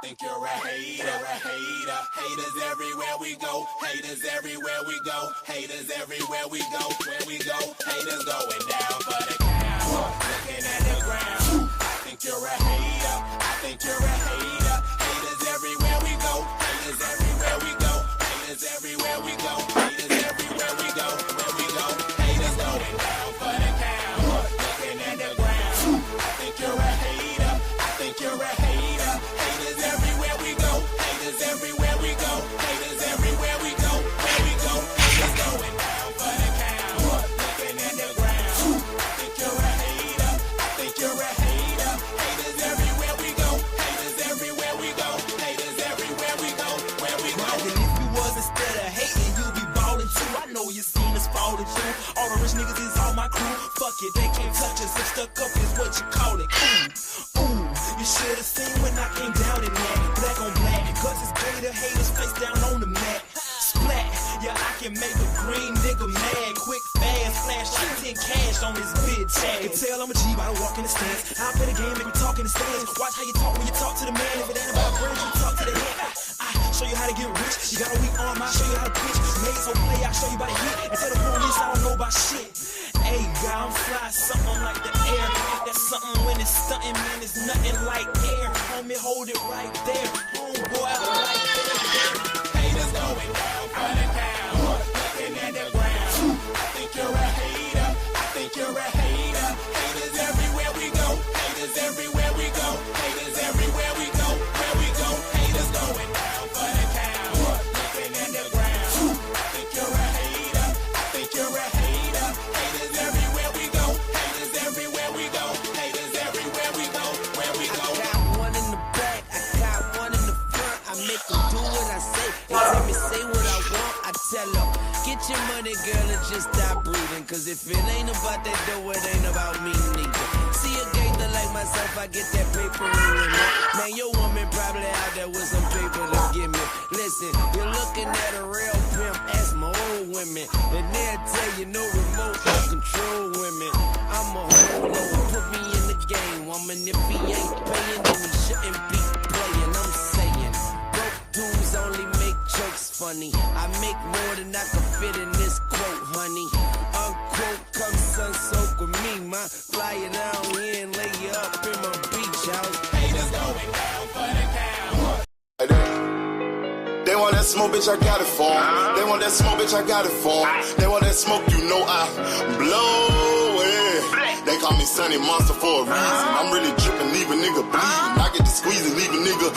think you're a hater. Haters everywhere we go. Haters everywhere we go. Haters everywhere we go. Where we go, haters going down for the count. Looking at the ground. I think you're a hater. I think you're a hater. Haters everywhere we go. Haters everywhere we go. Haters everywhere we go. Haters everywhere we go. Where we go, haters going down for the count. Looking at the ground. I think you're a hater. I think you're a hater. Haters everywhere we go. Haters everywhere we go. Haters everywhere we go. Where we go, haters going down for the count. Looking at the ground. I think you're a hater. I think you're a hater. Haters everywhere we go. Haters everywhere we go. Haters everywhere we go. Where we go. And if you was instead of hating, you'd be ballin' too. I know you seen us fallin' too. All the rich niggas is all my crew. Fuck it, they can't touch us. If stuck up is what you call it. Ooh, you should've seen when I came down in that. Black on black, cause it's greater haters face down on the mat. Splat, yeah, I can make a green nigga mad. Quick, fast, flash like 10 cash on this bitch ass. You can tell I'm a G by the walk in the stands. I play the game, make me talk in the stands. Watch how you talk when you talk to the man. If it ain't about brains, you talk to the head. I show you how to get rich. You got a weak arm, I show you how to pitch. Made so play, I show you by the hit. And tell the police I don't know about shit. Hey, God, I'm fly, something like the air. That's something when it's stunting, man, it's nothing like air. Homie, hold it right there. Homeboy, I like that. Haters going down for the count. Looking at the ground. I think you're a hater. I think you're a hater. Haters everywhere we go. Haters everywhere we go. Haters everywhere we go. Where we go, haters going down for the count. Looking at the ground. I think you're a hater. I think you're a hater. Haters everywhere we go. Haters everywhere we go. Haters everywhere we go. Where we go. I got one in the back, I got one in the front. I make them do what I say. They tell me say what I want, I tell them get your money, girl, and just stop breathing. Cause if it ain't about that dough, it ain't about me neither. See a gangster like myself, I get that paper in me. Man, your woman probably out there with some paper to give me. Listen, you're looking at a real pimp, ask my old women. And they'll tell you no remote, no control women. I'm a whole load, put me in the game, woman. If he ain't paying, then he shouldn't be playing. I'm saying, broke dudes only make jokes funny. I make more than I can fit in this quote, honey. Unquote, come sun soak with me, ma. Fly you down here and lay you up in my beach house. Haters going down for the count. They want that smoke, bitch, I got it for 'em. They want that smoke, bitch, I got it for 'em. They want that smoke, you know I blow it. They call me Sunny Monster for a reason. I'm really drippin', leave a nigga bleeding. I get to squeeze and leave a nigga.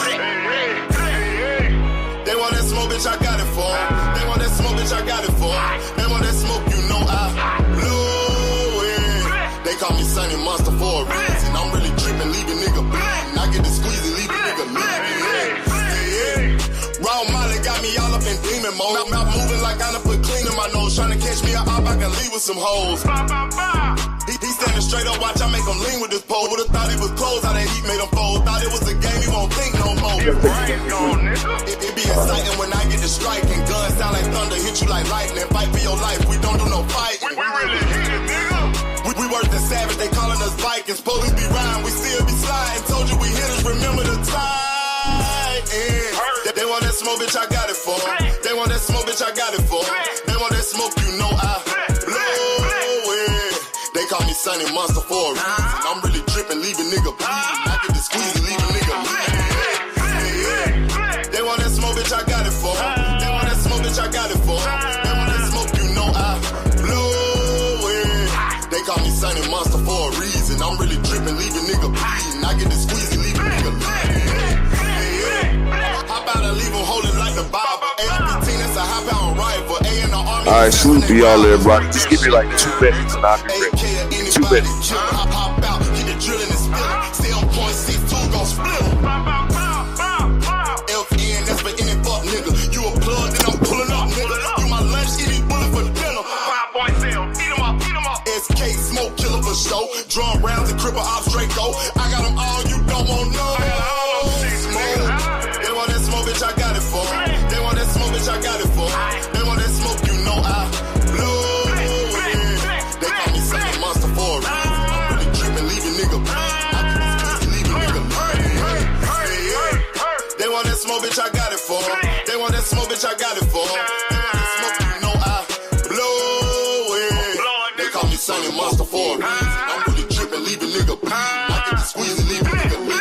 They want that smoke, bitch, I got it for 'em. They want that smoke, bitch, I got it for 'em. They want that smoke, you know I blow it. They call me Sunny Monster for a reason. I'm really drippin', leave a nigga bleeding. I get to squeeze and leave a nigga bleeding. Raw Molly got me all up in demon mode. Mouth moving like I done put clean in my nose. Tryna catch me up, I can leave with some hoes. He standing straight up, watch I make him lean with this pole. Would've thought he was closed, how that heat made him fold. Thought it was a game, he won't think no more. It be exciting when I get to strike and guns sound like thunder, hit you like lightning. Fight for your life, we don't do no fighting. We really hit it, nigga. We worse than savage, they calling us Vikings. Police be riding, we still be sliding. Told you we hitters, remember the time. They want that smoke, bitch, I got it for 'em. They want that smoke, bitch, I got it for 'em. They want that smoke, you know I blow it. They call me Sunny Monster for a reason. I'm really drippin', leave a nigga bleeding. I get to squeeze and leave a nigga bleeding. They want that smoke, bitch, I got it for 'em. They want that smoke, bitch, I got it for 'em. They want that smoke, you know I blow it. They call me Sunny Monster for a reason. I'm really drippin', leave a nigga bleeding. I get to squeeze and leave a nigga bleeding. How about I leave him holding like the Bible? AR-15, that's a high-power rifle. A in the army. Alright, salute to y'all, everybody. Just give me like 2 minutes and I'll be ready. 2 minutes. Hop out, get the drilling and spilling. Stay on point, 6-2, gon' split him. LPN, that's for any fuck nigga. You a plug, then I'm pulling up, nigga. You my lunch, eat these bullets for dinner. 5.7, eat 'em up, eat 'em up. SK, smoke killer for show. Drum rounds and cripple ops, Draco. I got them all, you don't want no. They want that smoke, bitch, I got it for 'em. They want that smoke, bitch, I got it for 'em. They want that smoke, you know I blow it. They call me Sunny Monster for a reason. I'm really want that smoke, bitch, I got it for 'em. They want that smoke, bitch, I got it for 'em. They want that smoke, you know I blow it. They call me Sonny Monster for a reason. I'm really tripping, leave a nigga bleed. I get the squeeze and leave a nigga bleed.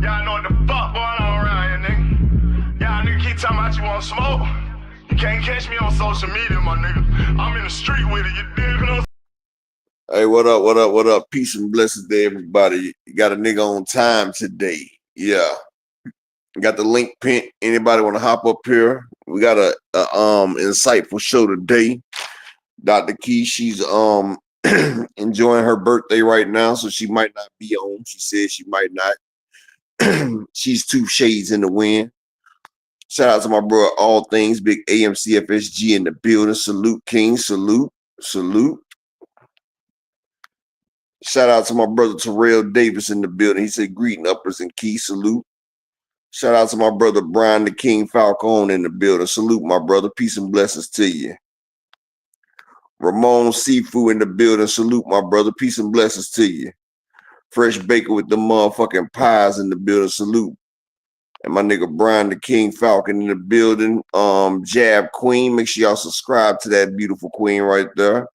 Y'all know what the fuck going on around here, nigga. Y'all nigga keep talking about you want smoke. You can't catch me on social media, my nigga. I'm in the street with it, you dig? You know? Hey, what up, what up, what up? Peace and blessings to everybody. You got a nigga on time today. Yeah. Got the link pinned. Anybody want to hop up here? We got a insightful show today. Dr. Key, she's enjoying her birthday right now, so she might not be on. She said she might not. She's 2 shades in the wind. Shout out to my bro, All Things, Big AMCFSG in the building. Salute, King. Salute. Salute. Shout out to my brother Terrell Davis in the building. He said, greeting uppers and key. Salute. Shout out to my brother Brian the King Falcone in the building. Salute, my brother. Peace and blessings to you. Ramon Seafood in the building. Salute, my brother. Peace and blessings to you. Fresh Baker with the motherfucking pies in the building. Salute. And my nigga Brian the King Falcon in the building. Jab Queen. Make sure y'all subscribe to that beautiful queen right there.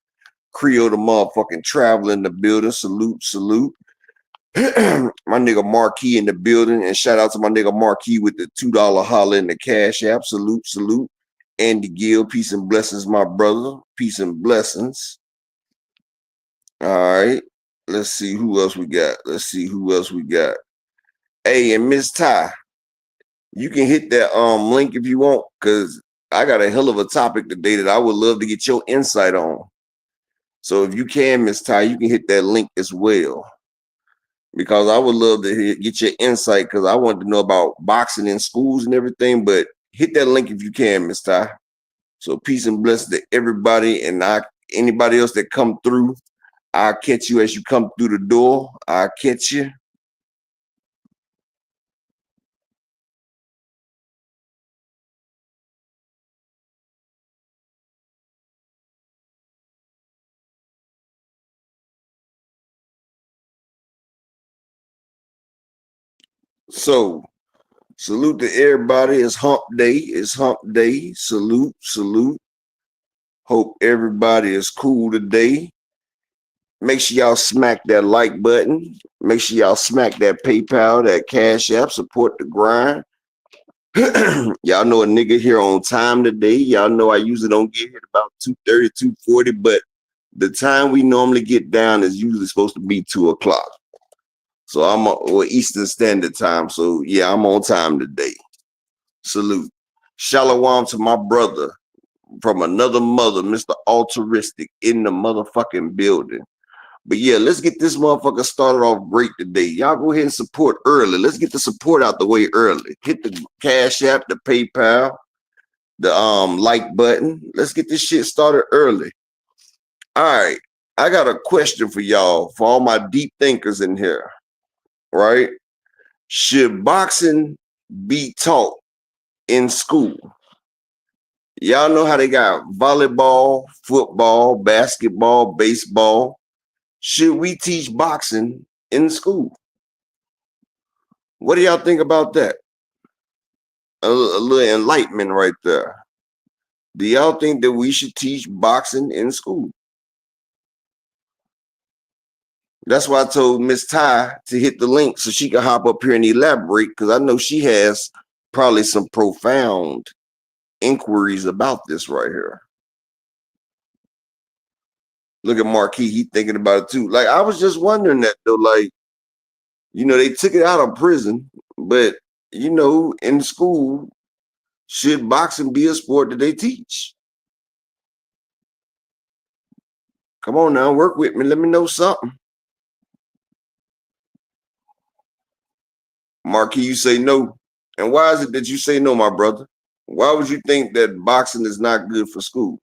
Creole the motherfucking traveler in the building. Salute, salute. My nigga Marquis in the building. And shout out to my nigga Marquis with the $2 holler in the cash app. Salute, salute. Andy Gill, peace and blessings, my brother. Peace and blessings. All right. Let's see who else we got. Let's see who else we got. Hey, and Miss Ty, you can hit that link if you want, because I got a hell of a topic today that I would love to get your insight on. So if you can, Miss Ty, you can hit that link as well, because I would love to get your insight, because I want to know about boxing in schools and everything. But hit that link if you can, Miss Ty. So peace and blessings to everybody, and anybody else that come through, I'll catch you as you come through the door. I'll catch you. So, salute to everybody. It's hump day. It's hump day. Salute, salute. Hope everybody is cool today. Make sure y'all smack that like button. Make sure y'all smack that PayPal, that Cash App. Support the grind. Y'all know a nigga here on time today. Y'all know I usually don't get here about 2:30, 2:40, but the time we normally get down is usually supposed to be 2 o'clock. So I'm or Eastern Standard Time. So yeah, I'm on time today. Salute. Shalom to my brother from another mother, Mr. Altruistic, in the motherfucking building. But yeah, let's get this motherfucker started off great today. Y'all go ahead and support early. Let's get the support out the way early. Hit the Cash App, the PayPal, the like button. Let's get this shit started early. All right. I got a question for y'all, for all my deep thinkers in here. Right? Should boxing be taught in school? Y'all know how they got volleyball, football, basketball, baseball. Should we teach boxing in school? What do y'all think about that? A little enlightenment right there. Do y'all think that we should teach boxing in school? That's why I told Miss Ty to hit the link so she can hop up here and elaborate, because I know she has probably some profound inquiries about this right here. Look at Marquis, he thinking about it too. Like, I was just wondering that though, like, you know, they took it out of prison, but you know, in school, should boxing be a sport that they teach? Come on now, work with me. Let me know something. Marquis, you say no. And why is it that you say no, my brother? Why would you think that boxing is not good for school?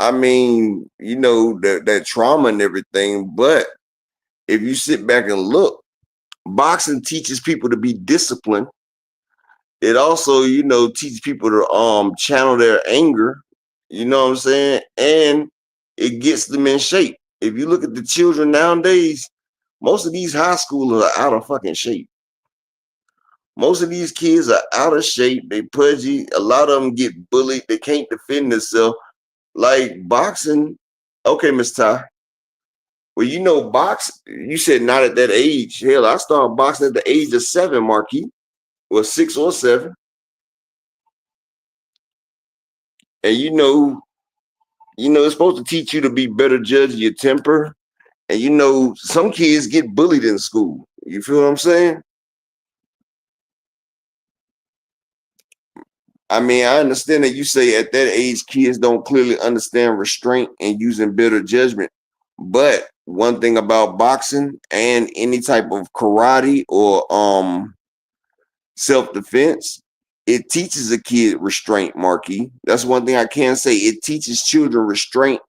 I mean, you know, that trauma and everything, but if you sit back and look, boxing teaches people to be disciplined. It also, you know, teaches people to channel their anger, you know what I'm saying? And it gets them in shape. If you look at the children nowadays, Most of these high schoolers are out of fucking shape. Most of these kids are out of shape. They pudgy. A lot of them get bullied. They can't defend themselves. Like boxing. Okay, Miss Ty. Well, you know, you said not at that age. Hell, I started boxing at the age of 7, Marquis. Or 6 or 7. And it's supposed to teach you to be better judge of your temper. And some kids get bullied in school. You feel what I'm saying? I mean, I understand that you say at that age, kids don't clearly understand restraint and using better judgment. But one thing about boxing and any type of karate or self-defense, it teaches a kid restraint, Marquis. That's one thing I can say. It teaches children restraint,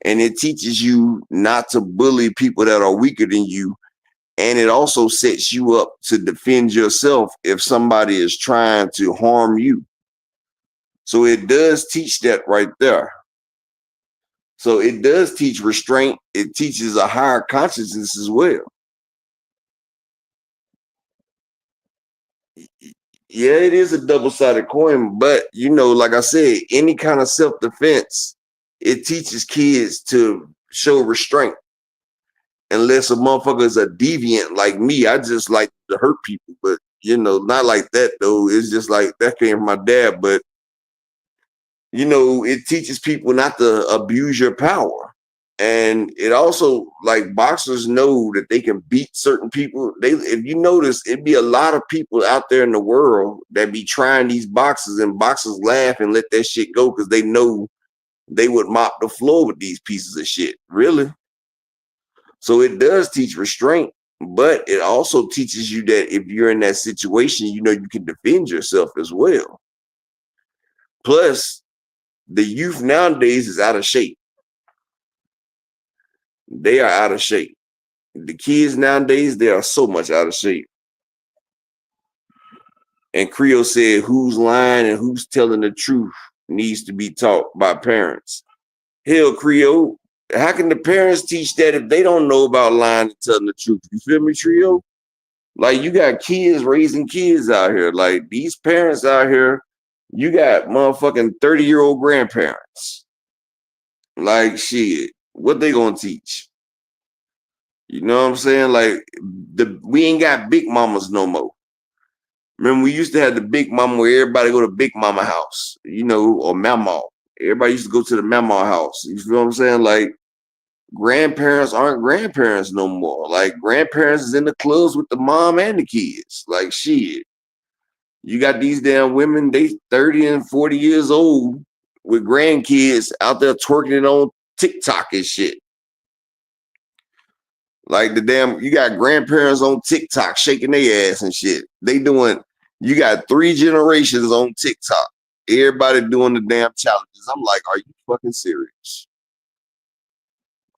and it teaches you not to bully people that are weaker than you. And it also sets you up to defend yourself if somebody is trying to harm you. So it does teach that right there. So it does teach restraint. It teaches a higher consciousness as well. Yeah, it is a double-sided coin, but like I said, any kind of self-defense, it teaches kids to show restraint. Unless a motherfucker is a deviant like me, I just like to hurt people, but not like that though. It's just like that came from my dad, but it teaches people not to abuse your power. And it also, like, boxers know that they can beat certain people. If you notice, it'd be a lot of people out there in the world that be trying these boxers, and boxers laugh and let that shit go because they know they would mop the floor with these pieces of shit. Really? So it does teach restraint, but it also teaches you that if you're in that situation, you can defend yourself as well. Plus, the youth nowadays is out of shape. They are out of shape. The kids nowadays, they are so much out of shape. And Creole said, who's lying and who's telling the truth needs to be taught by parents. Hell, Creole, how can the parents teach that if they don't know about lying and telling the truth? You feel me, Trio? Like, you got kids raising kids out here. Like, these parents out here, you got motherfucking 30-year-old grandparents. Like, shit, what they gonna teach? You know what I'm saying? Like, we ain't got big mamas no more. Remember, we used to have the big mama where everybody go to big mama house, or mama. Everybody used to go to the mama house. You feel what I'm saying? Like, grandparents aren't grandparents no more. Like, grandparents is in the clubs with the mom and the kids. Like, shit. You got these damn women, they 30 and 40 years old with grandkids out there twerking it on TikTok and shit. Like, you got grandparents on TikTok shaking their ass and shit. You got 3 generations on TikTok. Everybody doing the damn challenges. I'm like, are you fucking serious?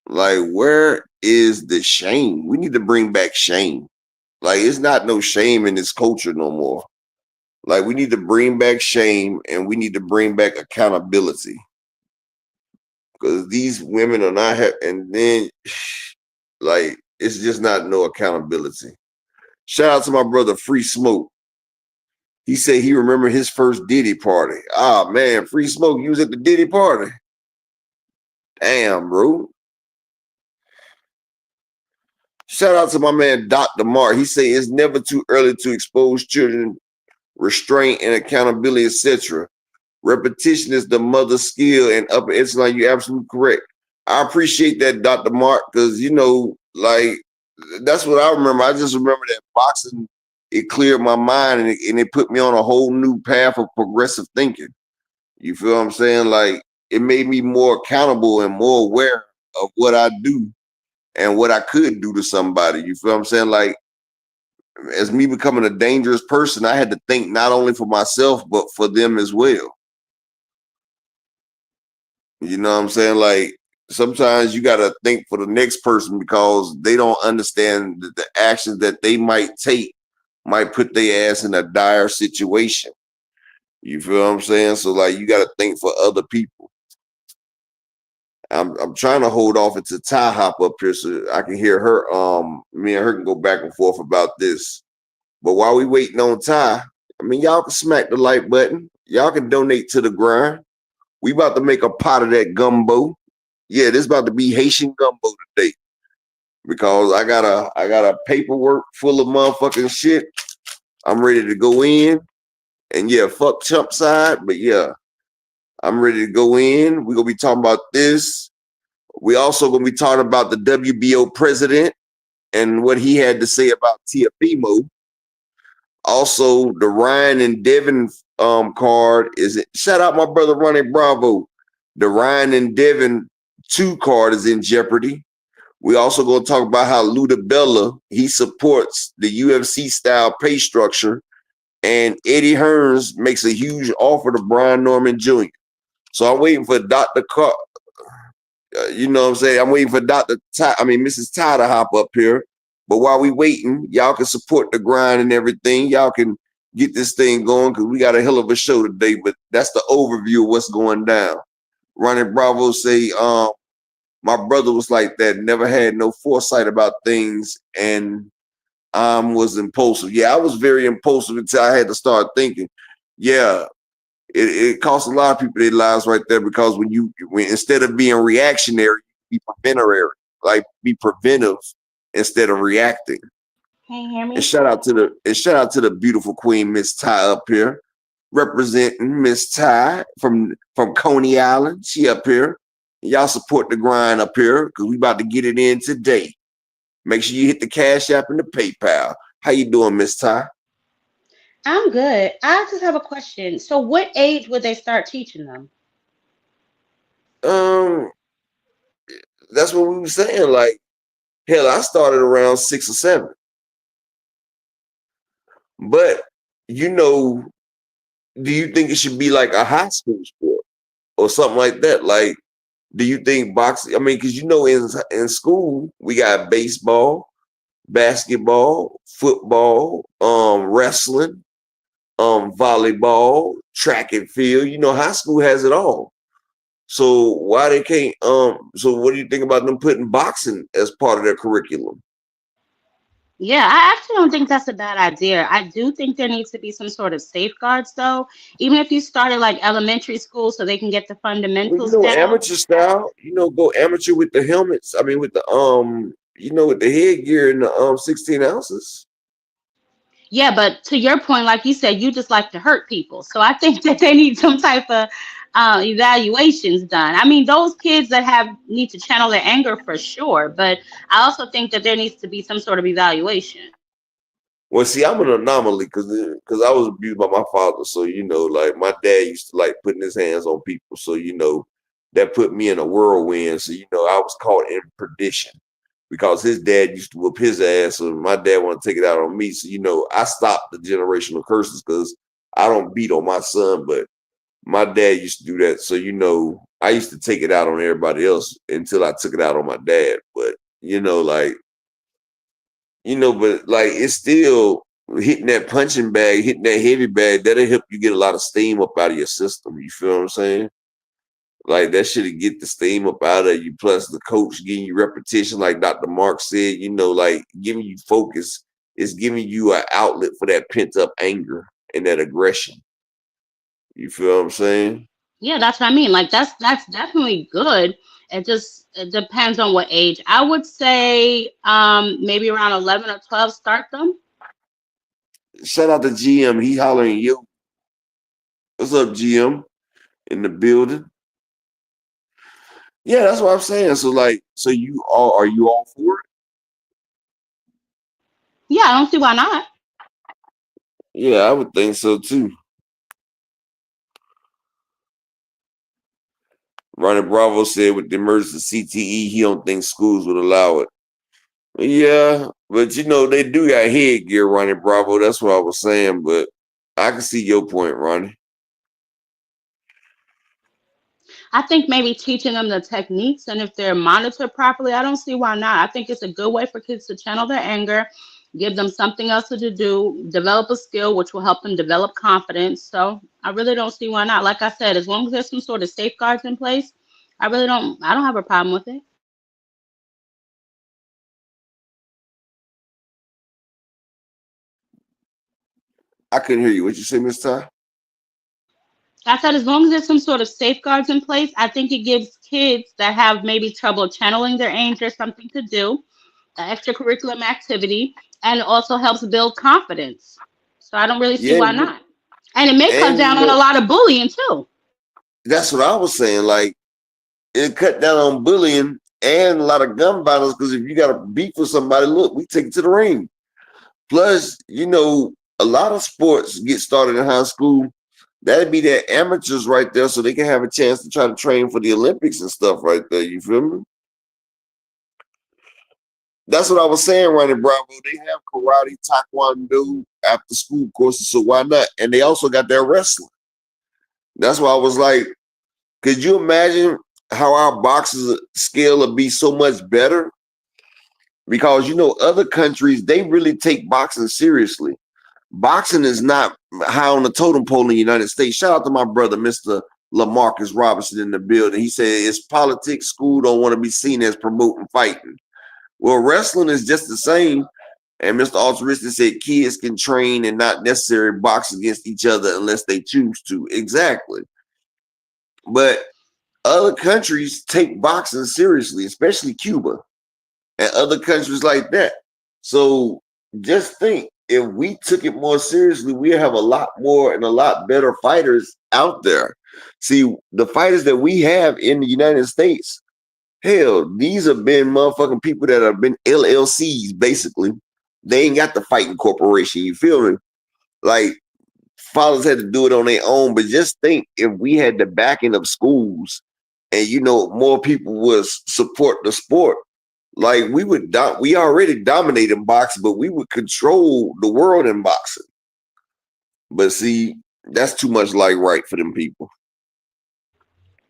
Like, where is the shame? We need to bring back shame. Like, it's not no shame in this culture no more. Like, we need to bring back shame, and we need to bring back accountability. Because these women are not and then, like, it's just not no accountability. Shout out to my brother Free Smoke. He said he remembered his first Diddy party. Ah, man, Free Smoke, you was at the Diddy party. Damn, bro. Shout out to my man Dr. Mark. He said it's never too early to expose children restraint and accountability, etc. Repetition is the mother's skill, and upper echelon, you're absolutely correct. I appreciate that, Dr. Mark, because like, that's what I remember. I just remember that boxing, it cleared my mind, and it put me on a whole new path of progressive thinking. You feel what I'm saying? Like, it made me more accountable and more aware of what I do and what I could do to somebody. You feel what I'm saying? Like, as me becoming a dangerous person, I had to think not only for myself, but for them as well. You know what I'm saying? Like, sometimes you got to think for the next person because they don't understand that the actions that they might take might put their ass in a dire situation. You feel what I'm saying? So, like, you got to think for other people. I'm trying to hold off until Ty hop up here so I can hear her. Me and her can go back and forth about this. But while we waiting on Ty, I mean, y'all can smack the like button. Y'all can donate to the grind. We about to make a pot of that gumbo. Yeah, this about to be Haitian gumbo today because I got a paperwork full of motherfucking shit. I'm ready to go in, and yeah, fuck Chump side, but yeah, I'm ready to go in. We're gonna be talking about this. We also gonna be talking about the WBO president and what he had to say about Tiafimo. Also, the Ryan and Devin card is shout out my brother Ronnie Bravo. The Ryan and Devin 2 card is in jeopardy. We also gonna talk about how Luda Bella he supports the UFC style pay structure, and Eddie Hearns makes a huge offer to Brian Norman Jr. So I'm waiting for Dr. You know what I'm saying? I'm waiting for Mrs. Ty to hop up here. But while we waiting, y'all can support the grind and everything. Y'all can get this thing going because we got a hell of a show today. But that's the overview of what's going down. Ronnie Bravo say, my brother was like that, never had no foresight about things, and was impulsive. Yeah, I was very impulsive until I had to start thinking. Yeah, it costs a lot of people their lives right there because when instead of being reactionary, be preventary, like be preventive instead of reacting. Can you hear me? And shout out to the beautiful queen Miss Ty up here, representing Miss Ty from Coney Island. She up here. Y'all support the grind up here because we about to get it in today. Make sure you hit the Cash App and the PayPal. How you doing, Miss Ty? I'm good. I just have a question. So, what age would they start teaching them? Um, that's what we were saying. Like, hell, I started around 6 or 7. But do you think it should be like a high school sport or something like that? Like, do you think boxing? I mean, because in school we got baseball, basketball, football, wrestling, volleyball, track and field. High school has it all. So why they can't? So what do you think about them putting boxing as part of their curriculum? Yeah, I actually don't think that's a bad idea. I do think there needs to be some sort of safeguards, though, even if you started like elementary school so they can get the Well, fundamentals down. amateur style. Go amateur with the helmets. I mean, with the with the headgear and the 16 ounces. Yeah, but to your point, like you said, you just like to hurt people. So I think that they need some type of evaluations done. I mean, those kids that have need to channel their anger for sure, but I also think that there needs to be some sort of evaluation. Well, see, I'm an anomaly because I was abused by my father. So like my dad used to like putting his hands on people. So that put me in a whirlwind. So I was caught in perdition because his dad used to whoop his ass, so my dad wanted to take it out on me. So I stopped the generational curses because I don't beat on my son, but my dad used to do that. So I used to take it out on everybody else until I took it out on my dad. But but like it's still hitting that punching bag, hitting that heavy bag, that'll help you get a lot of steam up out of your system. You feel what I'm saying? Like that should get the steam up out of you. Plus the coach giving you repetition, like Dr. Mark said, like giving you focus is giving you an outlet for that pent up anger and that aggression. You feel what I'm saying? Yeah, that's what I mean. Like that's definitely good. It depends on what age. I would say maybe around 11 or 12 start them. Shout out to GM. He hollering you. What's up, GM? In the building. Yeah, that's what I'm saying. So so are you all for it? Yeah, I don't see why not. Yeah, I would think so too. Ronnie Bravo said with the emergency CTE, he don't think schools would allow it. Yeah, but they do got headgear, Ronnie Bravo. That's what I was saying, but I can see your point, Ronnie. I think maybe teaching them the techniques and if they're monitored properly, I don't see why not. I think it's a good way for kids to channel their anger, give them something else to do, develop a skill which will help them develop confidence. So I really don't see why not. Like I said, as long as there's some sort of safeguards in place, I really don't. I don't have a problem with it. I couldn't hear you. What you say, Miss Ty? I said as long as there's some sort of safeguards in place, I think it gives kids that have maybe trouble channeling their anger something to do, an extracurricular activity, and it also helps build confidence. So I don't really see Yeah, why not. And it may cut and down on a lot of bullying too. that's what I was saying. Like, it cut down on bullying and a lot of gun violence because if you got a beef with somebody, look, we take it to the ring. Plus, a lot of sports get started in high school. That'd be their amateurs right there, so they can have a chance to try to train for the Olympics and stuff right there. You feel me? That's what I was saying, Ronnie Bravo. They have karate, taekwondo, after school courses, so why not? And they also got their wrestling. That's why I was like, could you imagine how our boxing skill would be so much better? Because other countries, they really take boxing seriously. Boxing is not high on the totem pole in the United States. Shout out to my brother, Mr. LaMarcus Robinson in the building. He said it's politics. School don't want to be seen as promoting fighting. Well, wrestling is just the same. And Mr. Altruistic said kids can train and not necessarily box against each other unless they choose to. Exactly. But other countries take boxing seriously, especially Cuba and other countries like that. So just think, if we took it more seriously, we have a lot more and a lot better fighters out there. See, the fighters that we have in the United States, hell, these have been motherfucking people that have been LLCs, basically. They ain't got the fighting corporation, you feel me? Like, fathers had to do it on their own, but just think if we had the backing of schools and, more people would support the sport, like we already dominate in boxing, but we would control the world in boxing. But see, that's too much like right for them people.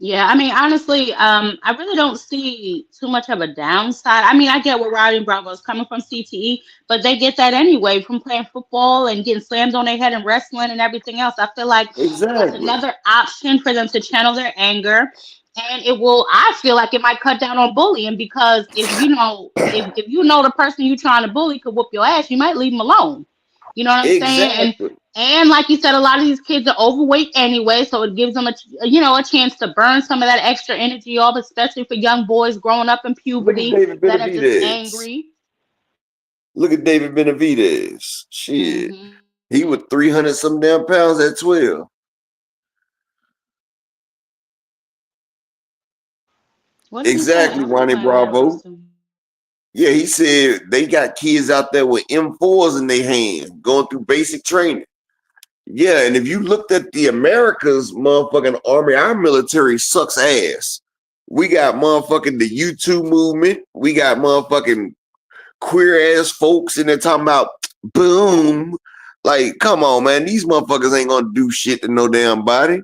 Yeah, I mean, honestly, I really don't see too much of a downside. I mean, I get where Roddy and Bravo is coming from CTE, but they get that anyway from playing football and getting slammed on their head and wrestling and everything else. I feel like it's Exactly. another option for them to channel their anger, and I feel like it might cut down on bullying because if you know the person you're trying to bully could whoop your ass, you might leave them alone. You know what I'm saying? Exactly. And like you said, a lot of these kids are overweight anyway, so it gives them a chance to burn some of that extra energy off, especially for young boys growing up in Look at puberty David that are just Benavidez. angry. Look at David Benavidez. Shit. Hmm. He was 300 some damn pounds at 12. What did he say? Exactly, Ronnie Bravo. Yeah, he said they got kids out there with M4s in their hand going through basic training. Yeah, and if you looked at the America's motherfucking army, our military sucks ass. We got motherfucking the YouTube movement. We got motherfucking queer ass folks in there talking about boom. Like, come on, man. These motherfuckers ain't gonna do shit to no damn body.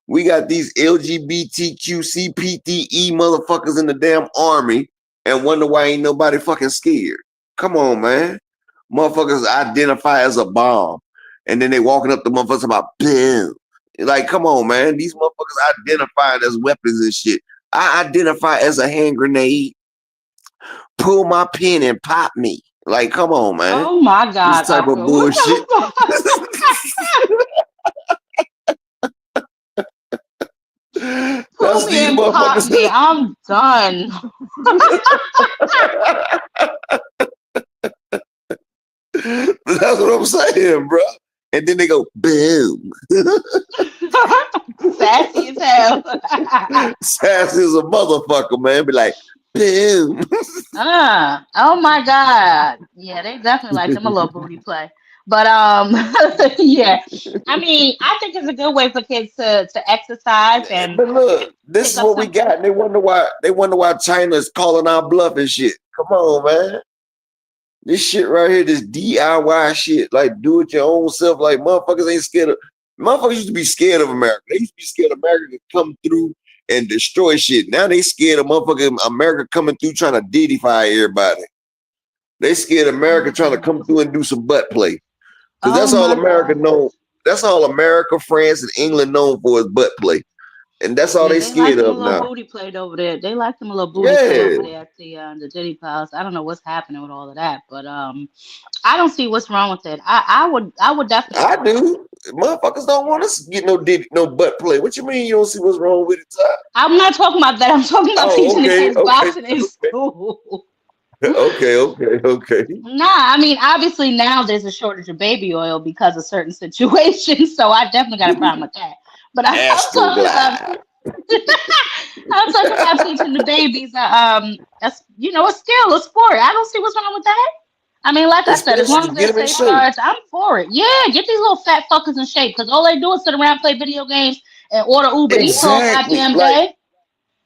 We got these LGBTQ CPTE motherfuckers in the damn army and wonder why ain't nobody fucking scared. Come on, man. Motherfuckers identify as a bomb. And then they walking up to motherfuckers about boom. Like, come on, man. These motherfuckers identified as weapons and shit. I identify as a hand grenade. Pull my pin and pop me. Like, come on, man. Oh my God, This type Uncle. of bullshit. Pull me and pop me. I'm done. That's what I'm saying, bro. And then they go, boom. Sassy as hell. Sassy as a motherfucker, man. Be like, boom. Oh my God. Yeah, they definitely like them a little booty play. But yeah. I mean, I think it's a good way for kids to exercise and But look, this is pick up what we something. got. And they wonder why China's calling our bluff and shit. Come on, man. This shit right here, this DIY shit, like do it your own self. Like motherfuckers ain't scared of. Motherfuckers used to be scared of America. They used to be scared of America to come through and destroy shit. Now they scared of motherfucking America coming through trying to diddyfy everybody. They scared of America trying to come through and do some butt play. Because that's all Oh my America God. knows. That's all America, France, and England known for is butt play. And that's all Yeah, they they like scared them a of little now. booty plate over there. They like them a little booty plate Yeah, over there at the Diddy Palace. I don't know what's happening with all of that, but I don't see what's wrong with it. I would definitely I do it. do. Motherfuckers don't want us to get no butt play. What you mean you don't see what's wrong with it, Ty? I'm not talking about that. I'm talking about Oh, teaching the okay, kids okay, boxing in school. okay. Nah, I mean, obviously now there's a shortage of baby oil because of certain situations, so I definitely got a problem with that. But I'm talking about Astroglide. I'm talking about teaching the babies, a skill, a sport. I don't see what's wrong with that. I mean, like I said, as long Especially as get there's them in shape. safeguards, I'm for it. Yeah, get these little fat fuckers in shape because all they do is sit around, play video games, and order Uber Eats all Exactly. goddamn Like, day.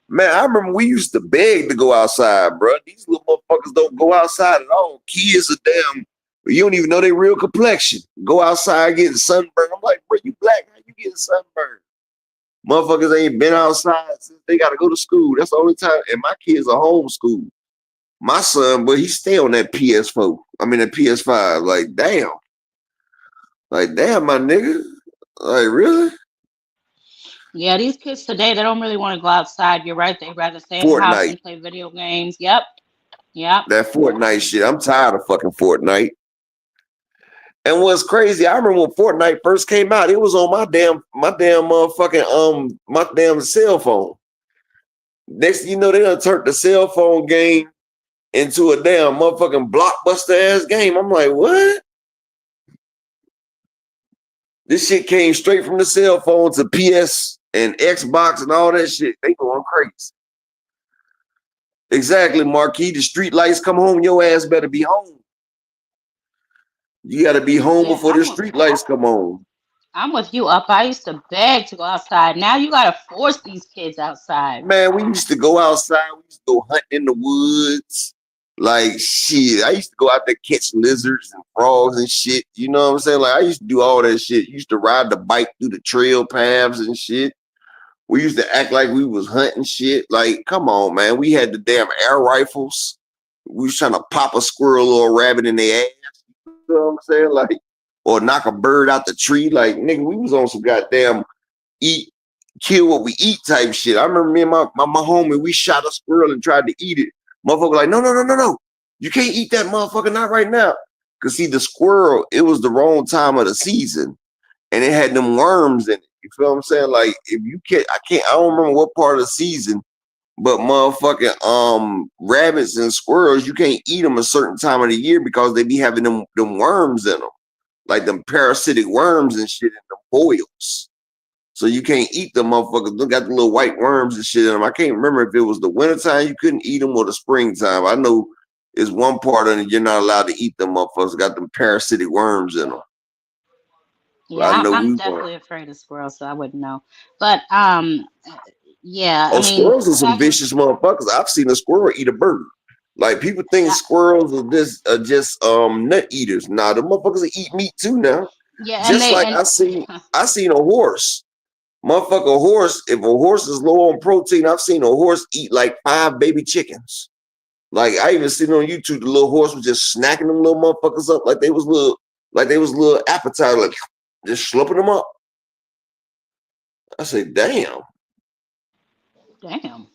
man, I remember we used to beg to go outside, bro. These little motherfuckers don't go outside at all. Kids are damn. You don't even know their real complexion. Go outside getting sunburned. I'm like, bro, you black? How you getting sunburned? Motherfuckers ain't been outside since they got to go to school. That's the only time. And my kids are homeschooled. My son, but he stay on that PS4. I mean, that PS5. Like damn, my nigga. Like really? Yeah, these kids today, they don't really want to go outside. You're right. They'd rather stay in the house Fortnite. and play video games. Yep. Yep. That Fortnite shit. I'm tired of fucking Fortnite. And what's crazy, I remember when Fortnite first came out, it was on my damn motherfucking my damn cell phone. Next thing you know, they done turned the cell phone game into a damn motherfucking blockbuster ass game. I'm like, what? This shit came straight from the cell phone to PS and Xbox and all that shit. They going crazy. Exactly, Marquis. The street lights come home, your ass better be home. You gotta be home Yeah, before the street lights come on. I'm with you up. I used to beg to go outside. Now you gotta force these kids outside. Man, we used to go outside. We used to go hunt in the woods. Like shit. I used to go out there catch lizards and frogs and shit. You know what I'm saying? Like I used to do all that shit. Used to ride the bike through the trail paths and shit. We used to act like we was hunting shit. Like, come on, man. We had the damn air rifles. We was trying to pop a squirrel or a rabbit in their ass. You know what I'm saying? Like, or knock a bird out the tree. Like, nigga, we was on some goddamn eat, kill what we eat type shit. I remember me and my homie, we shot a squirrel and tried to eat it. Motherfucker like, no. You can't eat that motherfucker, not right now. Cause see, the squirrel, it was the wrong time of the season. And it had them worms in it. You feel what I'm saying? Like, if you can't, I don't remember what part of the season, but motherfucking rabbits and squirrels, you can't eat them a certain time of the year because they be having them worms in them. Like them parasitic worms and shit in them boils. So you can't eat them motherfuckers. They got the little white worms and shit in them. I can't remember if it was the wintertime you couldn't eat them or the springtime. I know it's one part of it you're not allowed to eat them motherfuckers. Got them parasitic worms in them. But I Yeah, know I'm we weren't. definitely afraid of squirrels, so I wouldn't know. But yeah, I Oh, mean, squirrels are some back when, vicious motherfuckers. I've seen a squirrel eat a bird. Like people think yeah, squirrels are just nut eaters. Nah, the motherfuckers eat meat too now. yeah, and Just they like and I seen a horse. Motherfucker horse, if a horse is low on protein, I've seen a horse eat like 5 baby chickens. Like I even seen on YouTube, the little horse was just snacking them little motherfuckers up like they was little appetizer, like just slurping them up. I say, damn. damn,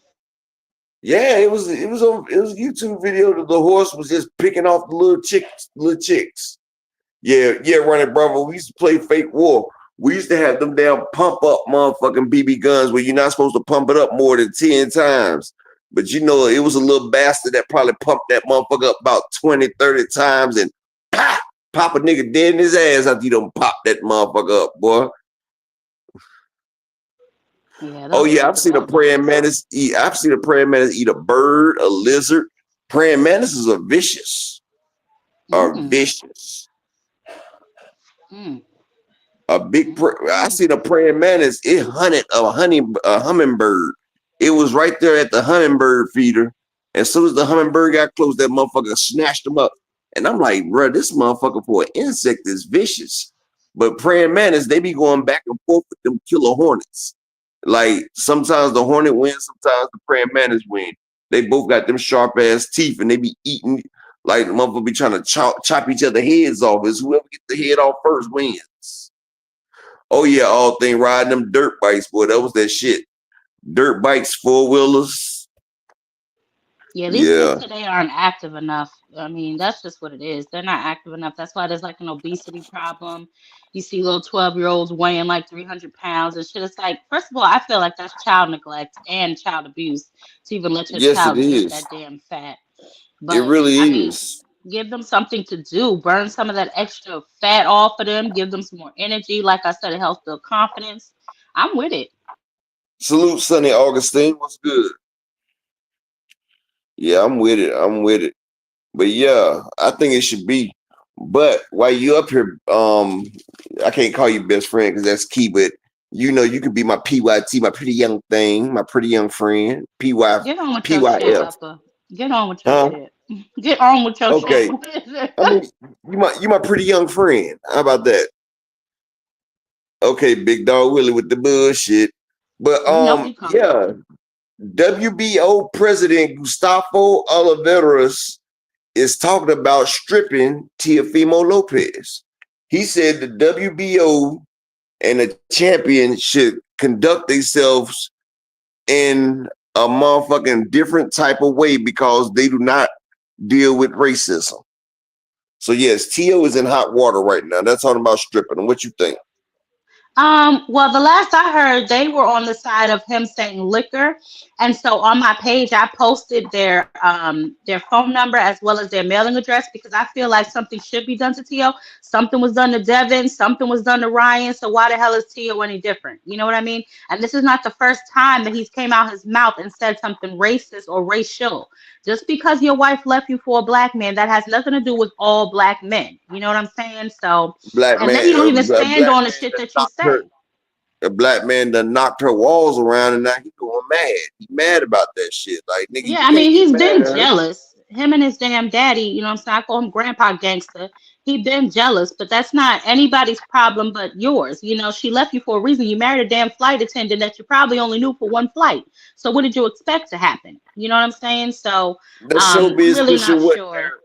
Yeah, it was a YouTube video that the horse was just picking off the little chicks. Yeah, running brother. We used to play fake war. We used to have them damn pump up motherfucking BB guns where you're not supposed to pump it up more than 10 times. But you know, it was a little bastard that probably pumped that motherfucker up about 20, 30 times and pop a nigga dead in his ass after you done pop that motherfucker up, boy. yeah, Oh those yeah, things I've are seen a fucking praying nasty. mantis eat. I've seen a praying mantis eat a bird, a lizard. Praying mantises are vicious. Are Mm, vicious. mm, I mm. seen a praying mantis. It hunted a hummingbird. It was right there at the hummingbird feeder. As soon as the hummingbird got close, that motherfucker snatched him up. And I'm like, bro, this motherfucker for an insect is vicious. But praying mantis, they be going back and forth with them killer hornets. Like sometimes the hornet wins, sometimes the praying mantis win. They both got them sharp ass teeth, and they be eating like the motherfucker be trying to chop each other heads off. Is whoever gets the head off first wins. Oh yeah, all thing riding them dirt bikes, boy. That was that shit. dirt bikes, four wheelers. Yeah, these kids Yeah. today aren't active enough. I mean, that's just what it is. They're not active enough. That's why there's like an obesity problem. You see little 12-year-olds weighing like 300 pounds and shit. It's like, first of all, I feel like that's child neglect and child abuse to even let your Yes, it child get is. that damn fat. It But I really mean, is. give them something to do. Burn some of that extra fat off of them. Give them some more energy. Like I said, it helps build confidence. I'm with it. Salute, Sonny Augustine. What's good? Yeah, I'm with it. I'm with it. But yeah, I think it should be. But while you up here, I can't call you best friend because that's key. But you know, you could be my PYT, my pretty young thing, my pretty young friend, Get on with your shit, PYF, Papa. Get on with your huh? shit. Get on with your shit. Okay. I mean, you my pretty young friend. How about that? Okay, big dog Willie with the bullshit. But You know he coming. yeah, WBO President Gustavo Oliveras is talking about stripping Teofimo Lopez. He said the WBO and the champion should conduct themselves in a motherfucking different type of way because they do not deal with racism. So yes, Tio is in hot water right now. That's talking about stripping. And what you think? Well, the last I heard, they were on the side of him saying liquor, and so on my page, I posted their phone number as well as their mailing address because I feel like something should be done to Tio. Something was done to Devin, something was done to Ryan. So why the hell is Tio any different? You know what I mean? And this is not the first time that he's came out his mouth and said something racist or racial. Just because your wife left you for a black man, that has nothing to do with all black men. You know what I'm saying? So. Black And then man, you don't even a stand black on the man shit that that you knocked her. say. A black man that knocked her walls around, and now he going mad. He mad about that shit. Like nigga, Yeah, you I can't mean, get he's mad been at her. jealous. Him and his damn daddy, you know what I'm saying? I call him Grandpa Gangster. He been jealous, but that's not anybody's problem but yours. You know, she left you for a reason. You married a damn flight attendant that you probably only knew for one flight. So what did you expect to happen? You know what I'm saying? So That I'm showbiz really not pushing what sure. narrative?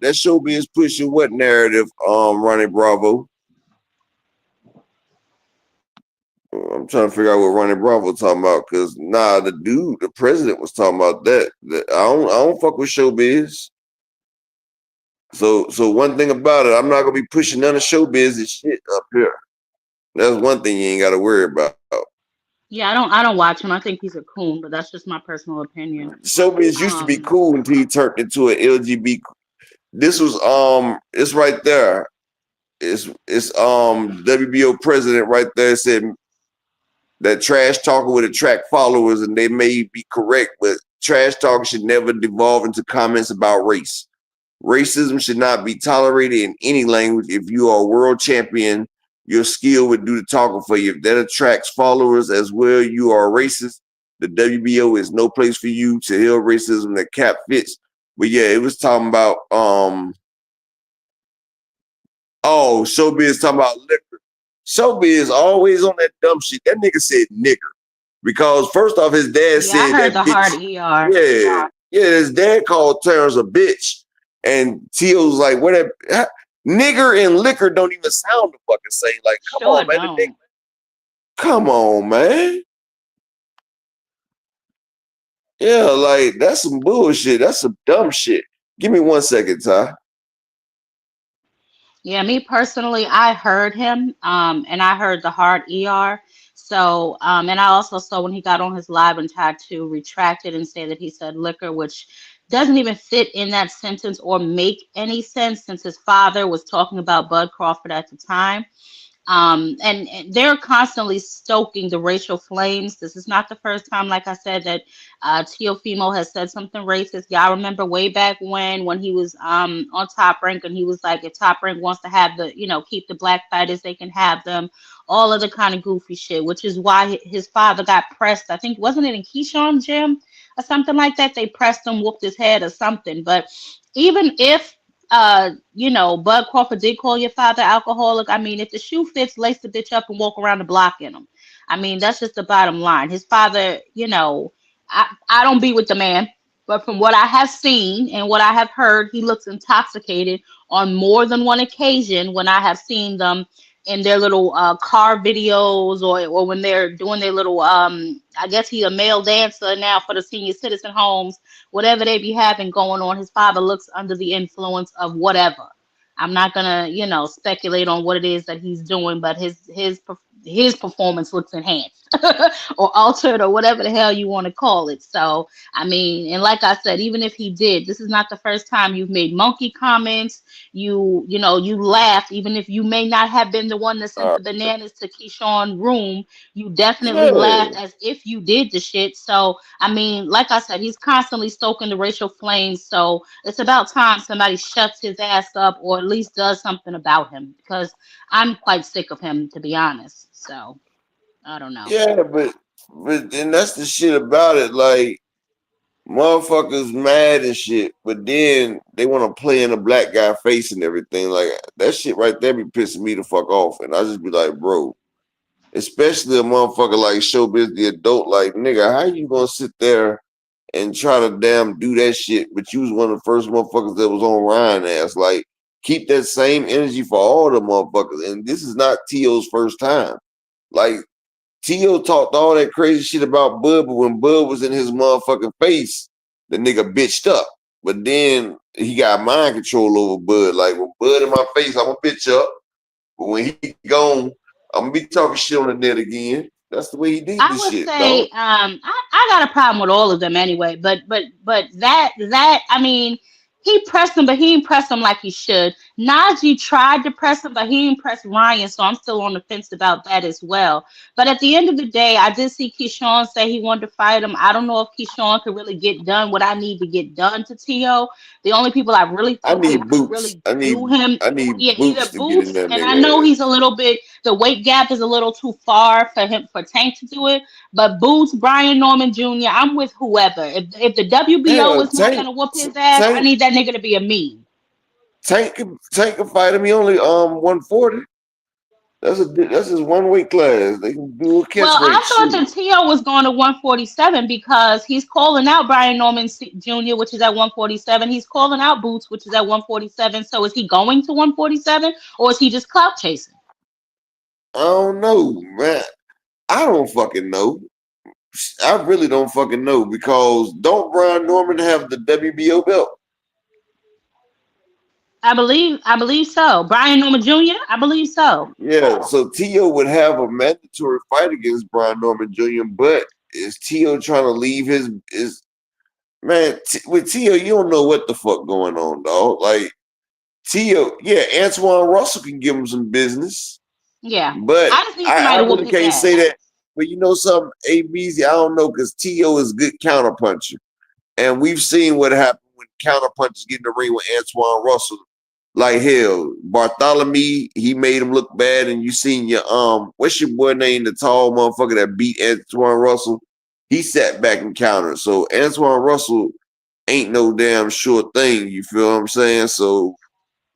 That showbiz pushing what narrative? Ronnie Bravo. I'm trying to figure out what Ronnie Bravo talking about because the dude, the president, was talking about that. I don't fuck with showbiz. So one thing about it, I'm not gonna be pushing none of showbiz and shit up here. That's one thing you ain't got to worry about. Yeah, I don't watch him. I think he's a coon, but that's just my personal opinion. Showbiz used to be Um, cool until he turned into an LGBT. This was it's right there. It's WBO president right there said that trash talking would attract followers, and they may be correct, but trash talking should never devolve into comments about race. Racism should not be tolerated in any language. If you are a world champion, your skill would do the talking for you. If that attracts followers as well, you are a racist. The WBO is no place for you to heal racism that cap fits. But yeah, it was talking about Showbiz talking about liquor. Showbiz always on that dumb shit. That nigga said nigger. Because first off, his dad yeah, I said heard that the hard bitch. ER. Yeah, his dad called Terrence a bitch. And Tio was like, nigger and liquor don't even sound the fucking same. Like, come Sure on, man. The nigga, don't. come on, man. Yeah, like that's some bullshit. That's some dumb shit. Give me 1 second, Ty. Yeah, me personally, I heard him, and I heard the hard ER. So, and I also saw when he got on his live and tried to retract it and say that he said liquor, which doesn't even fit in that sentence or make any sense since his father was talking about Bud Crawford at the time. And they're constantly stoking the racial flames. This is not the first time, like I said, that Teofimo has said something racist. Y'all remember way back when he was on Top Rank and he was like, if Top Rank wants to have keep the black fighters, they can have them. All of the kind of goofy shit, which is why his father got pressed. I think wasn't it in Keyshawn gym or something like that? They pressed him, whooped his head or something. But even if Bud Crawford did call your father alcoholic. I mean, if the shoe fits, lace the bitch up and walk around the block in them. I mean, that's just the bottom line. His father, I don't be with the man, but from what I have seen and what I have heard, he looks intoxicated on more than one occasion when I have seen them in their little car videos, or when they're doing their little I guess he's a male dancer now for the senior citizen homes, whatever they be having going on. His father looks under the influence of whatever. I'm not gonna, speculate on what it is that he's doing, but his performance looks enhanced or altered or whatever the hell you want to call it. So I mean, and like I said, even if he did, this is not the first time you've made monkey comments. You laughed, even if you may not have been the one that sent Uh, the bananas to Keyshawn room. You definitely yeah, laughed as if you did the shit. So I mean, like I said, he's constantly stoking the racial flames. So it's about time somebody shuts his ass up or at least does something about him, because I'm quite sick of him, to be honest. So I don't know. yeah, but then that's the shit about it. Like motherfuckers mad and shit, but then they want to play in a black guy face and everything. Like that shit right there be pissing me the fuck off, and I just be like, bro. Especially a motherfucker like Showbiz the adult, like nigga, how you gonna sit there and try to damn do that shit? But you was one of the first motherfuckers that was on Ryan ass. Like, keep that same energy for all the motherfuckers. And this is not T.O.'s first time. Like, T.O. talked all that crazy shit about Bud, but when Bud was in his motherfucking face, the nigga bitched up. But then he got mind control over Bud. Like, when Bud in my face, I'm a bitch up. But when he gone, I'm gonna be talking shit on the net again. That's the way he did I this would shit, say dog. I got a problem with all of them anyway, but that I mean, he pressed him, but he didn't press him like he should. Najee tried to press him, but he didn't press Ryan, so I'm still on the fence about that as well. But at the end of the day, I did see Keyshawn say he wanted to fight him. I don't know if Keyshawn could really get done what I need to get done to T.O. The only people I really I think need could boots. really do him, I need yeah, either boots to get in Boots, that and I know nigga he's ass. a little bit, the weight gap is a little too far for him, for Tank to do it. But Boots, Brian Norman Jr., I'm with whoever. If the WBO Hell, is not gonna whoop his ass, I Tank need that nigga to be a meme. Tank can fight him. He only 140. That's his one weight class. They can do a catch Well, weight I thought shit. that T.O. was going to 147 because he's calling out Brian Norman Jr., which is at 147. He's calling out Boots, which is at 147. So is he going to 147 or is he just clout chasing? I don't know, man. I don't fucking know. I really don't fucking know because don't Brian Norman have the WBO belt? I believe so. Brian Norman Jr., I believe so. Yeah, so Tio would have a mandatory fight against Brian Norman Jr., but is Tio trying to leave his man with Tio? You don't know what the fuck going on, dog. Like Tio, yeah, Antoine Russell can give him some business, Yeah. but I just need I somebody to whoop really his can't say ass. that. But you know something, ABZ, I don't know because Tio is good counterpuncher, and we've seen what happened when counterpunchers get in the ring with Antoine Russell. Like hell, Bartholomew, he made him look bad, and you seen your what's your boy name, the tall motherfucker that beat Antoine Russell? He sat back and countered. So Antoine Russell ain't no damn sure thing. You feel what I'm saying? So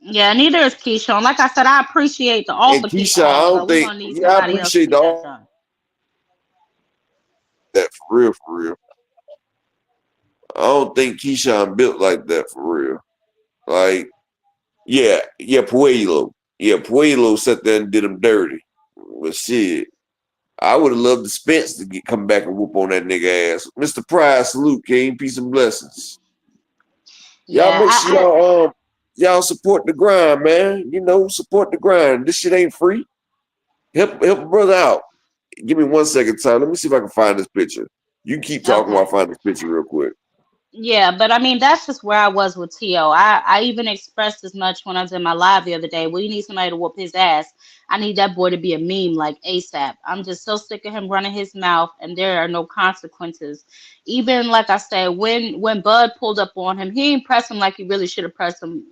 Yeah, neither is Keyshawn. Like I said, I appreciate the and offer he Keisha, I had, don't but we're think. gonna need Yeah, I somebody else to appreciate get that all done. that for real, for real. I don't think Keyshawn built like that for real. Like yeah, Puello. Yeah, Puello sat there and did him dirty. But shit. I would have loved the Spence to come back and whoop on that nigga ass. Mr. Prize, salute, King. Peace and blessings. Y'all Yeah, make sure y'all support the grind, man. You know, support the grind. This shit ain't free. Help a brother out. Give me 1 second, time. Let me see if I can find this picture. You can keep talking while I okay. find this picture real quick. Yeah, but I mean that's just where I was with T.O. I even expressed as much when I was in my live the other day. We need somebody to whoop his ass. I need that boy to be a meme like ASAP. I'm just so sick of him running his mouth and there are no consequences. Even like I said, when Bud pulled up on him, he didn't press him like he really should have pressed him.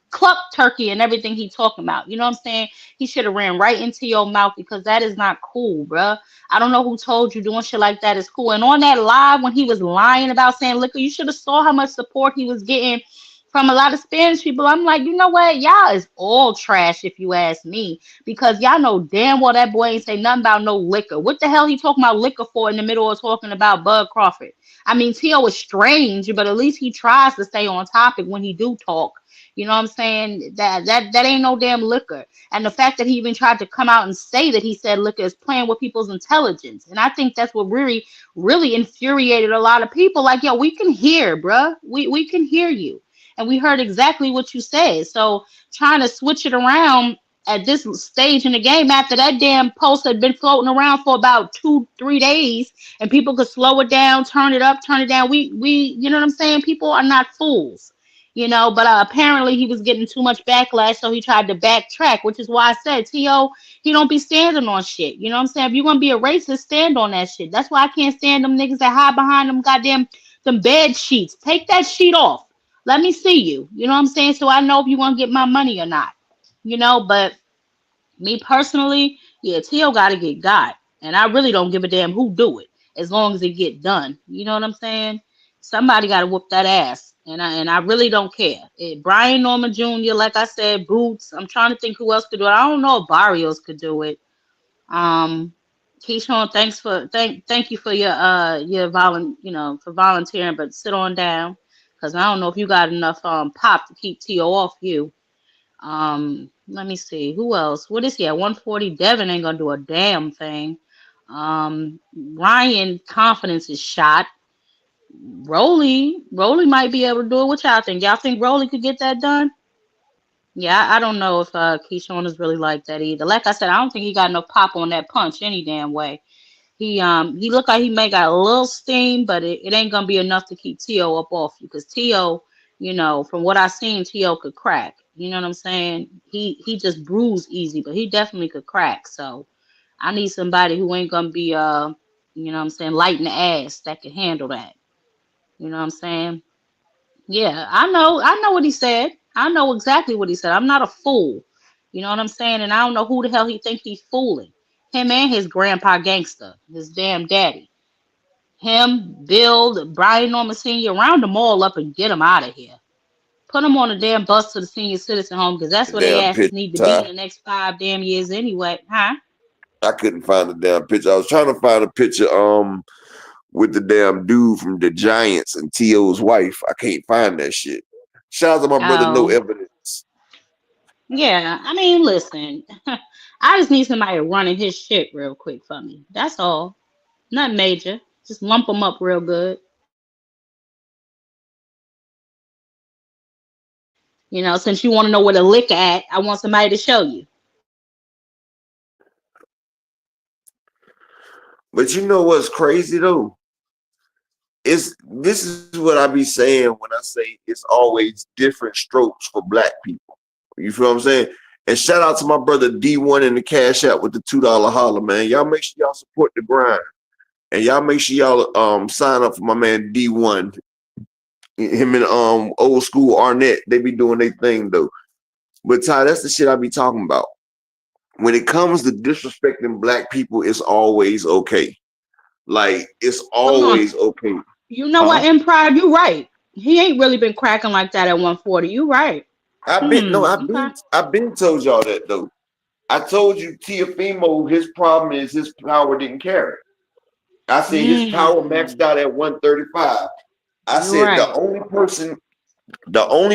Cluck turkey and everything he talking about. You know what I'm saying? He should have ran right into your mouth because that is not cool, bruh. I don't know who told you doing shit like that is cool. And on that live when he was lying about saying liquor, you should have saw how much support he was getting from a lot of Spanish people. I'm like, you know what? Y'all is all trash if you ask me. Because y'all know damn well that boy ain't say nothing about no liquor. What the hell he talking about liquor for in the middle of talking about Bud Crawford? I mean, T.O. is strange, but at least he tries to stay on topic when he do talk. You know what I'm saying? That ain't no damn liquor. And the fact that he even tried to come out and say that he said liquor is playing with people's intelligence. And I think that's what really, really infuriated a lot of people. Like, yo, we can hear, bruh. We can hear you. And we heard exactly what you said. So trying to switch it around at this stage in the game after that damn post had been floating around for about 2-3 days and people could slow it down, turn it up, turn it down. We you know what I'm saying? People are not fools, but apparently he was getting too much backlash, so he tried to backtrack, which is why I said T.O. he don't be standing on shit. You know what I'm saying? If you're gonna be a racist, stand on that shit. That's why I can't stand them niggas that hide behind them bed sheets. Take that sheet off. Let me see you. You know what I'm saying? So I know if you want to get my money or not. But me personally, yeah, T.O. got to get got. And I really don't give a damn who do it as long as it get done. You know what I'm saying? Somebody got to whoop that ass. And I really don't care. Brian Norman Jr., like I said, Boots. I'm trying to think who else could do it. I don't know if Barrios could do it. Keyshawn, thank you for your for volunteering, but sit on down because I don't know if you got enough pop to keep T.O. off you. Let me see. Who else? What is he at 140? Devin ain't gonna do a damn thing. Ryan confidence is shot. Rolly might be able to do it. What y'all think? Y'all think Rolly could get that done? Yeah, I don't know if Keyshawn is really like that either. Like I said, I don't think he got enough pop on that punch any damn way. He looked like he may got a little steam, but it ain't gonna be enough to keep T.O. up off you because T.O., from what I seen, T.O. could crack. You know what I'm saying? He just bruised easy, but he definitely could crack. So I need somebody who ain't gonna be what I'm saying, light in the ass that can handle that. You know what I'm saying? Yeah, I know what he said. I know exactly what he said. I'm not a fool. You know what I'm saying? And I don't know who the hell he think he's fooling. Him and his grandpa gangster, his damn daddy. Him, Bill, Brian Norman Sr., round them all up and get them out of here. Put them on a damn bus to the senior citizen home because that's where they Damn asses picture, need to be in Ty. the next 5 damn years anyway. Huh? I couldn't find the damn picture. I was trying to find a picture with the damn dude from the Giants and T.O.'s wife. I can't find that shit. Shout out to my brother, No Oh, Evidence. yeah. I mean, listen. I just need somebody running his shit real quick for me. That's all. Nothing major. Just lump them up real good. Since you want to know where to lick at, I want somebody to show you. But you know what's crazy though? This is what I be saying when I say it's always different strokes for black people. You feel what I'm saying? And shout out to my brother D1 in the Cash App with the $2 holler, man. Y'all make sure y'all support the grind. And y'all make sure y'all sign up for my man D1. Him and old school Arnett, they be doing their thing though. But Ty, that's the shit I be talking about. When it comes to disrespecting black people, it's always okay. Like it's Hold on. always okay. You know what, Huh? Empire? You right. He ain't really been cracking like that at 140. You right. Okay. I've been told y'all that though. I told you Tiafimo, his problem is his power didn't carry. I said his power maxed out at 135. I You're said right. the only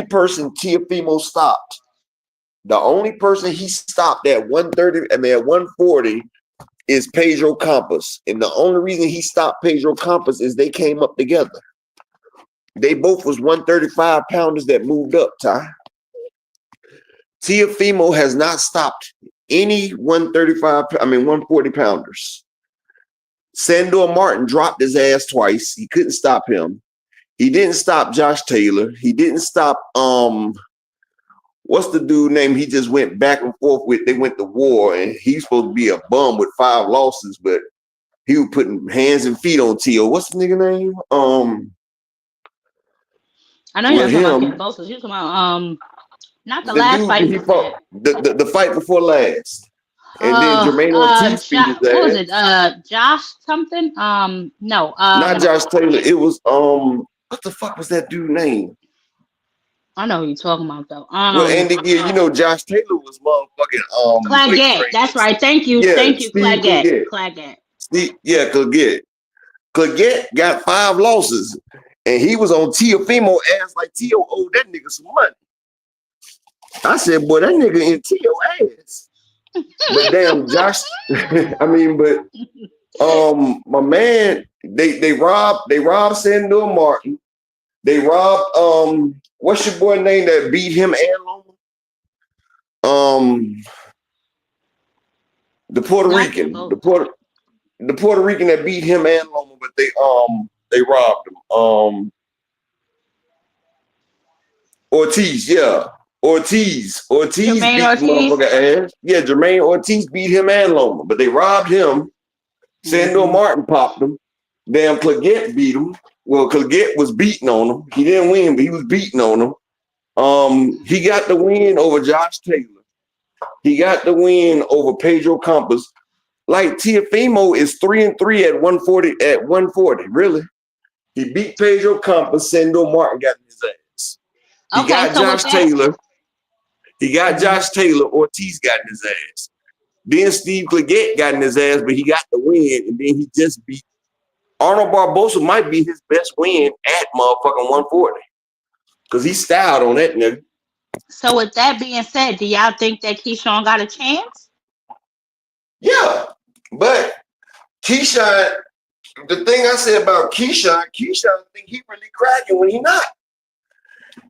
person Tiafimo stopped, the only person he stopped at 130, at 140 is Pedro Campos. And the only reason he stopped Pedro Campos is they came up together. They both was 135 pounders that moved up, Ty. Tiafimo has not stopped any 140 pounders. Sandor Martin dropped his ass twice. He couldn't stop him. He didn't stop Josh Taylor. He didn't stop what's the dude name he just went back and forth with? They went to war, and he's supposed to be a bum with 5 losses, but he was putting hands and feet on T.O. What's the nigga name? I know you're With talking about him, Cambosos. You're talking about not the the last dude fight that he he said. fought, the fight before last. And then Jermaine Ortiz beat his What was ass. it? Josh something? No. Not Josh Taylor. It was what the fuck was that dude name? I know who you're talking about though. Well, Andy, yeah, you know Josh Taylor was motherfucking weight Claggett. training. That's right. Thank you. Yeah, Thank you, Steve Claggett. Claggett. Claggett. Claggett got 5 losses, and he was on Tiafimo ass like Tio owed that nigga some money. I said, boy, that nigga into your ass. But damn, Josh, I mean, but my man, they robbed Sandor Martin. They robbed what's your boy name that beat him and Loma? The Puerto Rican, the Puerto Rican that beat him and Loma, but they robbed him. Ortiz, yeah. Ortiz Jermaine beat the Ortiz. motherfucker ass. Yeah, Jermaine Ortiz beat him and Loma, but they robbed him. Sandor Martin popped him. Damn, Claggett beat him. Well, Claggett was beating on him. He didn't win, but he was beating on him. He got the win over Josh Taylor. He got the win over Pedro Campos. Like Teofimo is 3-3 at 140. At 140, really. He beat Pedro Campos. Sandor Martin got in his ass. He got Josh Taylor. He got Josh Taylor. Ortiz got in his ass. Then Steve Claggett got in his ass, but he got the win, and then he just beat Arnold Barbosa. Might be his best win at motherfucking 140 because he styled on that nigga. So with that being said, do y'all think that Keyshawn got a chance? Yeah, but Keyshawn, the thing I said about Keyshawn think he really cracking when he not.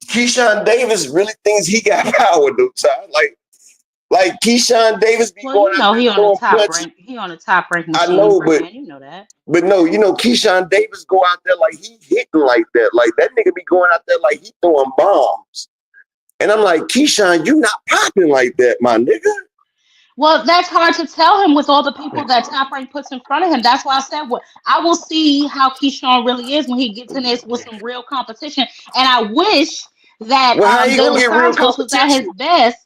Keyshawn Davis really thinks he got power, though, child. Like Keyshawn Davis be going out he on the top rank. He on the top rank. I know, but you know that. But no, Keyshawn Davis go out there like he hitting like that. Like that nigga be going out there like he throwing bombs. And I'm like, Keyshawn, you not popping like that, my nigga. Well, that's hard to tell him with all the people that Top Rank puts in front of him. That's why I said I will see how Keyshawn really is when he gets in this with some real competition. And I wish that De Los Santos was at his best.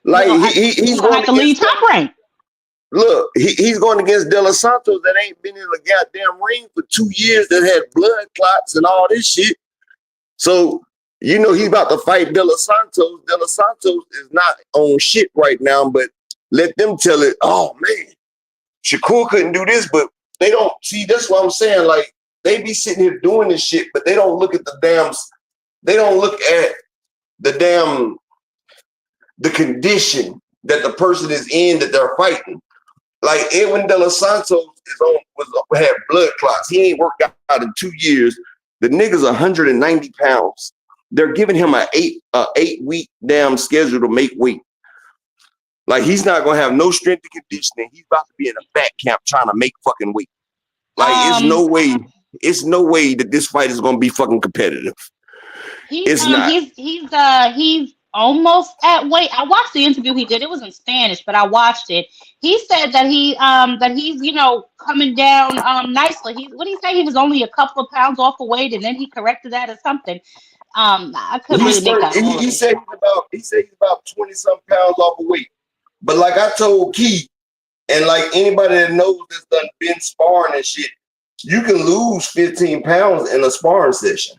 Like he's going to have to lead Top Rank. Look, he's going against De Los Santos that ain't been in the goddamn ring for 2 years, that had blood clots and all this shit. So, he's about to fight De Los Santos. De Los Santos is not on shit right now, but let them tell it, oh, man, Shakur couldn't do this, but they don't. See, that's what I'm saying. Like, they be sitting here doing this shit, but they don't look at the condition that the person is in that they're fighting. Like Edwin De Los Santos had blood clots. He ain't worked out in 2 years. The nigga's 190 pounds. They're giving him an 8-week damn schedule to make weight. Like he's not gonna have no strength and conditioning. He's about to be in a fat camp trying to make fucking weight. Like it's no way that this fight is gonna be fucking competitive. It's not. He's almost at weight. I watched the interview he did. It was in Spanish, but I watched it. He said that he's coming down nicely. What did he say? He was only a couple of pounds off of weight, and then he corrected that or something. I couldn't really make that. He said he's about 20-some pounds off of weight. But like I told Keith, and like anybody that knows that's done been sparring and shit, you can lose 15 pounds in a sparring session.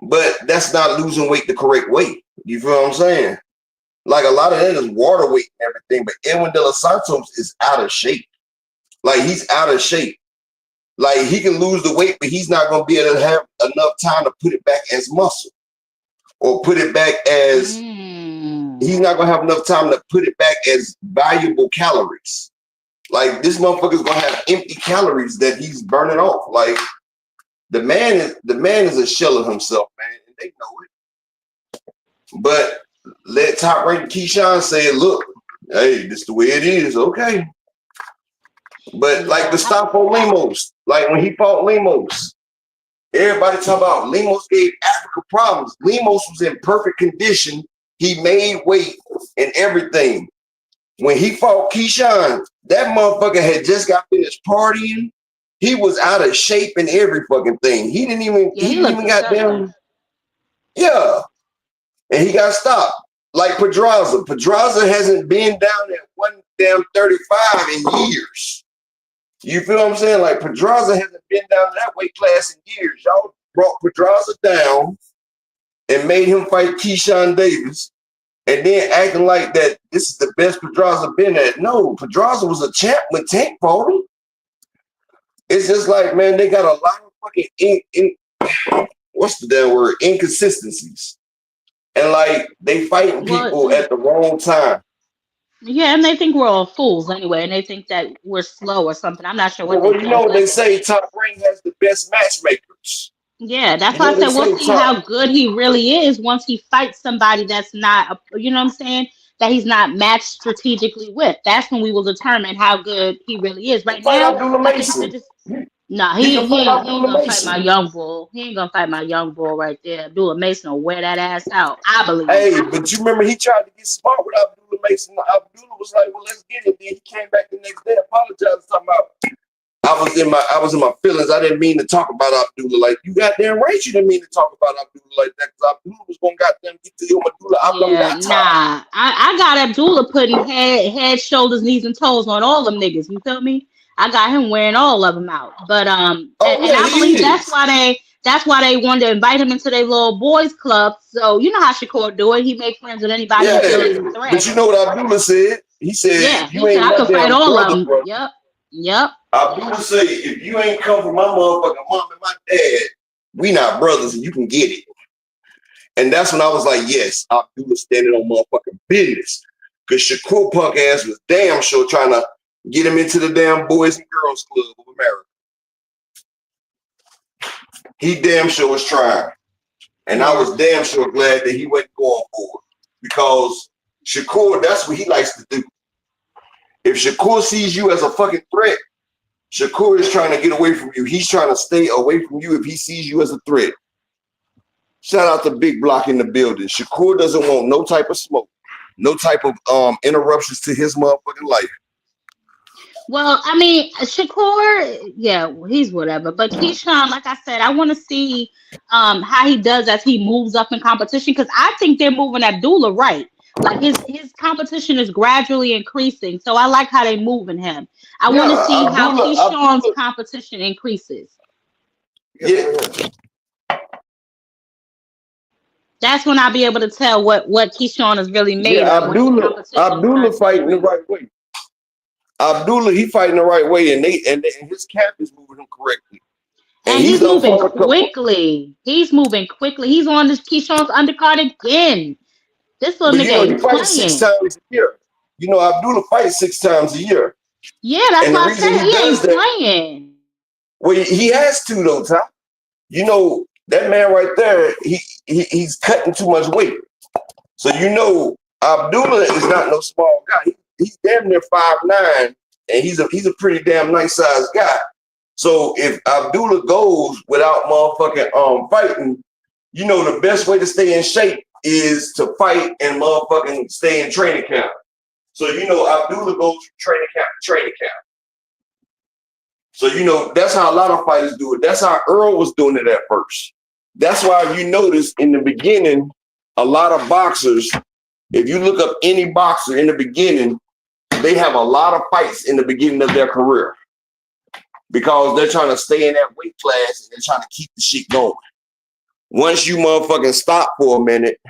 But that's not losing weight the correct way. You feel what I'm saying? Like a lot of that is water weight and everything. But Edwin De Los Santos is out of shape. Like he's out of shape. Like he can lose the weight, but he's not going to be able to have enough time to put it back as muscle or put it back as he's not going to have enough time to put it back as valuable calories. Like this motherfucker's going to have empty calories that he's burning off. Like the man is a shell of himself, man, and they know it. But let Top Rank Keyshawn say, look, hey, this is the way it is, okay. But like the stop on Lemos, like when he fought Lemos, everybody talk about Lemos gave Africa problems. Lemos was in perfect condition. He made weight and everything. When he fought Keyshawn, that motherfucker had just got finished partying. He was out of shape in every fucking thing. He didn't even got down. Yeah. And he got stopped. Like Pedraza. Pedraza hasn't been down at 135 in years. You feel what I'm saying? Like Pedraza hasn't been down to that weight class in years. Y'all brought Pedraza down and made him fight Keyshawn Davis and then acting like that this is the best Pedraza been at. No, Pedraza was a champ when Tank fought him. It's just like, man, they got a lot of fucking what's the damn word? Inconsistencies. And like they fighting people Well, at the wrong time. yeah, and they think we're all fools anyway, and they think that we're slow or something. I'm not sure what they Well, you think, know what but they say, Top Rank has the best matchmakers. yeah, that's You why I know they said we'll say see how good he really is once he fights somebody that's not, you know what I'm saying? That he's not matched strategically with. That's when we will determine how good he really is. Right fight now, Abdullah I think he should Mason. just. Nah, He can fight he ain't Abdullah gonna fight my Mason. young bull. He ain't gonna fight my young bull right there. Abdullah Mason will wear that ass out. I believe. Hey, but you remember he tried to get smart with Abdullah Mason. Abdullah was like, "Well, let's get it." Then he came back the next day, apologized, talking about I was in my feelings. I didn't mean to talk about Abdullah. Like, you goddamn right, you didn't mean to talk about Abdullah like that, because Abdullah was gonna goddamn get to him. Abdullah, Abdullah Yeah, got time. nah. I got Abdullah putting head, shoulders, knees, and toes on all them niggas. You feel me? I got him wearing all of them out. But Oh and yeah, I he believe is. that's why they wanted to invite him into their little boys club. So you know how Shakur do it. He make friends with anybody he feel is a Yeah, but threat. you know what Abdullah said? He said, Yeah, "If he you said ain't I my could fight damn all of brother, them. bro." Yep. Abdullah said, "If you ain't come from my motherfucking mom and my dad, we not brothers, and you can get it." And that's when I was like, yes, Abdullah standing on motherfucking business. Because Shakur punk ass was damn sure trying to get him into the damn Boys and Girls Club of America. He damn sure was trying. And I Yeah. was damn sure glad that he wasn't going for it. Because Shakur, that's what he likes to do. If Shakur sees you as a fucking threat, Shakur is trying to get away from you. He's trying to stay away from you if he sees you as a threat. Shout out to Big Block in the building. Shakur doesn't want no type of smoke, no type of interruptions to his motherfucking life. Well, I mean, Shakur, yeah, he's whatever. But Keyshawn, like I said, I want to see how he does as he moves up in competition, because I think they're moving Abdullah right. Like his competition is gradually increasing, so I like how they moving him. I want to Yeah, see how Keyshawn's Abdullah. competition increases. Yeah, That's when I'll be able to tell what Keyshawn is really made yeah. of when his competition Abdullah starts to fighting the increase. right way. Abdullah, he fighting the right way, and his camp is moving him correctly. And And he's he's done moving fought a couple. quickly. He's moving quickly. He's on this Keyshawn's undercard again. This little But nigga you know, he ain't fights six playing. times a year. You know, Abdullah fights 6 times a year. Yeah, that's And the why I reason said he he does ain't that, playing. well, he has to though, Tom. You know, that man right there, he's cutting too much weight. So you know, Abdullah is not no small guy. He's damn near 5'9", and he's a pretty damn nice sized guy. So if Abdullah goes without motherfucking fighting, you know the best way to stay in shape is to fight and motherfucking stay in training camp. So you know Abdullah goes from training camp to training camp. So you know that's how a lot of fighters do it. That's how Earl was doing it at first. That's why you notice in the beginning, a lot of boxers, if you look up any boxer in the beginning, they have a lot of fights in the beginning of their career because they're trying to stay in that weight class and they're trying to keep the shit going. Once you motherfucking stop for a minute,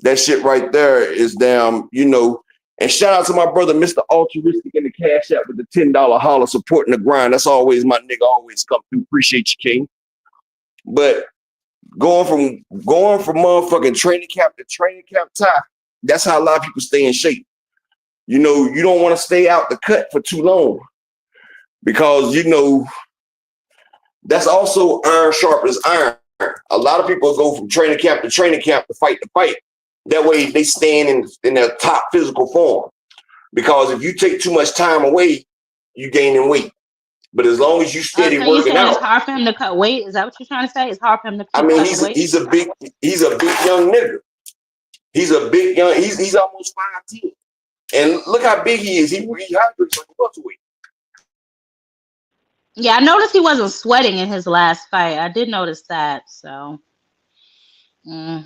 that shit right there is damn, you know. And shout out to my brother, Mr. Altruistic in the Cash App with the $10 holler supporting the grind. That's always my nigga, always come through. Appreciate you, King. But going from motherfucking training camp to training camp time, that's how a lot of people stay in shape. You know, you don't want to stay out the cut for too long because, you know, that's also iron sharp as iron. A lot of people go from training camp to fight to fight. That way they stand in their top physical form. Because if you take too much time away, you gaining weight. But as long as you steady So you working saying it's out, hard for him to cut weight? Is that what you're trying to say? It's hard for him to I keep mean, cutting weight? he's a big young nigga. He's almost 5'10". And look how big he is. He hydrates like a welterweight. Yeah, I noticed he wasn't sweating in his last fight. I did notice that. So, okay.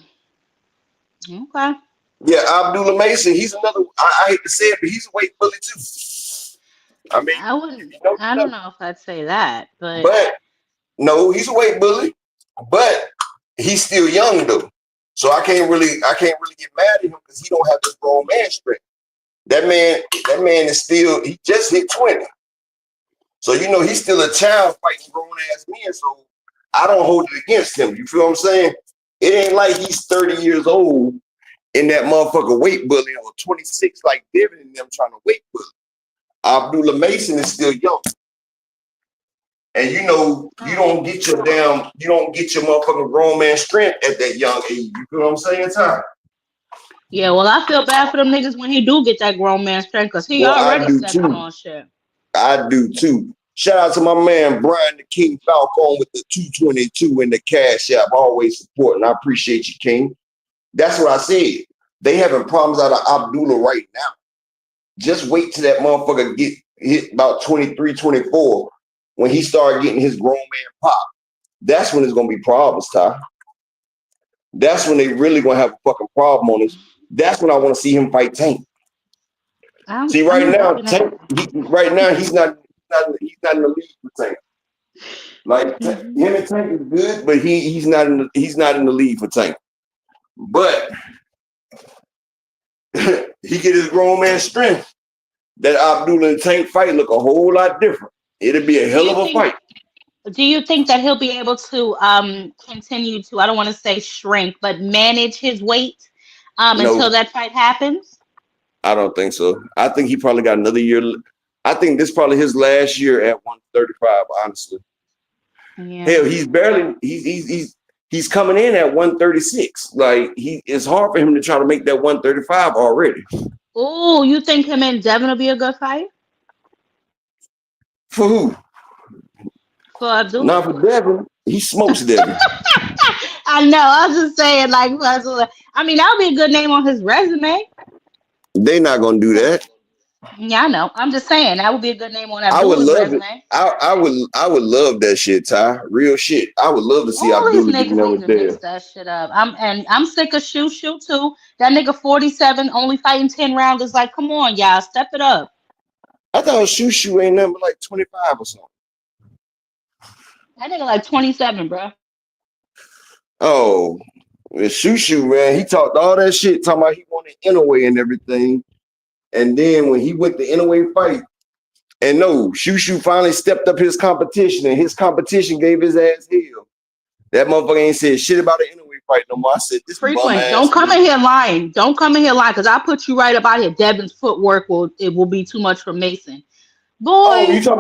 Yeah, Abdullah Mason, he's another, I hate to say it, but he's a weight bully too. I mean, I if wouldn't. you know, I you don't know. know if I'd say that, but But no, he's a weight bully, but he's still young though. So I can't really get mad at him because he don't have this grown man strength. That man is still, he just hit 20. So you know he's still a child fighting grown ass men. So I don't hold it against him. You feel what I'm saying? It ain't like he's 30 years old in that motherfucker weight bullying or 26 like Devin and them trying to weight bully. Abdullah Mason is still young. And you know, you don't get your motherfucking grown man strength at that young age. You know what I'm saying, Ty? Yeah, well, I feel bad for them niggas when he do get that grown man strength because he already stepping on shit. I do too. Shout out to my man Brian the King Falcone with the 222 in the cash app. Always supporting. I appreciate you, King. That's what I said. They having problems out of Abdullah right now. Just wait till that motherfucker get hit about 23, 24 when he start getting his grown man pop. That's when it's gonna be problems, Ty. That's when they really gonna have a fucking problem on this. That's when I want to see him fight Tank. See, right now, Tank, he's not in the league for Tank. Like him and Tank is good, but he's not in the league for Tank. But he get his grown man strength. That Abdullah and Tank fight look a whole lot different. It'll be a hell of a fight. Do you think that he'll be able to continue to, I don't want to say shrink, but manage his weight until that fight happens? I don't think so. I think he probably got another year. I think this is probably his last year at 135, honestly. Yeah. Hell, he's coming in at 136. Like it's hard for him to try to make that 135 already. Oh, you think him and Devin will be a good fight? For who? For Abdullah. Not for Devin. He smokes Devin. I know. I was just saying, like, I mean, that would be a good name on his resume. They not gonna do that. Yeah, I know. I'm just saying that would be a good name on Abdullah's resume. I would love that shit, Ty. Real shit. I would love to see Abdullah getting over there. Mix that shit up. I'm sick of shoot too. That nigga 47 only fighting 10 rounds is like, come on, y'all, step it up. I thought shoot ain't nothing but like 25 or something. That nigga like 27, bro. Oh, shoot, man. He talked all that shit, talking about he wanted Inouye and everything. And then when he went to Inouye fight, and shoot finally stepped up his competition, and his competition gave his ass hell. That motherfucker ain't said shit about an Inouye fight no more. I said, this Frequent, don't come in here lying. Don't come in here lying, because I put you right about here. Devin's footwork will be too much for Mason. Boy. Oh, you talking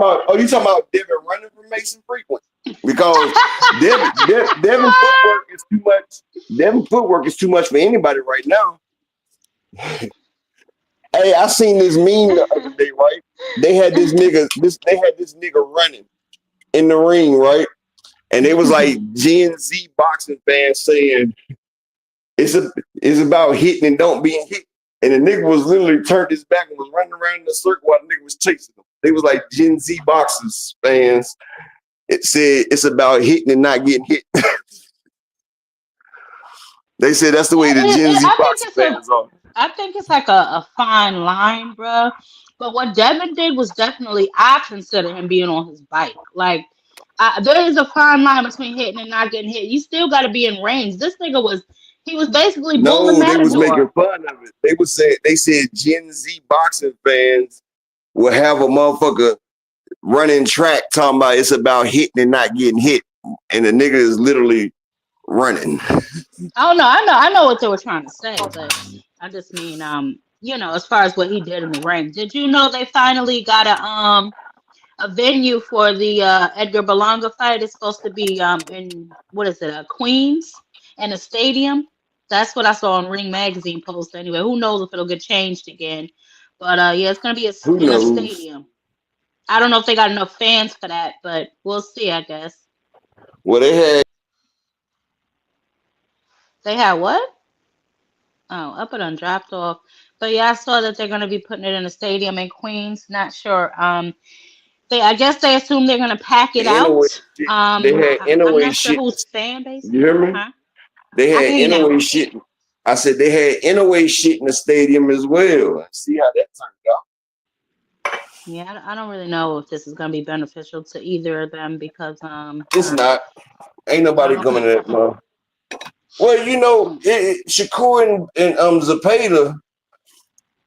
about Devin running for Mason Frequent? Because Devin footwork is too much. Devin footwork is too much for anybody right now. Hey, I seen this meme the other day, right? They had this nigga running in the ring, right? And it was like Gen Z boxing fans saying it's about hitting and don't being hit. And the nigga was literally turned his back and was running around in a circle while the nigga was chasing him. They was like Gen Z boxers fans. It said it's about hitting and not getting hit. They said that's the way the Gen Z boxing fans are. I think it's like a fine line, bro. But what Devin did was definitely, I consider him being on his bike. Like, there is a fine line between hitting and not getting hit. You still got to be in range. This nigga was basically bullying Matador. They was making fun of it. They said Gen Z boxing fans will have a motherfucker running track talking about it's about hitting and not getting hit. And the nigga is literally running. Oh no, I know what they were trying to say, but I just mean, as far as what he did in the ring. Did you know they finally got a venue for the Edgar Berlanga fight? It's supposed to be in Queens, and a stadium. That's what I saw on Ring Magazine post. Anyway, who knows if it'll get changed again? But yeah, it's gonna be in a stadium. I don't know if they got enough fans for that, but we'll see, I guess. Well, they had what? Oh, up it and dropped off. But yeah, I saw that they're gonna be putting it in a stadium in Queens. Not sure. I guess they assume they're gonna pack it out. They had Inouye I'm not shit. sure whose fan base. You hear me? Huh? They had Inouye shit. I said they had Inouye shit in the stadium as well. See how that turned out. Yeah, I don't really know if this is gonna be beneficial to either of them because it's not. Ain't nobody coming to that mom. Well, Shakur and zepada,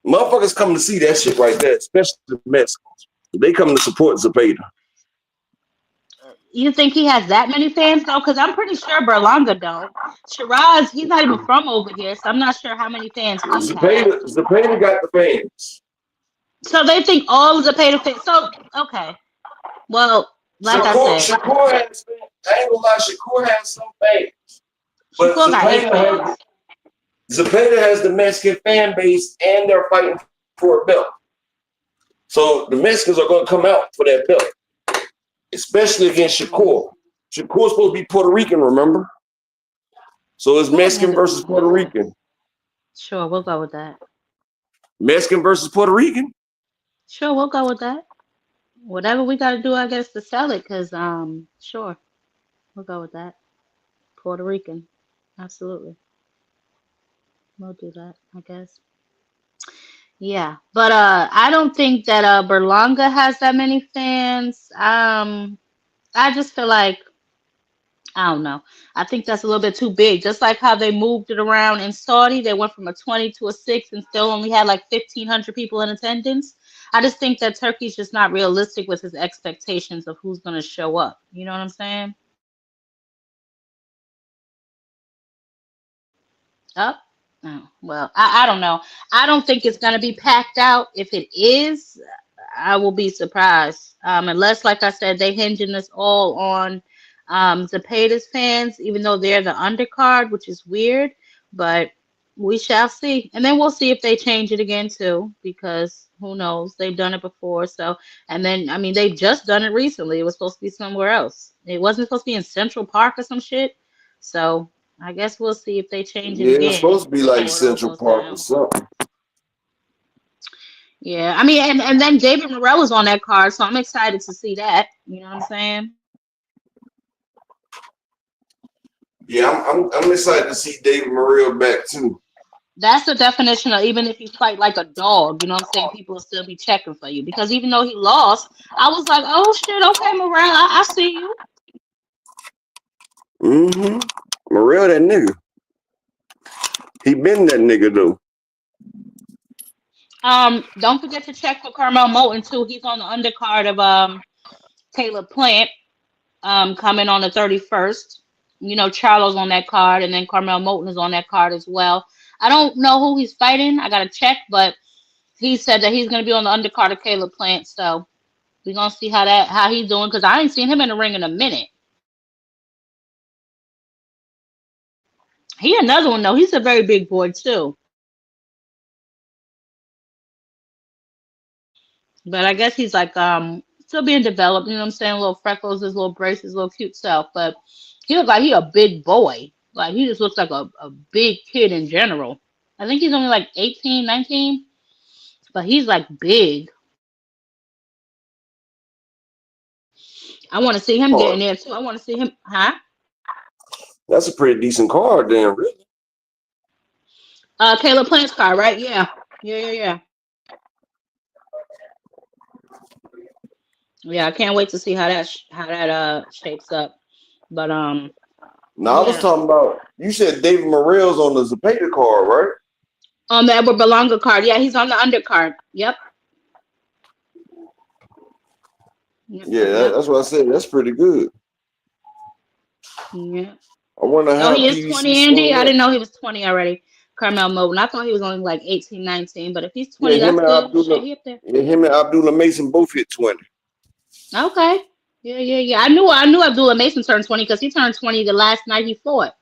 motherfuckers come to see that shit right there, especially the Mexicans. They come to support zepada. You think he has that many fans though? Because I'm pretty sure Berlanga don't. Shiraz, he's not even from over here, so I'm not sure how many fans he has. Zepeda got the fans. So they think all of the pay to fans. So okay, well, like I said, Shakur has fans. I ain't gonna lie, Shakur has some fans. But Shakur got 8 fans. Zepeda has the Mexican fan base and they're fighting for a belt. So the Mexicans are gonna come out for that belt. Especially against Shakur. Shakur's supposed to be Puerto Rican, remember? So it's Mexican versus Puerto Rican. Sure, we'll go with that. Mexican versus Puerto Rican? Sure, we'll go with that. Whatever we got to do, I guess, to sell it, because, sure, we'll go with that. Puerto Rican. Absolutely. We'll do that, I guess. Yeah, but I don't think that Berlanga has that many fans. I just feel like I don't know. I think that's a little bit too big. Just like how they moved it around in Saudi, they went from a 20 to a 6 and still only had like 1,500 people in attendance. I just think that Turkey's just not realistic with his expectations of who's going to show up. You know what I'm saying? Up? Oh, well, I don't know. I don't think it's going to be packed out. If it is, I will be surprised. Unless, like I said, they hinging this all on Zepeda's fans, even though they're the undercard, which is weird. But we shall see. And then we'll see if they change it again, too, because who knows? They've done it before. So, and then, I mean, they've just done it recently. It was supposed to be somewhere else. It wasn't supposed to be in Central Park or some shit. So, I guess we'll see if they change it Yeah, it's again supposed to be like before it all Central goes Park or down. something. Yeah, I mean, and then David Morrell is on that card, so I'm excited to see that. You know what I'm saying? Yeah, I'm excited to see David Morrell back too. That's the definition of even if you fight like a dog, you know what I'm saying? People will still be checking for you because even though he lost, I was like, oh shit, okay, Morrell, I see you. Morrell, that nigga. He been that nigga though. Don't forget to check for Carmel Moulton too. He's on the undercard of Caleb Plant, coming on the 31st. You know, Charlo's on that card, and then Carmel Moulton is on that card as well. I don't know who he's fighting. I gotta check, but he said that he's gonna be on the undercard of Caleb Plant. So we're gonna see how he's doing because I ain't seen him in the ring in a minute. He another one though. He's a very big boy too. But I guess he's like still being developed, you know what I'm saying? Little freckles, his little braces, little cute self. But he looks like he a big boy. Like he just looks like a big kid in general. I think he's only like 18, 19, but he's like big. I want to see him get in Card. there too. I want to see him, huh? That's a pretty decent card, damn. Really. Caleb Plant's car, right? Yeah. Yeah. Yeah, I can't wait to see how that shapes up. But Now I was yeah. talking about. You said David Morrell's on the Zepeda card, right? On the Edward Belonga card. Yeah, he's on the undercard. Yep. Yeah, that's what I said. That's pretty good. Yeah. I wonder Oh, how he is PVC 20, Andy. swung I up. didn't know he was 20 already. Carmel Moulton. I thought he was only like 18, 19. But if he's Yeah, 20, that's good. Shit, he up there. him and Abdullah Mason both hit 20. Okay. Yeah. I knew Abdullah Mason turned 20 because he turned 20 the last night he fought.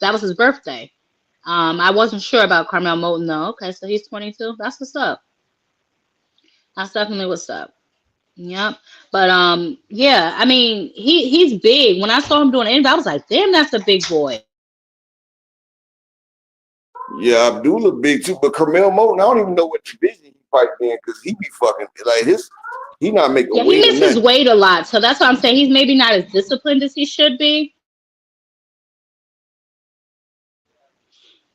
That was his birthday. I wasn't sure about Carmel Moulton though. Okay, so he's 22. That's what's up. That's definitely what's up. Yep. But yeah, I mean, he's big. When I saw him doing it, I was like, damn, that's a big boy. Yeah, Abdullah big too, but Carmel Moulton, I don't even know what division he fight in because he be fucking like he not making Yeah, he weight or misses nothing. weight a lot. So that's why I'm saying he's maybe not as disciplined as he should be.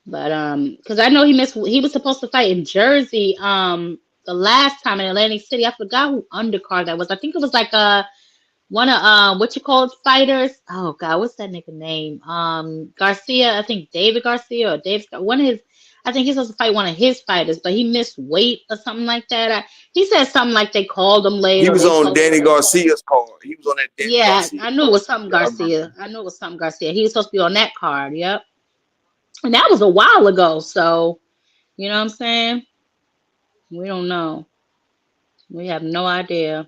But because I know he was supposed to fight in Jersey the last time in Atlantic City. I forgot who undercard that was. I think it was like one of what you call it, fighters. Oh God, what's that nigga name? Garcia, I think David Garcia or Dave one of his I think he's supposed to fight one of his fighters, but he missed weight or something like that. He said something like they called him late He or was they on told him. Danny Garcia's card. He was on that Danny Yeah, Garcia I knew it card. was something Yeah, I remember. Garcia. I knew it was something Garcia. He was supposed to be on that card. Yep. And that was a while ago. So, you know what I'm saying? We don't know. We have no idea.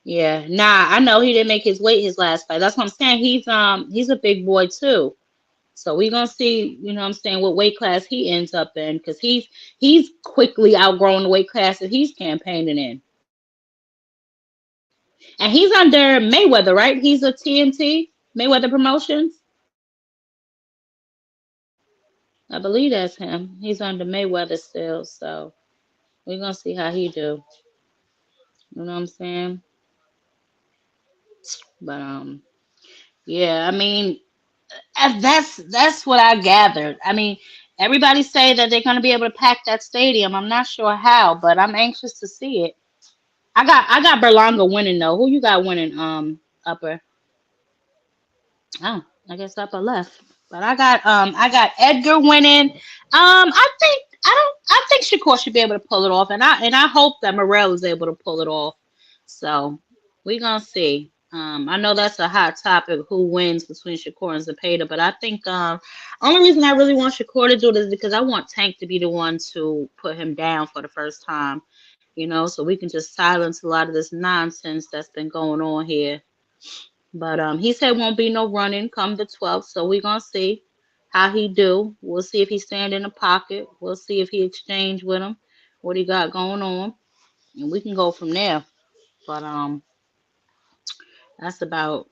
Yeah. Nah, I know he didn't make his weight his last fight. That's what I'm saying. He's a big boy too. So we're gonna see, you know what I'm saying, what weight class he ends up in, because he's quickly outgrowing the weight class that he's campaigning in. And he's under Mayweather, right? He's a TNT, Mayweather Promotions. I believe that's him. He's under Mayweather still, so we're gonna see how he do. You know what I'm saying? But yeah, I mean, that's what I gathered. I mean, everybody say that they're gonna be able to pack that stadium. I'm not sure how, but I'm anxious to see it. I got Berlanga winning though. Who you got winning? Upper. Oh, I guess upper left. But I got Edgar winning. I think Shakur should be able to pull it off, and I hope that Morel is able to pull it off. So we're gonna see. I know that's a hot topic, who wins between Shakur and Zepeda, but I think only reason I really want Shakur to do this is because I want Tank to be the one to put him down for the first time, so we can just silence a lot of this nonsense that's been going on here. But he said won't be no running come the 12th, so we're gonna see how he do. We'll see if he stand in the pocket. We'll see if he exchange with him, what he got going on, and we can go from there. But that's about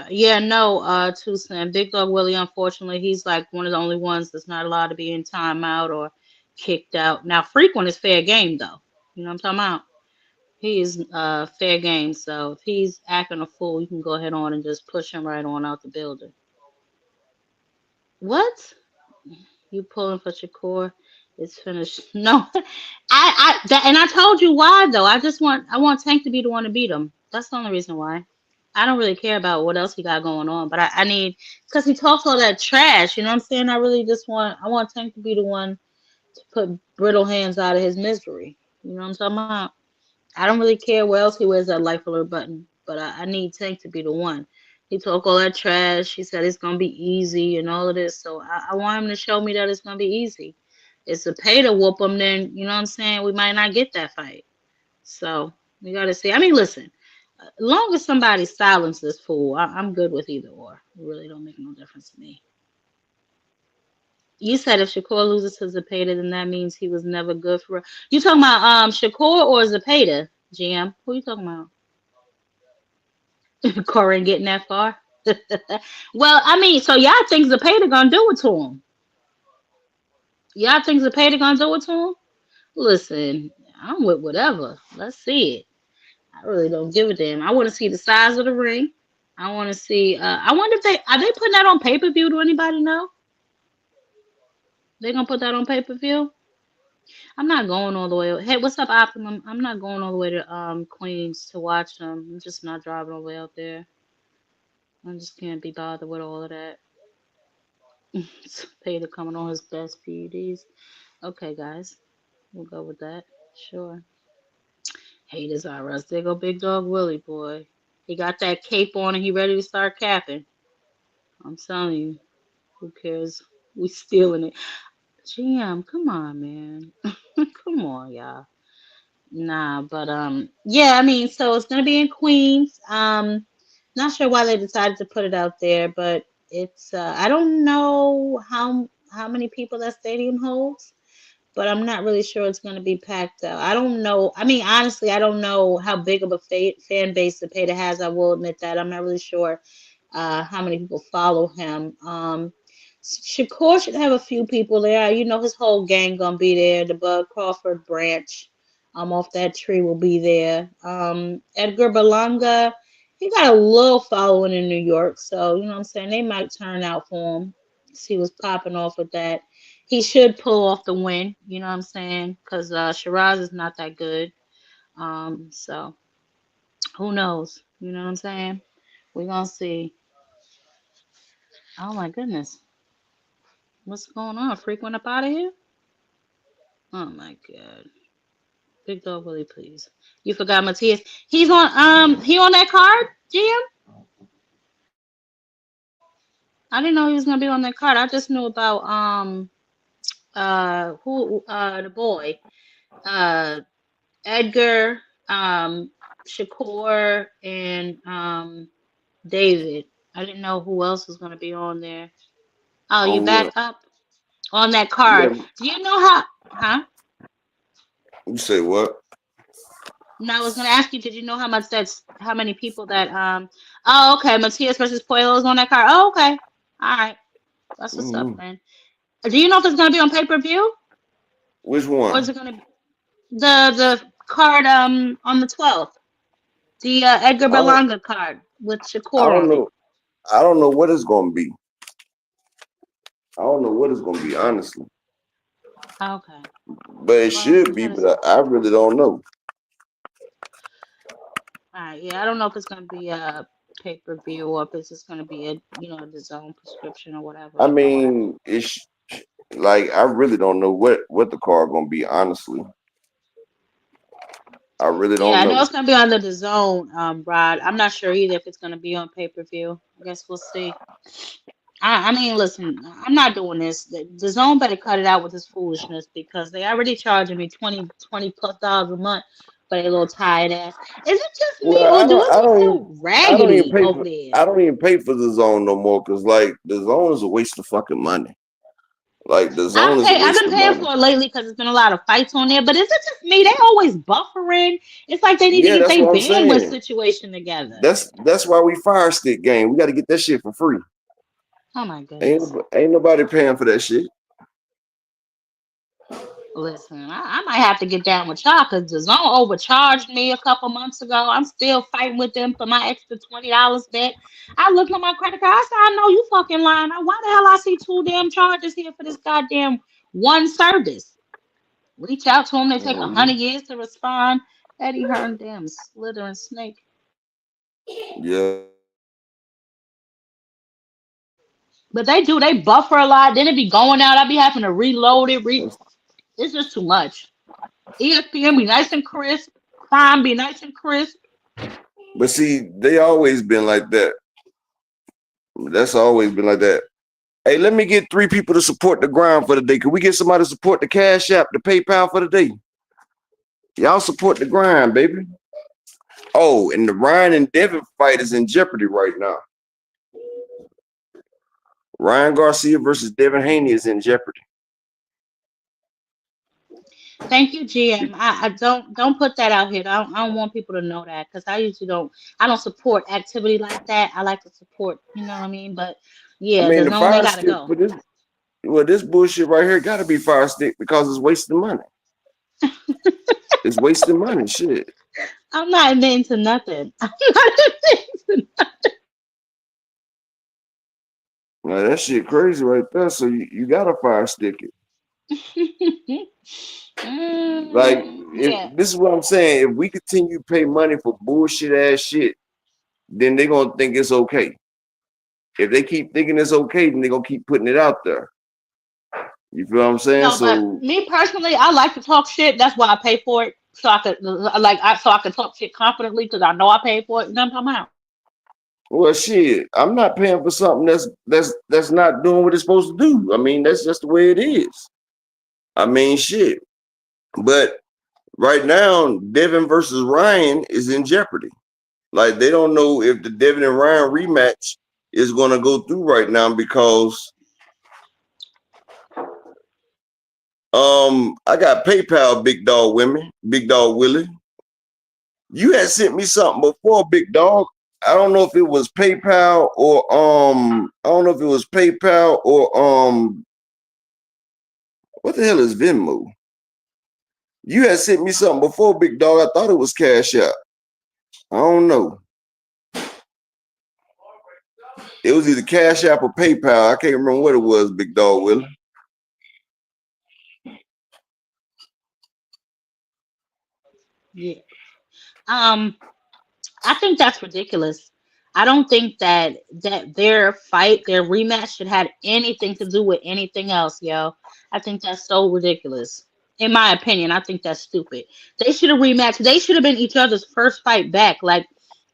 yeah, no, Tucson. Big Dog Willie, unfortunately, he's like one of the only ones that's not allowed to be in timeout or kicked out. Now Frequent is fair game though. You know what I'm talking about? He is fair game, so if he's acting a fool, you can go ahead on and just push him right on out the building. What? You pulling for Shakur? It's finished. No, and I told you why though. I want Tank to be the one to beat him. That's the only reason why. I don't really care about what else he got going on, but I need, because he talks all that trash. You know what I'm saying? I want Tank to be the one to put Brittle Hands out of his misery. You know what I'm talking about? I don't really care where else he wears that life alert button, but I need Tank to be the one. He talk all that trash. He said it's gonna be easy and all of this. So I want him to show me that it's gonna be easy. It's a pay to whoop him, then you know what I'm saying? We might not get that fight. So we gotta see. I mean, listen, as long as somebody silences this fool, I'm good with either or. It really don't make no difference to me. You said if Shakur loses to Zepeda, then that means he was never good for. You talking about Shakur or Zepeda, GM? Who you talking about? Corey ain't getting that far. Well, I mean, so y'all think Zepeda gonna do it to him? Y'all think Zepeda gonna do it to him? Listen, I'm with whatever. Let's see it. I really don't give a damn. I want to see the size of the ring. I want to see. I wonder if they putting that on pay per view. Do anybody know? They gonna put that on pay per view? I'm not going all the way. Hey, what's up, Optimum? I'm not going all the way to Queens to watch them. I'm just not driving all the way out there. I just can't be bothered with all of that. Peter coming on his best PEDs. Okay, guys, we'll go with that. Sure. Haters are us. There go Big Dog Willie, boy. He got that cape on and he ready to start capping. I'm telling you, who cares? We stealing it. GM, come on, man. Come on, y'all. Nah, but yeah, I mean, so it's gonna be in Queens. Not sure why they decided to put it out there, but it's I don't know how many people that stadium holds, but I'm not really sure it's gonna be packed out. I don't know. I mean, honestly, I don't know how big of a fan base the Peta has. I will admit that. I'm not really sure how many people follow him. Shakur should have a few people there. You know, his whole gang gonna be there. The Bud Crawford branch, off that tree will be there. Edgar Berlanga, he got a little following in New York, so you know what I'm saying. They might turn out for him. See what's popping off with that. He should pull off the win. You know what I'm saying? Because Shiraz is not that good. So who knows? You know what I'm saying? We're gonna see. Oh my goodness. What's going on? Frequent up out of here? Oh my god. Big dog Willie, please. You forgot Matthias. He on that card, GM? I didn't know he was gonna be on that card. I just knew about who the boy. Uh Edgar, Shakur, and David. I didn't know who else was gonna be on there. Oh, you On back what? up on that Yeah. card. Do you know how huh? You say what? No, I was gonna ask you, did you know how many people that oh okay, Matias versus Pueblo is on that card. Oh, okay. All right. That's what's up, Hmm. man. Do you know if it's gonna be on pay-per-view? Which Or is one? it gonna be the card on the 12th? The Edgar I don't. Berlanga card with I Shakur don't on it. know. I don't know what it's gonna be. I don't know what it's gonna be, honestly. Okay. But it Well, should we be. gotta see. But I really don't know. All right, yeah, I don't know if it's gonna be a pay-per-view or if it's just gonna be a the zone prescription or whatever. I mean, it's like I really don't know what the card gonna be. Honestly, I really Yeah, don't I know know. it's gonna be under the zone, Rod. I'm not sure either if it's gonna be on pay-per-view. I guess we'll see. I mean, listen, I'm not doing this. The zone better cut it out with this foolishness because they already charging me 20 plus dollars a month for a little tired ass. Is it just me Well, or I do don't. it I get don't even. so I don't even raggedy pay over for. there? I don't even pay for the zone no more because like the zone is a waste of fucking money. Like the zone is a I've waste been of paying money. for it lately because there's been a lot of fights on there. But is it just me? They always buffering. It's like they need to Yeah, get that's their what I'm bandwidth saying. situation together. That's why we fire stick game. We got to get that shit for free. Oh my goodness. Ain't nobody paying for that shit. Listen, I might have to get down with y'all because the zone overcharged me a couple months ago. I'm still fighting with them for my extra $20 back. I looked on my credit card. I said, I know you fucking lying. Why the hell I see two damn charges here for this goddamn one service? Reach out to them. They take Mhm. 100 years to respond. Eddie Hearn, damn slithering snake. Yeah, But they do. They buffer a lot. Then it be going out. I be having to reload it. It's just too much. ESPN be nice and crisp. Prime be nice and crisp. but see, they always been like that. That's always been like that. Hey, let me get 3 people to support the grind for the day. Can we get somebody to support the Cash App, the PayPal for the day? Y'all support the grind, baby. Oh, and the Ryan and Devin fight is in jeopardy right now. Ryan Garcia versus Devin Haney is in jeopardy. Thank you, GM. I don't put that out here. I don't want people to know that because I usually don't. I don't support activity like that. I like to support. You know what I mean? But I yeah, mean, the the zone they fire gotta stick go. for this, well, this bullshit right here got to be fire stick because it's wasting money. It's wasting money. Shit. I'm not admitting to nothing. I'm not admitting to Now, that shit crazy right there. So you got to fire stick it. nothing. Like, if Yeah. this is what I'm saying. If we continue to pay money for bullshit ass shit, then they're gonna think it's okay. If they keep thinking it's okay, then they're gonna keep putting it out there. You feel what I'm saying? No, but So, me personally, I like to talk shit. That's why I pay for it. So I could so I can talk shit confidently because I know I paid for it. You know what I'm talking about? well, shit, I'm not paying for something that's not doing what it's supposed to do. I mean, that's just the way it is. I mean, shit. But right now, Devin versus Ryan is in jeopardy. Like, they don't know if the Devin and Ryan rematch is gonna go through right now because I got PayPal, Big Dog Willie. You had sent me something before, Big Dog. I don't know if it was PayPal or I don't know if it was PayPal or what the hell is Venmo? You had sent me something before, Big Dog. I thought it was Cash App. I don't know. It was either Cash App or PayPal. I can't remember what it was, Big Dog Willie. Yeah. I think that's ridiculous. I don't think that their fight, their rematch should have anything to do with anything else, yo. I think that's so ridiculous. In my opinion, I think that's stupid. They should have rematched. They should have been each other's first fight back. Like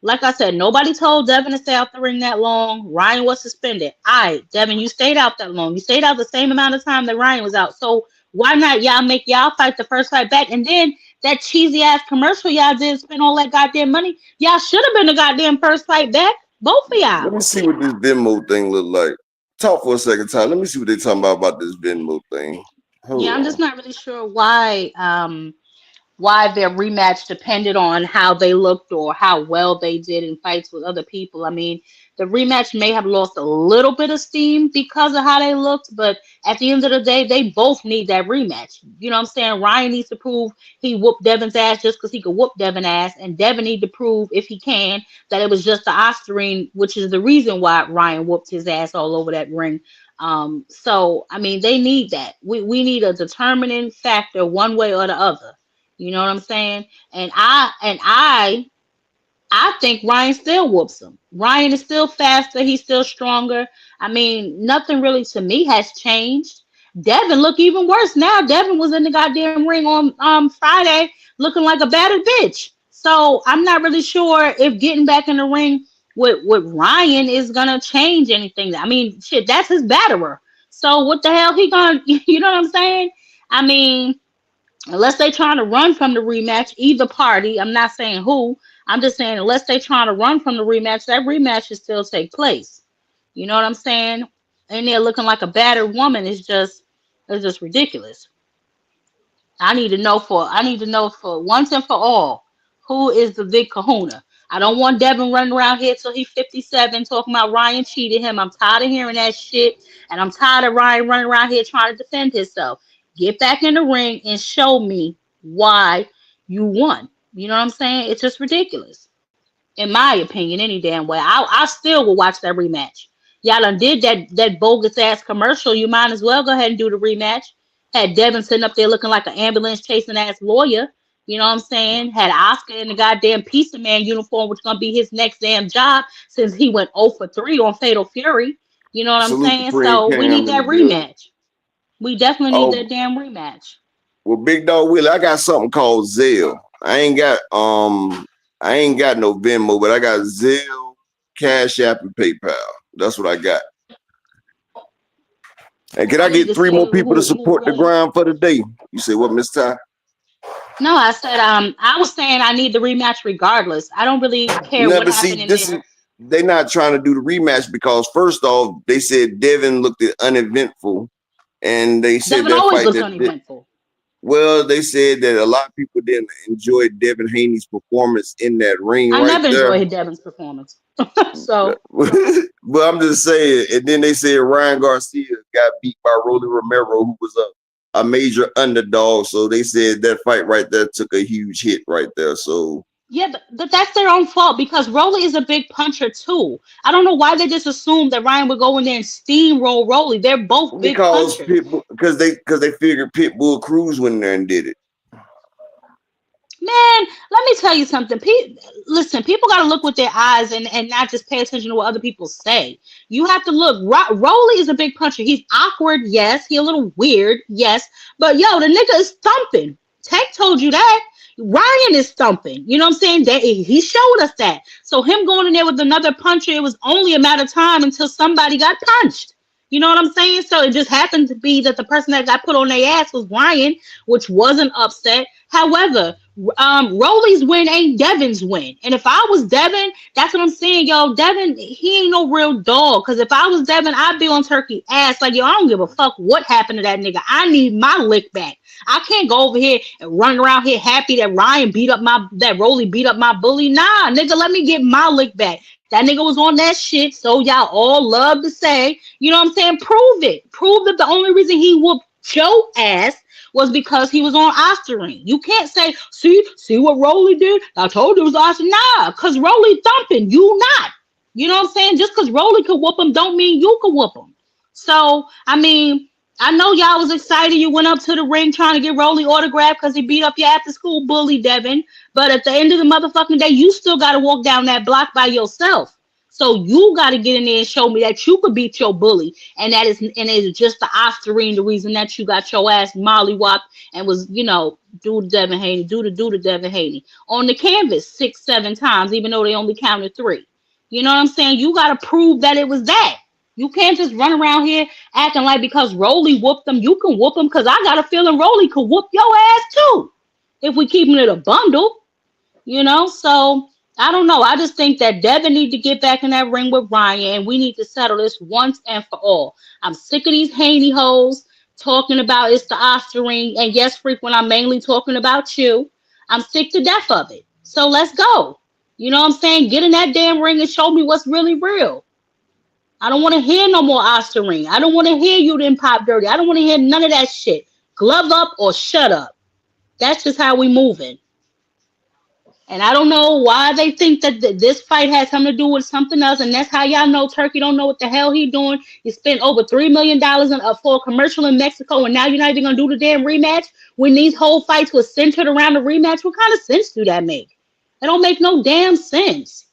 I said, nobody told Devin to stay out the ring that long. Ryan was suspended. All right, Devin, you stayed out that long. You stayed out the same amount of time that Ryan was out. So why not y'all make y'all fight the first fight back? And then that cheesy ass commercial y'all did spend all that goddamn money. Y'all should have been the goddamn first fight back. Both of y'all. Let me see what this Venmo thing look like. Talk for a second, Ty. Let me see what they talking about this Venmo thing. Hold Yeah, I'm on. just not really sure why their rematch depended on how they looked or how well they did in fights with other people. I mean, the rematch may have lost a little bit of steam because of how they looked, but at the end of the day, they both need that rematch. You know what I'm saying? Ryan needs to prove he whooped Devin's ass just because he could whoop Devin's ass, and Devin need to prove, if he can, that it was just the Ostarine, which is the reason why Ryan whooped his ass all over that ring. So I mean, they need that. We need a determining factor one way or the other. You know what I'm saying? And I think Ryan still whoops him. Ryan is still faster. He's still stronger. I mean, nothing really to me has changed. Devin look even worse now. Devin was in the goddamn ring on Friday looking like a battered bitch. So I'm not really sure if getting back in the ring with Ryan is gonna change anything. I mean, shit, that's his batterer. So what the hell he gonna you know what I'm saying? I mean, unless they trying to run from the rematch, either party. I'm not saying who. I'm just saying unless they trying to run from the rematch, that rematch should still take place. You know what I'm saying? And they're looking like a battered woman is just it's just ridiculous. I need to know for once and for all who is the big kahuna. I don't want Devin running around here till he's 57 talking about Ryan cheated him. I'm tired of hearing that shit. And I'm tired of Ryan running around here trying to defend himself. Get back in the ring and show me why you won. You know what I'm saying? It's just ridiculous. In my opinion, any damn way. I still will watch that rematch. Y'all done did that bogus ass commercial. You might as well go ahead and do the rematch. Had Devin sitting up there looking like an ambulance chasing ass lawyer. You know what I'm saying? Had Oscar in the goddamn Pizza Man uniform, which is gonna be his next damn job since he went 0 for 3 on Fatal Fury. You know what I'm Salute to saying? Fred So we Cam need in the that building. rematch. We definitely need Oh, that damn rematch. well, Big Dog Willie, I got something called Zelle. I ain't got no Venmo, but I got Zelle, Cash App, and PayPal. That's what I got. And can I I need get to 3 see more people to who support the won. grind for the day? You say what, Miss Ty? No, I said I was saying I need the rematch regardless. I don't really care what Never happened see in this there. is they not trying to do the rematch because first off, they said Devin looked uneventful, and they said Devin that always fight looks that uneventful. well, they said that a lot of people didn't enjoy Devin Haney's performance in that ring I right never there. enjoyed Devin's performance. So But I'm just saying, and then they said Ryan Garcia got beat by Rolly Romero, who was a major underdog. So they said that fight right there took a huge hit right there. So yeah, but that's their own fault because Rolly is a big puncher too. I don't know why they just assumed that Ryan would go in there and steamroll Rolly. They're both big because punchers. people because they figured Pitbull Cruz went in there and did it. Man, let me tell you something. Listen, people got to look with their eyes and not just pay attention to what other people say. You have to look. Rolly is a big puncher. He's awkward, yes. He a little weird, yes. But yo, the nigga is thumping. Tech told you that. Ryan is thumping. You know what I'm saying? He showed us that. So him going in there with another puncher, it was only a matter of time until somebody got punched. You know what I'm saying? So it just happened to be that the person that got put on their ass was Ryan, which wasn't upset. However, Rolly's win ain't Devin's win. And if I was Devin, that's what I'm saying, yo. Devin, he ain't no real dog. Cause if I was Devin, I'd be on Turkey ass. Like, yo, I don't give a fuck what happened to that nigga. I need my lick back. I can't go over here and run around here happy that Rolly beat up my bully. Nah, nigga, let me get my lick back. That nigga was on that shit, so y'all all love to say, you know what I'm saying? Prove it. Prove that the only reason he whooped your ass was because he was on Ostarine. You can't say, see what Rolly did? I told you it was Ostarine. Nah, because Rolly thumping, you not. You know what I'm saying? Just because Rolly could whoop him don't mean you could whoop him. So, I mean, I know y'all was excited. You went up to the ring trying to get Rolly autograph because he beat up your after school bully, Devin. But at the end of the motherfucking day, you still got to walk down that block by yourself. So you got to get in there and show me that you could beat your bully, and it's just the ostarine the reason that you got your ass mollywopped and was, do the Devin Haney, do the Devin Haney on the canvas 6, 7 times, even though they only counted 3. You know what I'm saying? You got to prove that it was that. You can't just run around here acting like because Rolly whooped them, you can whoop them, because I got a feeling Rolly could whoop your ass too if we keeping it a bundle. So I don't know. I just think that Devin need to get back in that ring with Ryan, and we need to settle this once and for all. I'm sick of these Haney hoes talking about it's the ostarine, and yes, frequent, I'm mainly talking about you. I'm sick to death of it. So let's go. You know what I'm saying? Get in that damn ring and show me what's really real. I don't want to hear no more ostarine. I don't want to hear you then pop dirty. I don't want to hear none of that shit. Glove up or shut up. That's just how we moving. And I don't know why they think that this fight has something to do with something else. And that's how y'all know Turkey don't know what the hell he doing. You spent over $3 million for a commercial in Mexico, and now you're not even going to do the damn rematch when these whole fights were centered around the rematch. What kind of sense do that make? It don't make no damn sense.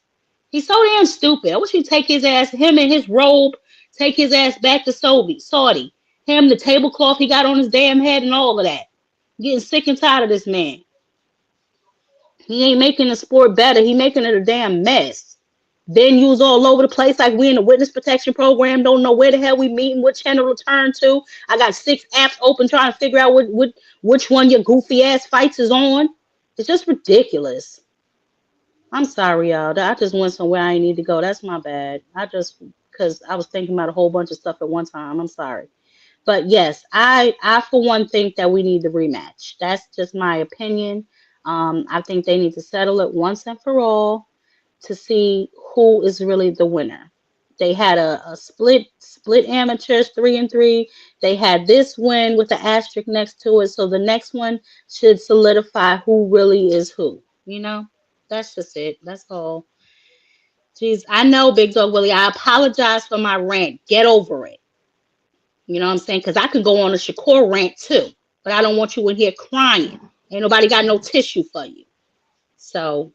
He's so damn stupid. I wish he'd take his ass, him and his robe, take his ass back to Saudi. Him, the tablecloth he got on his damn head and all of that. I'm getting sick and tired of this man. He ain't making the sport better. He making it a damn mess. Venues all over the place, like we in the witness protection program. Don't know where the hell we meeting, what channel to turn to. I got 6 apps open trying to figure out which one your goofy ass fights is on. It's just ridiculous. I'm sorry, y'all. I just went somewhere I ain't need to go. That's my bad. Because I was thinking about a whole bunch of stuff at one time. I'm sorry. But yes, I for one think that we need the rematch. That's just my opinion. I think they need to settle it once and for all to see who is really the winner. They had a split amateurs 3-3. They had this win with the asterisk next to it. So the next one should solidify who really is who. That's just it. That's all. Jeez, I know, Big Dog Willie. I apologize for my rant. Get over it. You know what I'm saying? Because I could go on a Shakur rant too, but I don't want you in here crying. Ain't nobody got no tissue for you. So,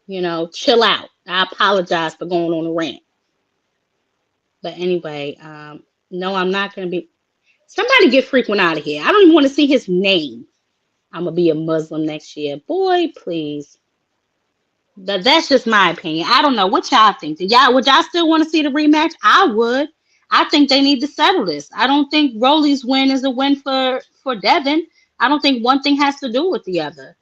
chill out. I apologize for going on a rant. But anyway, no, I'm not going to be. Somebody get frequent out of here. I don't even want to see his name. I'm going to be a Muslim next year. Boy, please. That's just my opinion. I don't know what y'all think. Would y'all still want to see the rematch? I would. I think they need to settle this. I don't think Rolly's win is a win for Devin. I don't think one thing has to do with the other.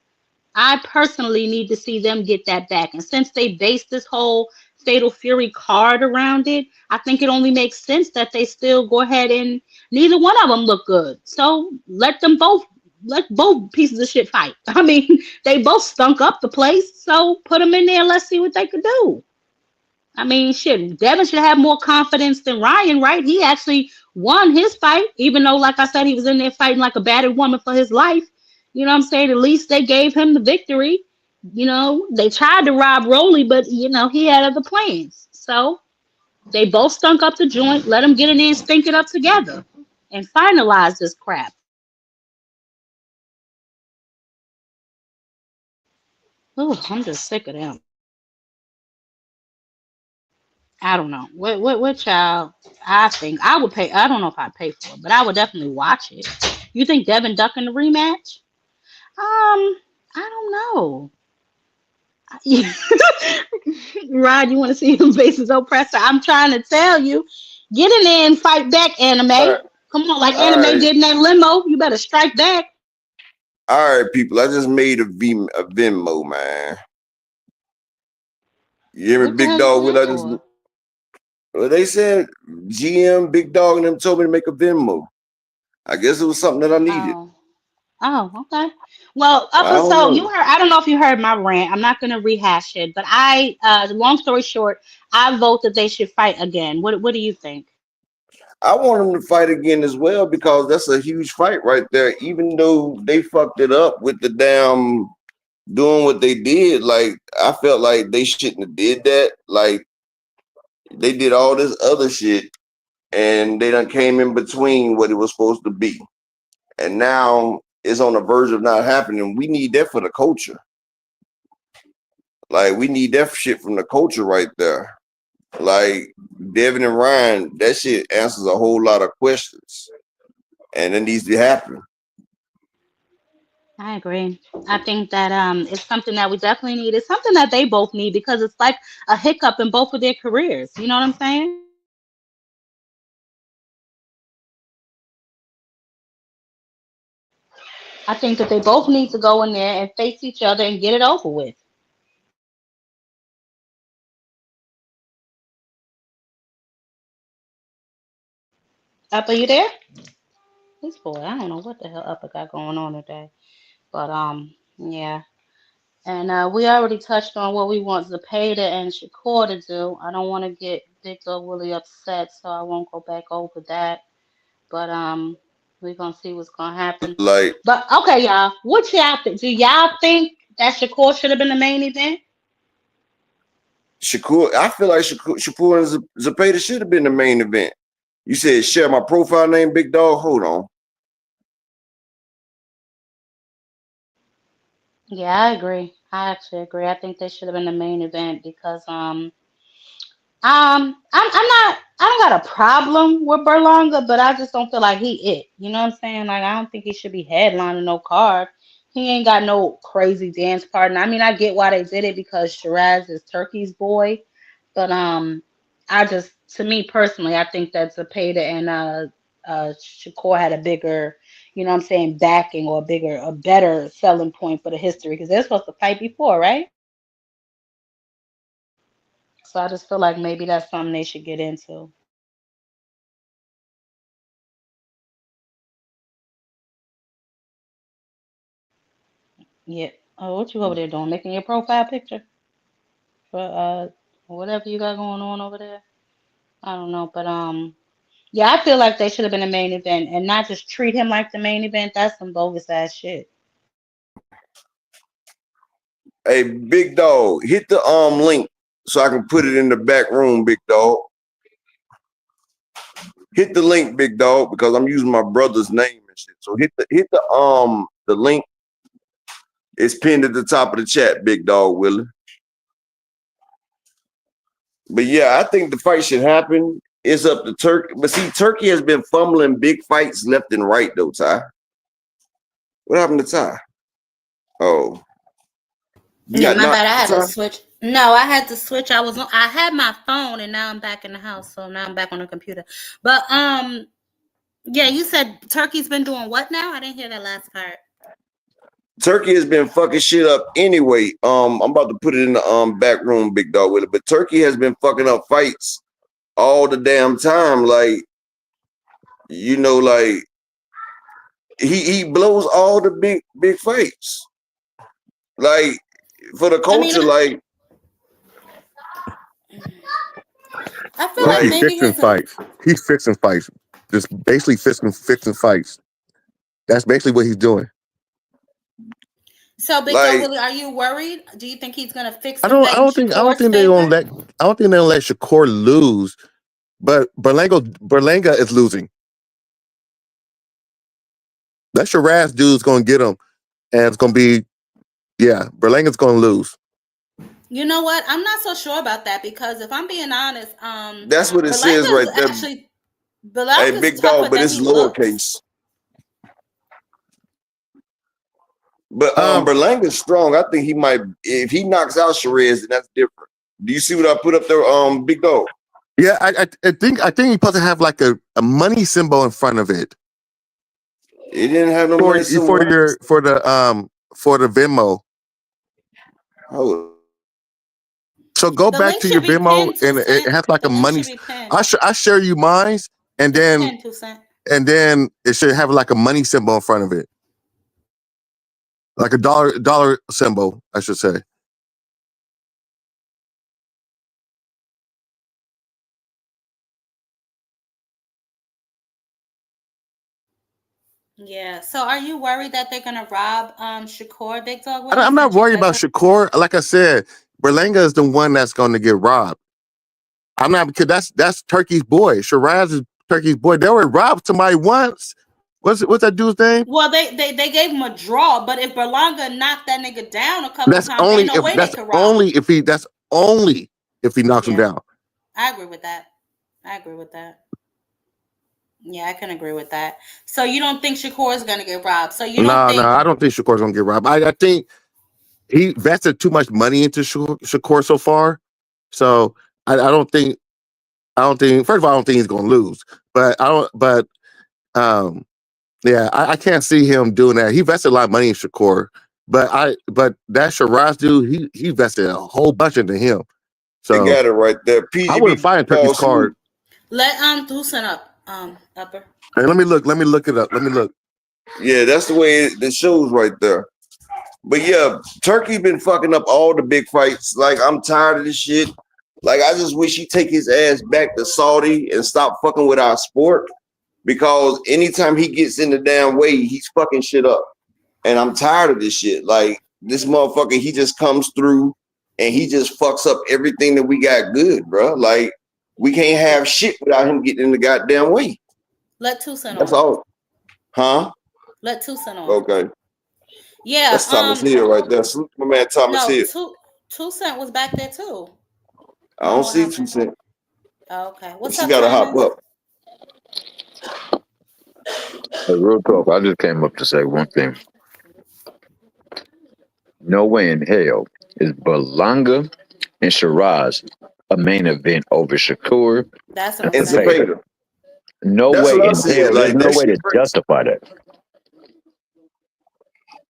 I personally need to see them get that back. And since they based this whole Fatal Fury card around it, I think it only makes sense that they still go ahead and neither one of them look good. So let both pieces of shit fight. I mean, they both stunk up the place. So put them in there and let's see what they could do. I mean, shit, Devin should have more confidence than Ryan, right? He actually won his fight, even though, like I said, he was in there fighting like a battered woman for his life. You know what I'm saying? At least they gave him the victory. They tried to rob Rolly, but, he had other plans. So they both stunk up the joint. Let them get in there and stink it up together and finalize this crap. Oh, I'm just sick of them. I don't know. What y'all? I think I would pay. I don't know if I'd pay for it, but I would definitely watch it. You think Devin ducking the rematch? I don't know. Rod, you want to see him face his oppressor? I'm trying to tell you, get in there and fight back, anime. All right. Come on, like All anime right. did in that limo. You better strike back. All right, people. I just made a Venmo, man. You hear me, What the Big hell Dog? you do that for? Well, they said GM, Big Dog, and them told me to make a Venmo. I guess it was something that I needed. Oh, okay. Well, I don't so know. you heard, I don't know if you heard my rant. I'm not going to rehash it, but long story short, I vote that they should fight again. What do you think? I want them to fight again as well because that's a huge fight right there. Even though they fucked it up with the damn doing what they did, like I felt like they shouldn't have did that. Like they did all this other shit and they done came in between what it was supposed to be. And now it's on the verge of not happening. We need that for the culture. Like we need that shit from the culture right there. Like Devin and Ryan, that shit answers a whole lot of questions, and it needs to happen. I agree. I think that it's something that we definitely need. It's something that they both need because it's like a hiccup in both of their careers. You know what I'm saying? I think that they both need to go in there and face each other and get it over with. Up, are you there? This boy, I don't know what the hell Upper got going on today. But yeah. And we already touched on what we want Zepeda and Shakur to do. I don't want to get Big Dog Willie upset, so I won't go back over that. But we're gonna see what's gonna happen. Like But okay, y'all, what y'all think? Do y'all think that Shakur should have been the main event? Shakur, I feel like Shakur and Zepeda should have been the main event. You said share my profile name, Big Dog. Hold on. Yeah, I agree. I actually agree. I think they should have been the main event because I'm not. I don't got a problem with Berlanga, but I just don't feel like he it. You know what I'm saying? Like I don't think he should be headlining no card. He ain't got no crazy dance partner. I mean, I get why they did it because Shiraz is Turkey's boy, but I just, to me personally, I think that Zepeda and Shakur had a bigger, you know what I'm saying, backing or a better selling point for the history because they're supposed to fight before, right? So I just feel like maybe that's something they should get into. Yeah. Oh, what you over there doing? Making your profile picture for whatever you got going on over there? I don't know, but yeah, I feel like they should have been the main event and not just treat him like the main event. That's some bogus ass shit. Hey, Big Dog, hit the link so I can put it in the back room, Big Dog. Hit the link, Big Dog, because I'm using my brother's name and shit. So hit the link. It's pinned at the top of the chat, Big Dog Willie. But yeah, I think the fight should happen. It's up to Turkey. But see, Turkey has been fumbling big fights left and right, though, Ty. What happened to Ty? Oh. Yeah, my bad. I had to switch. No, I had to switch. I had my phone and now I'm back in the house. So now I'm back on the computer. But yeah, you said Turkey's been doing what now? I didn't hear that last part. Turkey has been fucking shit up anyway. I'm about to put it in the back room, Big Dog with it. But Turkey has been fucking up fights all the damn time. Like, you know, like he blows all the big fights. Like for the culture, like I feel like he's fixing fights. He's fixing fights. Just basically fixing fights. That's basically what he's doing. So, Big Dog Willie, are you worried? Do you think he's gonna fix? I don't think they're gonna let Shakur lose, but Berlanga is losing. That Shiraz dude's gonna get him, and it's gonna be, Berlanga's gonna lose. You know what? I'm not so sure about that because if I'm being honest, that's what it says right there. Actually, hey, Big Dog, but it's lowercase. But Berlanga's strong. I think he might, if he knocks out Shiraz, then that's different. Do you see what I put up there, Big Dog? Yeah, I think he's supposed to have like a money symbol in front of it. It didn't have no money symbol for the Venmo. Oh. So go back to your Venmo and it has like a money. I share you mine, and then it should have like a money symbol in front of it. Like a dollar symbol, I should say. Yeah. So are you worried that they're gonna rob Shakur, Big Dog? I'm not worried about Shakur. Like I said, Berlanga is the one that's going to get robbed. I'm not, because that's Turkey's boy. Shiraz is Turkey's boy. They were robbed somebody once. What's that dude's name? Well, they gave him a draw, but if Berlanga knocked that nigga down a couple times, ain't no way they could rob him. That's only if he knocks him down. I agree with that. Yeah, I can agree with that. So you don't think Shakur is gonna get robbed? So you don't No, think? I don't think Shakur's gonna get robbed. I think he invested too much money into Shakur so far. So I don't think. First of all, I don't think he's gonna lose. But I don't. But yeah, I can't see him doing that. He invested a lot of money in Shakur. But that Shiraz dude, he invested a whole bunch into him. They So got it right there. I wouldn't PGB find Turkey's card. Let Tucson up, upper. Hey, let me look it up. Let me look. Yeah, that's the way it shows right there. But yeah, Turkey been fucking up all the big fights. Like, I'm tired of this shit. Like, I just wish he take his ass back to Saudi and stop fucking with our sport. Because anytime he gets in the damn way, he's fucking shit up. And I'm tired of this shit. Like, this motherfucker, he just comes through and he just fucks up everything that we got good, bro. Like, we can't have shit without him getting in the goddamn way. Let Tucson on. That's all. Huh? Let Tucson on. Okay. Yeah. That's Thomas Hill right there. Salute my man Thomas Hill. Tucson was back there too. I don't see Tucson. Oh, okay. What's she up, gotta hop up. Hey, real talk, I just came up to say one thing. No way in hell is Berlanga and Shiraz a main event over Shakur and Zepeda. No way in hell. There's no way to justify that.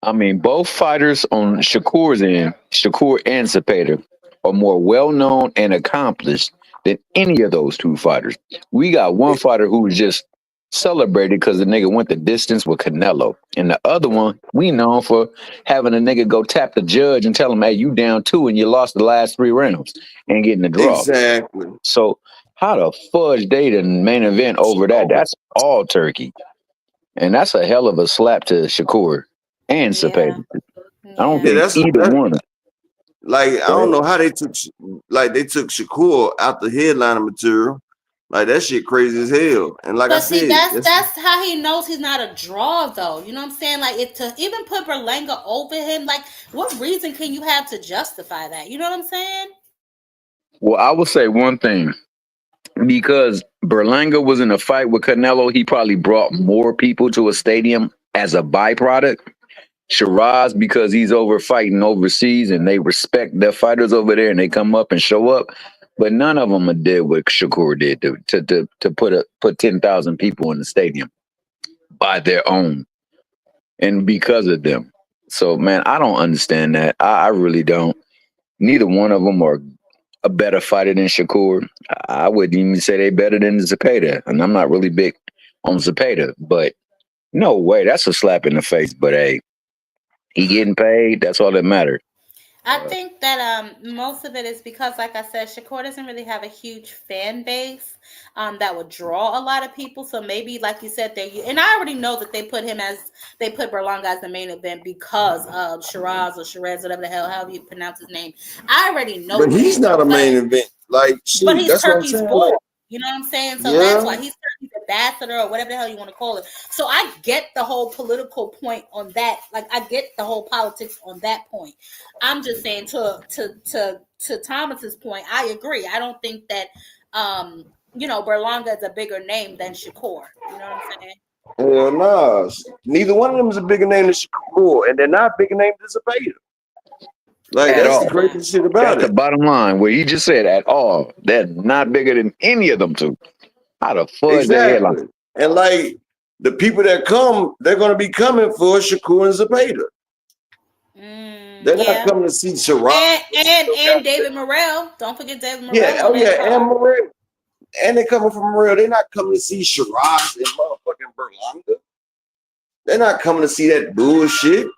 I mean, both fighters on Shakur's end, Shakur and Zepeda, are more well-known and accomplished than any of those two fighters. We got one fighter who was just celebrated because the nigga went the distance with Canelo. And the other one, we known for having a nigga go tap the judge and tell him, hey, you down 2 and you lost the last 3 rounds and getting the draw. Exactly. So how the fudge they the main event over that? That's all turkey. And that's a hell of a slap to Shakur and Zepeda. I don't think either one. Like, I don't know how they took Shakur out the headliner material. Like, that shit crazy as hell. And like I said, that's how he knows he's not a draw, though. You know what I'm saying? Like, to even put Berlanga over him, like, what reason can you have to justify that? You know what I'm saying? Well, I will say one thing. Because Berlanga was in a fight with Canelo, he probably brought more people to a stadium as a byproduct. Shiraz, because he's over fighting overseas and they respect their fighters over there and they come up and show up. But none of them did what Shakur did to put 10,000 people in the stadium by their own and because of them. So, man, I don't understand that. I really don't. Neither one of them are a better fighter than Shakur. I wouldn't even say they're better than Zepeda. And I'm not really big on Zepeda, but no way. That's a slap in the face. But hey, he getting paid. That's all that matters. I think that most of it is because, like I said, Shakur doesn't really have a huge fan base that would draw a lot of people. So maybe, like you said, and I already know that they put Berlanga as the main event because of Shiraz or Shiraz, whatever the hell, however you pronounce his name. I already know. But he's not a main event. Like, shoot, but he's that's Turkey's what I'm saying. boy. Like, you know what I'm saying? So that's why he's Turkey's ambassador or whatever the hell you want to call it. So I get the whole political point on that. Like, I get the whole politics on that point. I'm just saying to Thomas's point, I agree. I don't think that Berlanga is a bigger name than Shakur. You know what I'm saying? Hell nah. Neither one of them is a bigger name than Shakur, and they're not bigger name than Zepeda. Like, that's the crazy shit about it. That's the bottom line. Where he just said at all, they're not bigger than any of them two. How the fuck is that headline? And like the people that come, they're gonna be coming for Shakur and Zepeda. They're not coming to see Shiraz and David Morrell. Don't forget David Morrell. Yeah, and Morrell. And they're coming from Morrell. They're not coming to see Shiraz and motherfucking Berlanga. They're not coming to see that bullshit.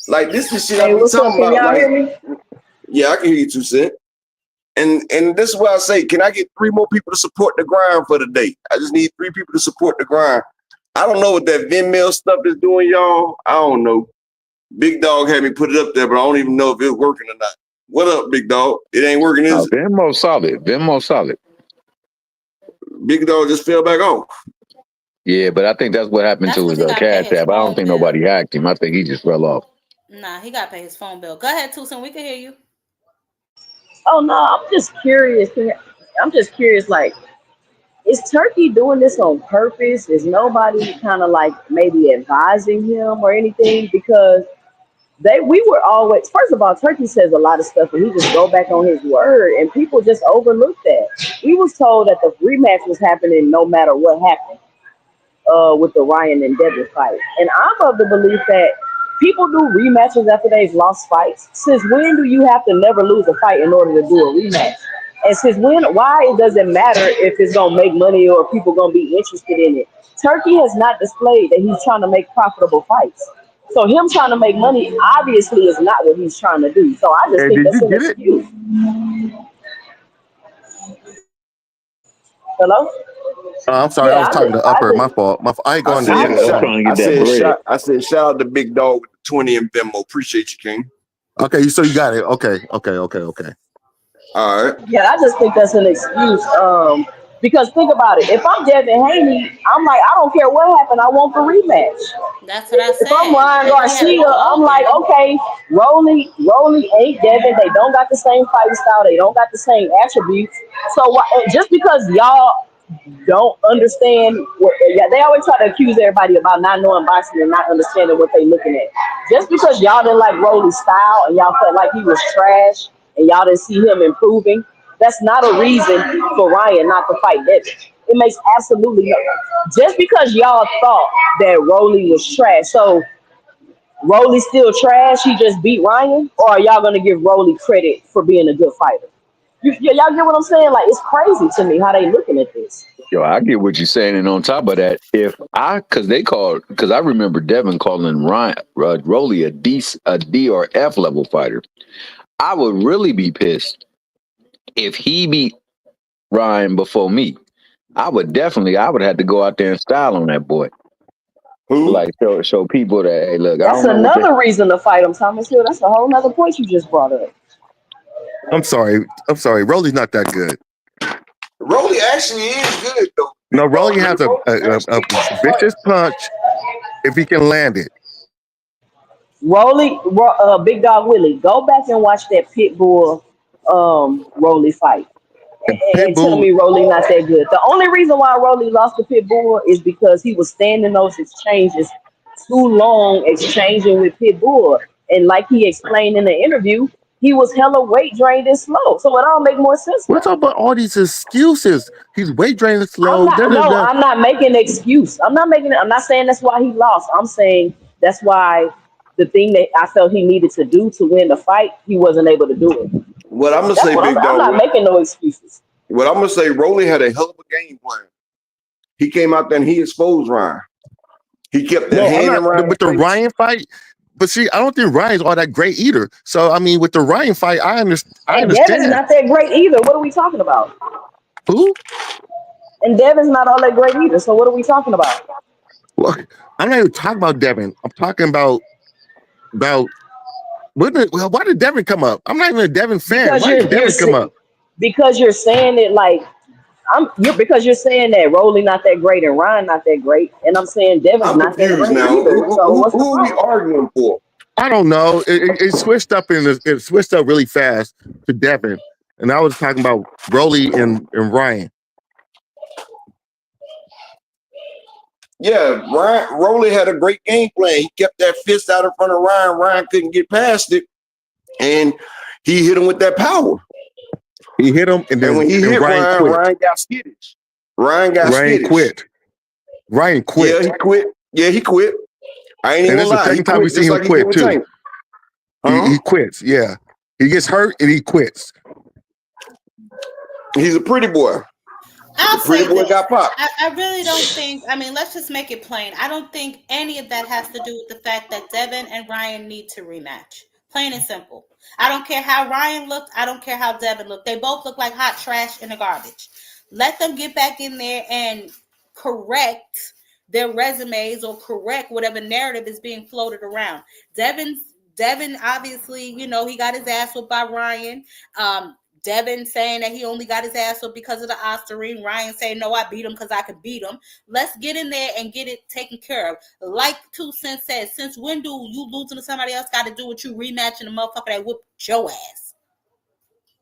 Like, this is shit I be talking about. Y'all hear me? Yeah, I can hear you, 2 Cent. And this is why I say, can I get 3 more people to support the grind for the day? I just need 3 people to support the grind. I don't know what that Venmo stuff is doing, y'all. I don't know. Big Dog had me put it up there, but I don't even know if it's working or not. What up, Big Dog? It ain't working, is it? Venmo solid. Big Dog just fell back off. Yeah, but I think that's what happened to his Cash App. I don't think nobody hacked him. I think he just fell off. Nah, he got to pay his phone bill. Go ahead, Tucson. We can hear you. Oh no, I'm just curious. I'm just curious, like, is Turkey doing this on purpose? Is nobody kind of like maybe advising him or anything? Because we were always, first of all, Turkey says a lot of stuff and he just go back on his word and people just overlook that. We was told that the rematch was happening no matter what happened with the Ryan and Devin fight. And I'm of the belief that people do rematches after they've lost fights. Since when do you have to never lose a fight in order to do a rematch? And since when, why it doesn't matter if it's gonna make money or if people gonna be interested in it. Turkey has not displayed that he's trying to make profitable fights. So him trying to make money obviously is not what he's trying to do. So I just Hey, think did that's you an get it? excuse. Hello? I'm sorry, I Yeah, was talking to I Upper. My just fault. I ain't I going to said, I'm chat. trying to get that bread. I said, shout out to Big Dog with the 20 in Venmo. Appreciate you, King. Okay, so you got it. Okay. All right. Yeah, I just think that's an excuse. Because think about it. If I'm Devin Haney, I'm like, I don't care what happened. I want the rematch. That's what I If I'm said. Ryan Because he had a Garcia, I'm dog like, in him. okay, Rolly ain't Devin. They don't got the same fighting style. They don't got the same attributes. So just because y'all don't understand what they always try to accuse everybody about not knowing boxing and not understanding what they looking at. Just because y'all didn't like Rolly's style and y'all felt like he was trash and y'all didn't see him improving, that's not a reason for Ryan not to fight Devin. It makes absolutely no. Just because y'all thought that Rolly was trash, so Rolly's still trash. He just beat Ryan, or are y'all gonna give Rolly credit for being a good fighter? Y'all get what I'm saying? Like, it's crazy to me how they looking at this. Yo, I get what you're saying, and on top of that, because I remember Devin calling Ryan Rolly a D or F level fighter. I would really be pissed if he beat Ryan before me. I would have to go out there and style on that boy. Who? Like show people that, hey, look, I That's don't know what they. another reason to fight him, Thomas Hill. That's a whole nother point you just brought up. I'm sorry. Rolly's not that good. Rolly actually is good though. No, Rolly has a vicious punch if he can land it. Big Dog Willie, go back and watch that Pitbull Rolly fight. And And tell Pitbull, me Rolly not that good. The only reason why Rolly lost to Pitbull is because he was standing those exchanges too long, exchanging with Pitbull. And like he explained in the interview, he was hella weight drained and slow. So it all make more sense we're now. talking about all these excuses. He's weight draining I'm slow. not no, I'm not making an excuse. I'm not saying that's why he lost. I'm saying that's why the thing that I felt he needed to do to win the fight, he wasn't able to do it. What I'm gonna That's say, what Big I'm Dog. not making no excuses. What I'm gonna say, Rolly had a hell of a game plan. He came out there and he exposed Ryan. He kept that I'm hand not in Ryan's with the face. Ryan fight. But see, I don't think Ryan's all that great either. So I mean, with the Ryan fight, I And Devin's understand. not that great either. What are we talking about? Who? And Devin's not all that great either. So what are we talking about? Well, I'm not even talking about Devin. I'm talking about why did Devin come up? I'm not even a Devin fan. Because Why did Devin come up? because you're saying it like because you're saying that Rolly not that great and Ryan not that great, and I'm saying Devin's I'm not that confused great now. either. So what's the Who are we problem? arguing for? I don't know. It switched up it switched up really fast to Devin, and I was talking about Rolly and Ryan. Yeah, Rolly had a great game plan. He kept that fist out in front of Ryan. Ryan couldn't get past it, and he hit him with that power. He hit him, and then when he hit Ryan Ryan, quit. Ryan got skittish. Ryan quit. Ryan quit. Yeah, he quit. Yeah, he quit. I ain't even gonna lie. This is the second time we see him quit too. He quits. Yeah, he gets hurt and he quits. He's a pretty boy. I'll The pretty say boy this. got popped. I really don't think, I mean, let's just make it plain. I don't think any of that has to do with the fact that Devin and Ryan need to rematch. Plain and simple. I don't care how Ryan looked. I don't care how Devin looked. They both look like hot trash in the garbage. Let them get back in there and correct their resumes or correct whatever narrative is being floated around. Devin obviously, you know, he got his ass whooped by Ryan. Devin saying that he only got his ass up because of the Osterine. Ryan saying, no, I beat him because I could beat him. Let's get in there and get it taken care of. Like 2 Cents said, since when do you losing to somebody else got to do with you rematching the motherfucker that whooped your ass?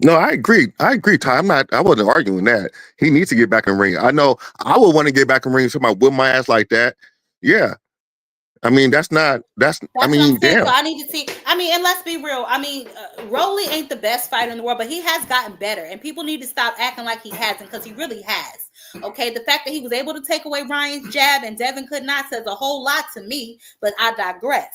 No, I agree. Ty. I wasn't arguing that. He needs to get back in the ring. I know I would want to get back in the ring. Somebody whip my ass like that. Yeah. I mean, that's I That's what mean, I'm saying. So damn. I need to see. I mean, and let's be real. I mean, Rolly ain't the best fighter in the world, but he has gotten better, and people need to stop acting like he hasn't, because he really has. Okay, the fact that he was able to take away Ryan's jab and Devin could not says a whole lot to me. But I digress.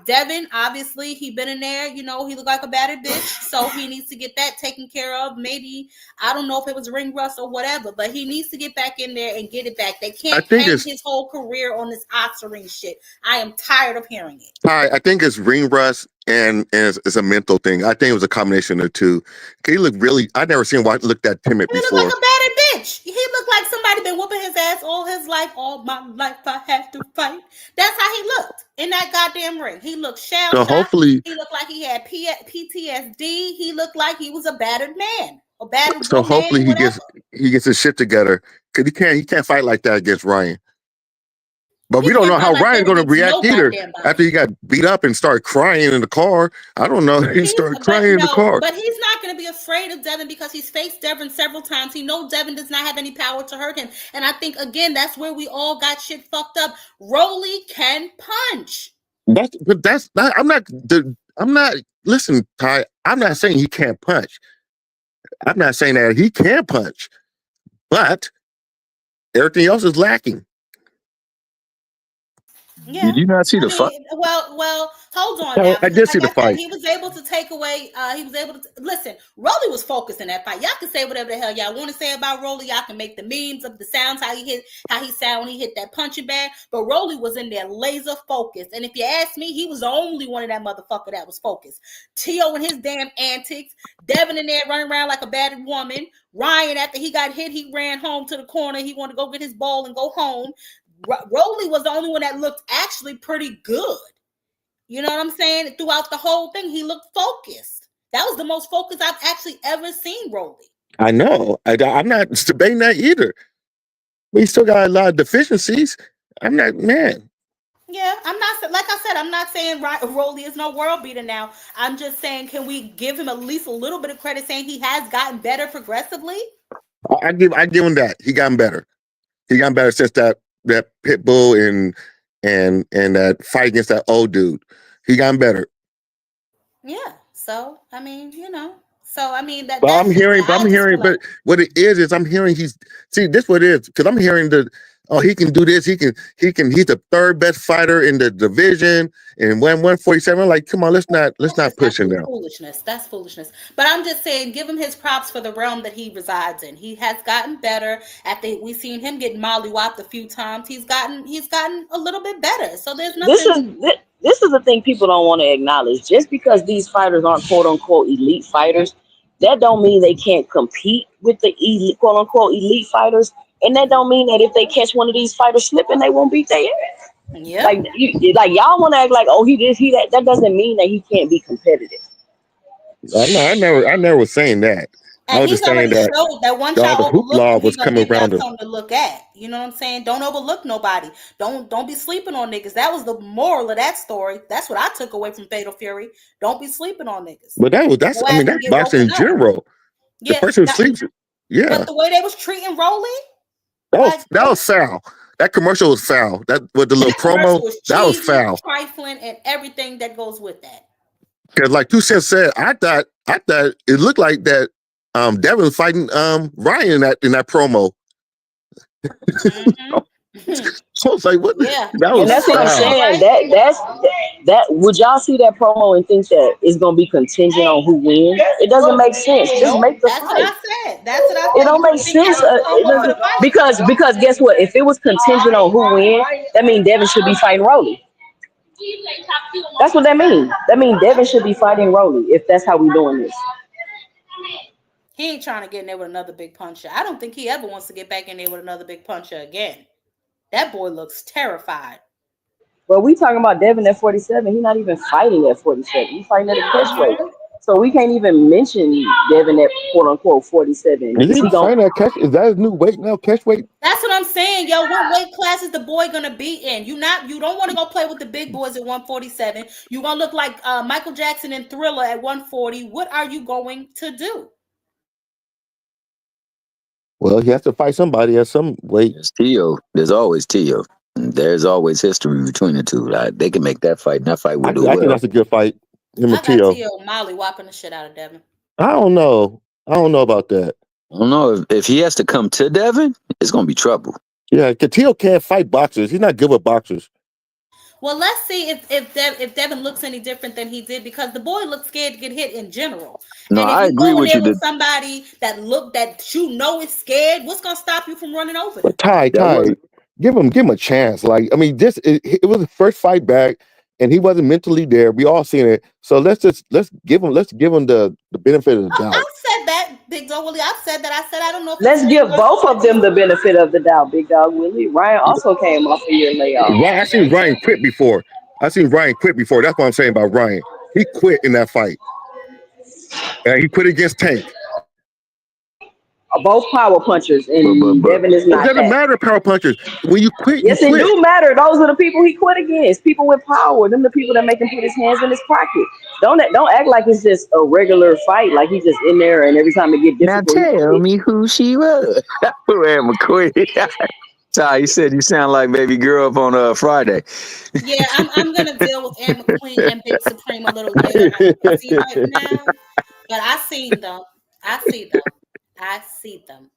Devin, obviously, he been in there. You know, he looked like a battered bitch, so he needs to get that taken care of. Maybe, I don't know if it was ring rust or whatever, but he needs to get back in there and get it back. They can't hang his whole career on this ring shit. I am tired of hearing it. I think it's ring rust and it's a mental thing. I think it was a combination of the two. He looked really. I never seen him look that timid before. He looked like a battered bitch. He looked like somebody been whooping his ass all his life. All my life I had to fight. That's how he looked in that goddamn ring. He looked shell shocked. So hopefully, he looked like he had PTSD. He looked like he was a battered man, a battered so woman. hopefully he gets his shit together, because he can't fight like that against Ryan. But we don't know how Ryan's going to react either. After he got beat up and started crying in the car. I don't know. He started crying in the car. But he's not going to be afraid of Devin, because he's faced Devin several times. He knows Devin does not have any power to hurt him. And I think, again, that's where we all got shit fucked up. Rolly can punch. I'm not, listen, Ty, I'm not saying he can't punch. I'm not saying that he can punch. But everything else is lacking. Yeah. Did you not see the fight? Well, hold on. Now. I did see the fight. He was able to take away. He was able to listen. Rolly was focused in that fight. Y'all can say whatever the hell y'all want to say about Rolly. Y'all can make the memes of the sounds, how he sound when he hit that punching bag. But Rolly was in there laser focused. And if you ask me, he was the only one of that motherfucker that was focused. Tio and his damn antics. Devin in there running around like a battered woman. Ryan, after he got hit, he ran home to the corner. He wanted to go get his ball and go home. Rolly was the only one that looked actually pretty good. You know what I'm saying? Throughout the whole thing, he looked focused. That was the most focused I've actually ever seen Rolly. I know. I'm not debating that either. We still got a lot of deficiencies. I'm not, man. Yeah, I'm not, like I said, I'm not saying Rolly is no world beater now. I'm just saying, can we give him at least a little bit of credit saying he has gotten better progressively? I give him that. He gotten better. He gotten better since that pit bull and that fight against that old dude. He gotten better. Yeah. So I mean, that. But I'm hearing. But what it is I'm hearing he's this what it is, because I'm hearing he can do this. He can. He's the third best fighter in the division and won 147. Like, come on, let's not push him now. That's foolishness. But I'm just saying, give him his props for the realm that he resides in. He has gotten better. After we've seen him get mollywopped a few times, he's gotten a little bit better. So there's nothing. This is the thing people don't want to acknowledge. Just because these fighters aren't quote unquote elite fighters, that don't mean they can't compete with the elite, quote unquote elite fighters. And that don't mean that if they catch one of these fighters slipping, they won't beat their ass. Yeah. Like y'all want to act like, oh, he this, he that. That doesn't mean that he can't be competitive. I never was saying that. And I was just saying that once y'all overlook him, was coming around him. Something to look at. You know what I'm saying? Don't overlook nobody. Don't be sleeping on niggas. That was the moral of that story. That's what I took away from Fatal Fury. Don't be sleeping on niggas. But that's boxing in general. The person who sleeps. Yeah. But the way they was treating Rolly. That was foul. That commercial was foul. That with the little promo, that was foul. Trifling and everything that goes with that. Because like you said, I thought it looked like that Devin was fighting Ryan in that promo. Mm-hmm. So I was like, what? Yeah. That's what I'm saying. That would y'all see that promo and think that it's gonna be contingent on who wins? It doesn't make sense. Just make the fight. What I said. That's what I said. It don't make sense because guess what? If it was contingent on who wins, that means Devin should be fighting Rolly. That's what that means. That means Devin should be fighting Rolly if that's how we doing this. He ain't trying to get in there with another big puncher. I don't think he ever wants to get back in there with another big puncher again. That boy looks terrified. Well, we talking about Devin at 47. He's not even fighting at 47. He's fighting at a catch weight. So we can't even mention Devin at quote unquote 47. Is Is he he going? fighting at catch? Is that his new weight now? Catch weight? That's what I'm saying, yo. What weight class is the boy gonna be in? You don't want to go play with the big boys at 147. You gonna look like Michael Jackson in Thriller at 140. What are you going to do? Well, he has to fight somebody at some weight. There's Tio. There's always Tio. There's always history between the two. Like, they can make that fight, and that fight will do I think well. that's a good fight. Him I and got Tio. Tio Molly whopping the shit out of Devin. I don't know. I don't know about that. I don't know if he has to come to Devin, it's gonna be trouble. Yeah, Tio can't fight boxers. He's not good with boxers. Well, let's see if Devin looks any different than he did, because the boy looked scared to get hit in general. No, And if I you agree go in with there you. with somebody that is scared, what's gonna stop you from running over them? But Ty, give him a chance. Like, I mean, it was the first fight back, and he wasn't mentally there. We all seen it. So let's give him the benefit of the doubt. I've said that, Big Dog Willie. I've said that. I said I don't know if Let's give both of them the benefit of the doubt, Big Dog Willie. Ryan also came off a year layoff. I seen Ryan quit before. That's what I'm saying about Ryan. He quit in that fight. He quit against Tank. Both power punchers, and Devin is not. It doesn't matter, power punchers. When you quit, yes, it do matter. Those are the people he quit against. People with power. Them the people that make him put his hands in his pocket. Don't act like it's just a regular fight. Like he's just in there, and every time it get difficult. Now tell me who she was. Who am McQueen? Ty, you said you sound like baby girl up on Friday. Yeah, I'm gonna deal with Anne McQueen and Big Supreme a little later. I don't see right now, but I see them.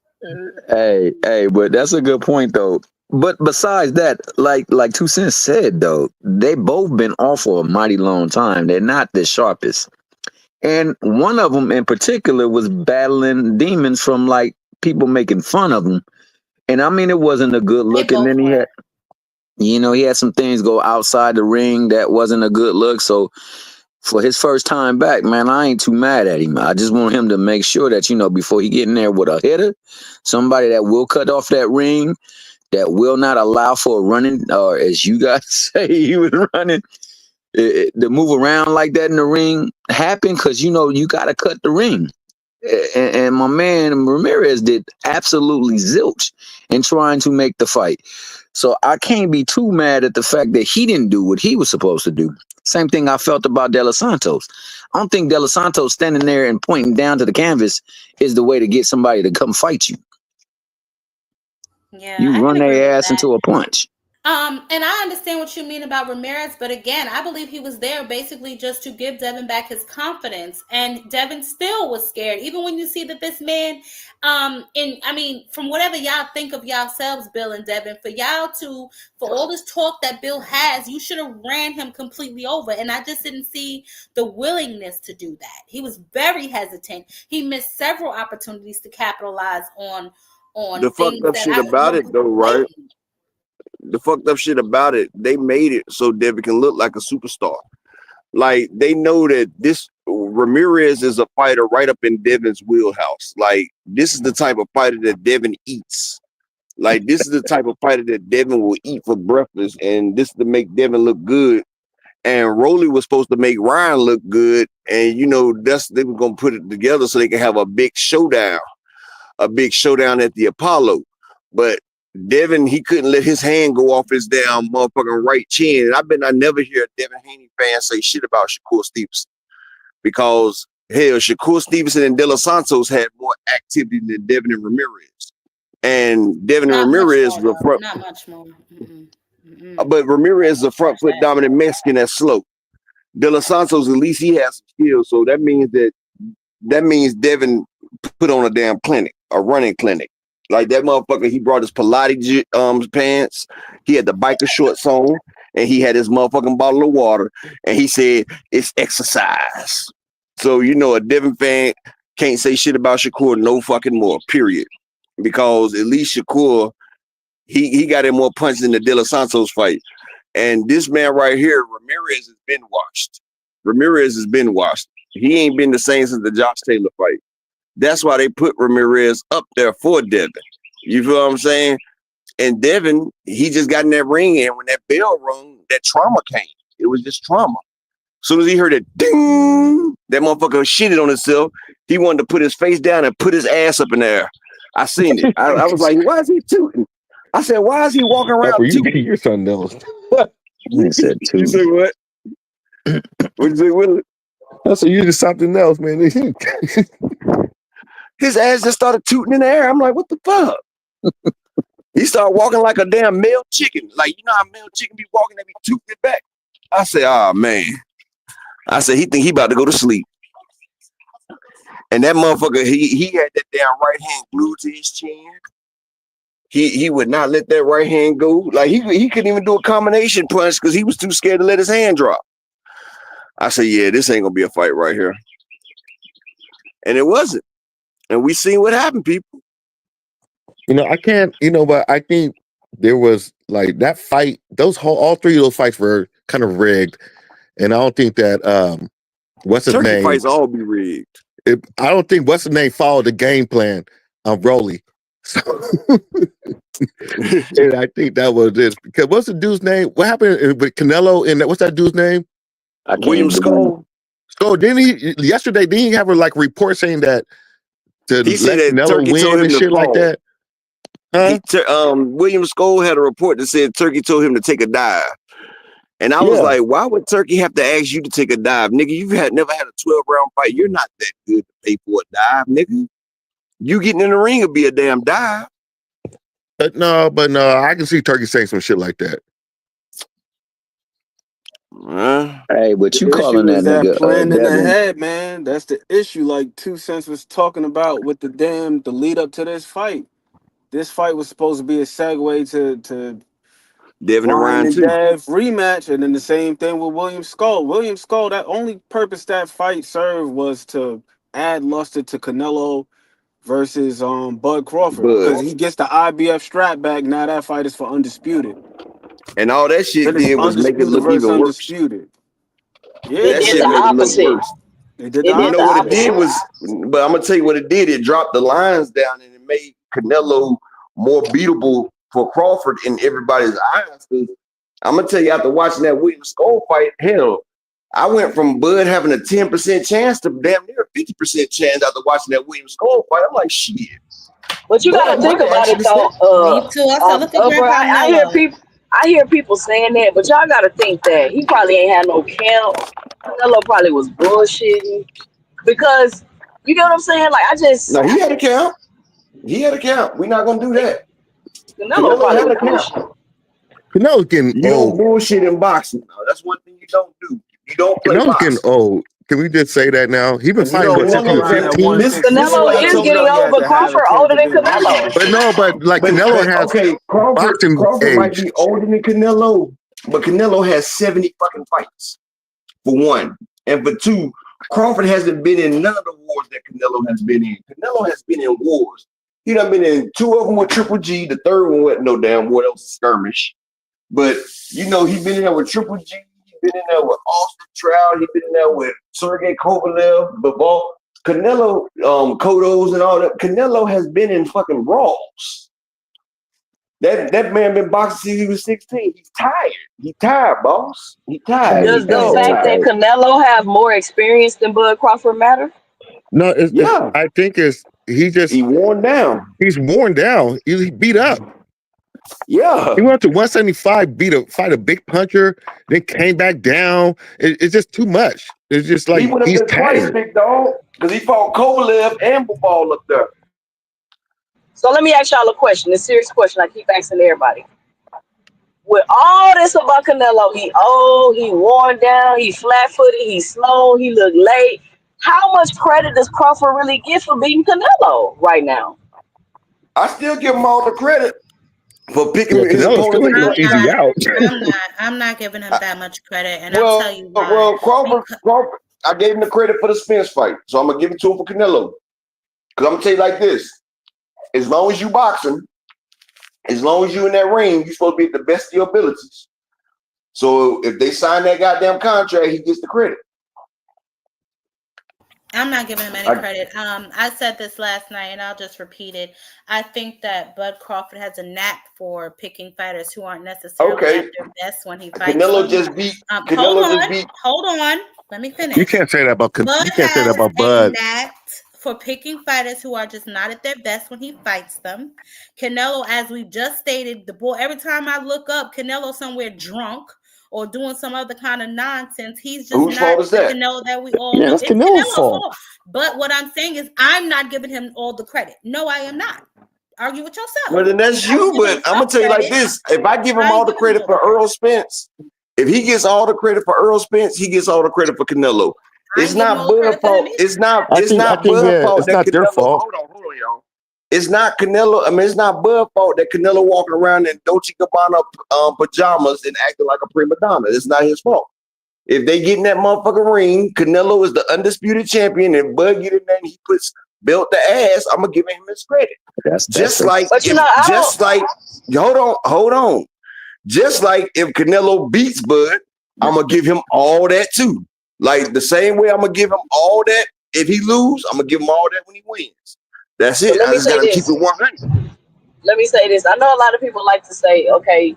Hey, but that's a good point though. But besides that, like 2 Cents said though, they both been off for a mighty long time. They're not the sharpest. And one of them in particular was battling demons from like people making fun of him. And I mean, it wasn't a good look. And then he had some things go outside the ring that wasn't a good look. So for his first time back, man, I ain't too mad at him. I just want him to make sure that, before he get in there with a hitter, somebody that will cut off that ring, that will not allow for a running, or as you guys say, he was running, to move around like that in the ring happen, because, you got to cut the ring. And my man Ramirez did absolutely zilch in trying to make the fight. So I can't be too mad at the fact that he didn't do what he was supposed to do. Same thing I felt about De Los Santos. I don't think De Los Santos standing there and pointing down to the canvas is the way to get somebody to come fight you. Yeah, you run their ass into a punch. And I understand what you mean about Ramirez, but again, I believe he was there basically just to give Devin back his confidence, and Devin still was scared. Even when you see that this man, from whatever y'all think of yourselves, Bill and Devin, for all this talk that Bill has, you should have ran him completely over, and I just didn't see the willingness to do that. He was very hesitant. He missed several opportunities to capitalize on the fucked up shit about it, though, right? The fucked up shit about it, they made it so Devin can look like a superstar. Like, they know that this Ramirez is a fighter right up in Devin's wheelhouse. Like, this is the type of fighter that Devin eats. Like, this is the type of fighter that Devin will eat for breakfast, and this is to make Devin look good. And Rolly was supposed to make Ryan look good, and they were gonna put it together so they can have a big showdown at the Apollo. But Devin, he couldn't let his hand go off his damn motherfucking right chin. And I never hear a Devin Haney fan say shit about Shakur Stevenson. Because, hell, Shakur Stevenson and De Los Santos had more activity than Devin and Ramirez. And Devin and Ramirez were front. Not much more. But Ramirez is a front foot dominant Mexican that's slow. De Los Santos, at least he has some skills. So that means Devin put on a damn clinic, a running clinic. Like that motherfucker, he brought his Pilates pants. He had the biker shorts on, and he had his motherfucking bottle of water. And he said, "It's exercise." So a Devin fan can't say shit about Shakur no fucking more. Period. Because at least Shakur, he got in more punches in the De Los Santos fight. And this man right here, Ramirez has been washed. He ain't been the same since the Josh Taylor fight. That's why they put Ramirez up there for Devin. You feel what I'm saying? And Devin, he just got in that ring, and when that bell rung, that trauma came. It was just trauma. Soon as he heard it, ding, that motherfucker shitted on himself. He wanted to put his face down and put his ass up in the air. I seen it. I was like, why is he tooting? I said, why is he walking around tooting? You're something else. He said You say what? What'd you say, Willie? I said, you're just something else, man. His ass just started tooting in the air. I'm like, what the fuck? He started walking like a damn male chicken. Like, you know how male chicken be walking, they be tooting it back. I said, oh, man. I said, he think he about to go to sleep. And that motherfucker, he had that damn right hand glued to his chin. He would not let that right hand go. Like, he couldn't even do a combination punch because he was too scared to let his hand drop. I said, yeah, this ain't going to be a fight right here. And it wasn't. And we seen what happened, people. You know, I can't, but I think there was like that fight, all three of those fights were kind of rigged. And I don't think that, what's his Turkey name? fights all be rigged. I don't think what's his name followed the game plan on Broly. So, and I think that was it. Because what's the dude's name? What happened with Canelo and what's that dude's name? William Skull. So yesterday didn't he have a like report saying that to He said let that Canelo Turkey told win him and to shit like fall. that? Huh? William Skull had a report that said Turkey told him to take a dive. And I was like, why would Turkey have to ask you to take a dive? Nigga, you've never had a 12-round fight. You're not that good to pay for a dive, nigga. You getting in the ring would be a damn dive. But no, I can see Turkey saying some shit like that. Hey, but you The calling issue is that nigga plan in the Devin? head, man. That's the issue. Like 2 Cents was talking about with the lead up to this fight. This fight was supposed to be a segue to Devin and Ryan and too. Dev rematch, and then the same thing with William Skull. William Skull, that only purpose that fight served was to add luster to Canelo versus Bud Crawford, because he gets the IBF strap back. Now that fight is for undisputed. And all that shit did was make it look versus even worse. undisputed. Yeah, It did the opposite. They did the You know the what opposite. it did was, but I'm gonna tell you what it did. It dropped the lines down and it made Canelo more beatable for Crawford in everybody's eyes. I'm gonna tell you, after watching that William Skull fight, hell, I went from Bud having a 10% chance to damn near a 50% chance after watching that William Skull fight. I'm like, shit. But you gotta think about it though. Me too. I said, look at bro, I hear people saying that, but y'all gotta think that he probably ain't had no camp. Canelo probably was bullshitting because you know what I'm saying. Like No, he had a count. He had a count. We're not gonna do that. Canelo probably was bullshit. Canelo's getting you old. don't bullshit in boxing. No, that's one thing you don't do. You don't play Canelo's boxing. getting old. Can we just say that now? He been fighting Canelo since he was 15. Canelo is getting old, but Crawford older than Canelo. But like Canelo has boxing Crawford might age. be older than Canelo, but Canelo has 70 fucking fights, for one. And for two, Crawford hasn't been in none of the wars that Canelo has been in. Canelo has been in wars. He done been in 2 of them with Triple G. The third one wasn't no damn war. That was a skirmish. But, you know, he been in there with Triple G. He been in there with Austin Trout. He been in there with Sergey Kovalev, Bivol, Canelo, Cottos and all that. Canelo has been in fucking brawls. That man been boxing since he was 16. He's tired. He tired, boss. He tired. Does the fact that Canelo have more experience than Bud Crawford matter? No, I think he worn down. He's worn down. He beat up. Yeah. He went to 175, fight a big puncher, then came back down. It's just too much. It's just like he would have he's been twice, tired. big dog, because he fought Kovalev and Bivol up there. So let me ask y'all a question, a serious question I keep asking everybody. With all this about Canelo, he old, he worn down, he flat-footed, he slow, he look late. How much credit does Crawford really get for beating Canelo right now? I still give him all the credit for picking his opponent. I'm not giving him that much credit, and Well, I'll tell you why. well, Crawford, I gave him the credit for the Spence fight, so I'm gonna give it to him for Canelo. Because I'm gonna tell you like this: as long as you boxing, as long as you in that ring, you're supposed to be at the best of your abilities. So if they sign that goddamn contract, he gets the credit. I'm not giving him any credit. I said this last night, and I'll just repeat it. I think that Bud Crawford has a knack for picking fighters who aren't necessarily at their best when he fights Canelo them. just beat. Hold on. Let me finish. You can't say that about Bud you can't say that has about a Bud. knack for picking fighters who are just not at their best when he fights them. Canelo, as we just stated, the boy, every time I look up, Canelo somewhere drunk or doing some other kind of nonsense. He's just Whose not fault is the that? Canelo that we all Yeah, know. that's It's Canelo's Canelo's fault. fault. But what I'm saying is I'm not giving him all the credit. No, I am not. Argue with yourself. Well, then that's you. But I'm gonna tell you like this: if I give him all the credit for Earl Spence, if he gets all the credit for Earl Spence, he gets all the credit for Canelo. It's not Bud's fault. It's not Bud's fault. It's not their fault. Hold on, y'all. It's not Canelo. I mean, it's not Bud's fault that Canelo walking around in Dolce & Gabbana pajamas and acting like a prima donna. It's not his fault. If they get in that motherfucking ring, Canelo is the undisputed champion, and Bud get in there and he puts belt the ass. I'm gonna give him his credit. Hold on. Just like if Canelo beats Bud, I'm gonna give him all that too. Like the same way I'm gonna give him all that if he lose, I'm gonna give him all that when he wins. That's it. I just gotta keep it 100. Let me say this. I know a lot of people like to say, okay,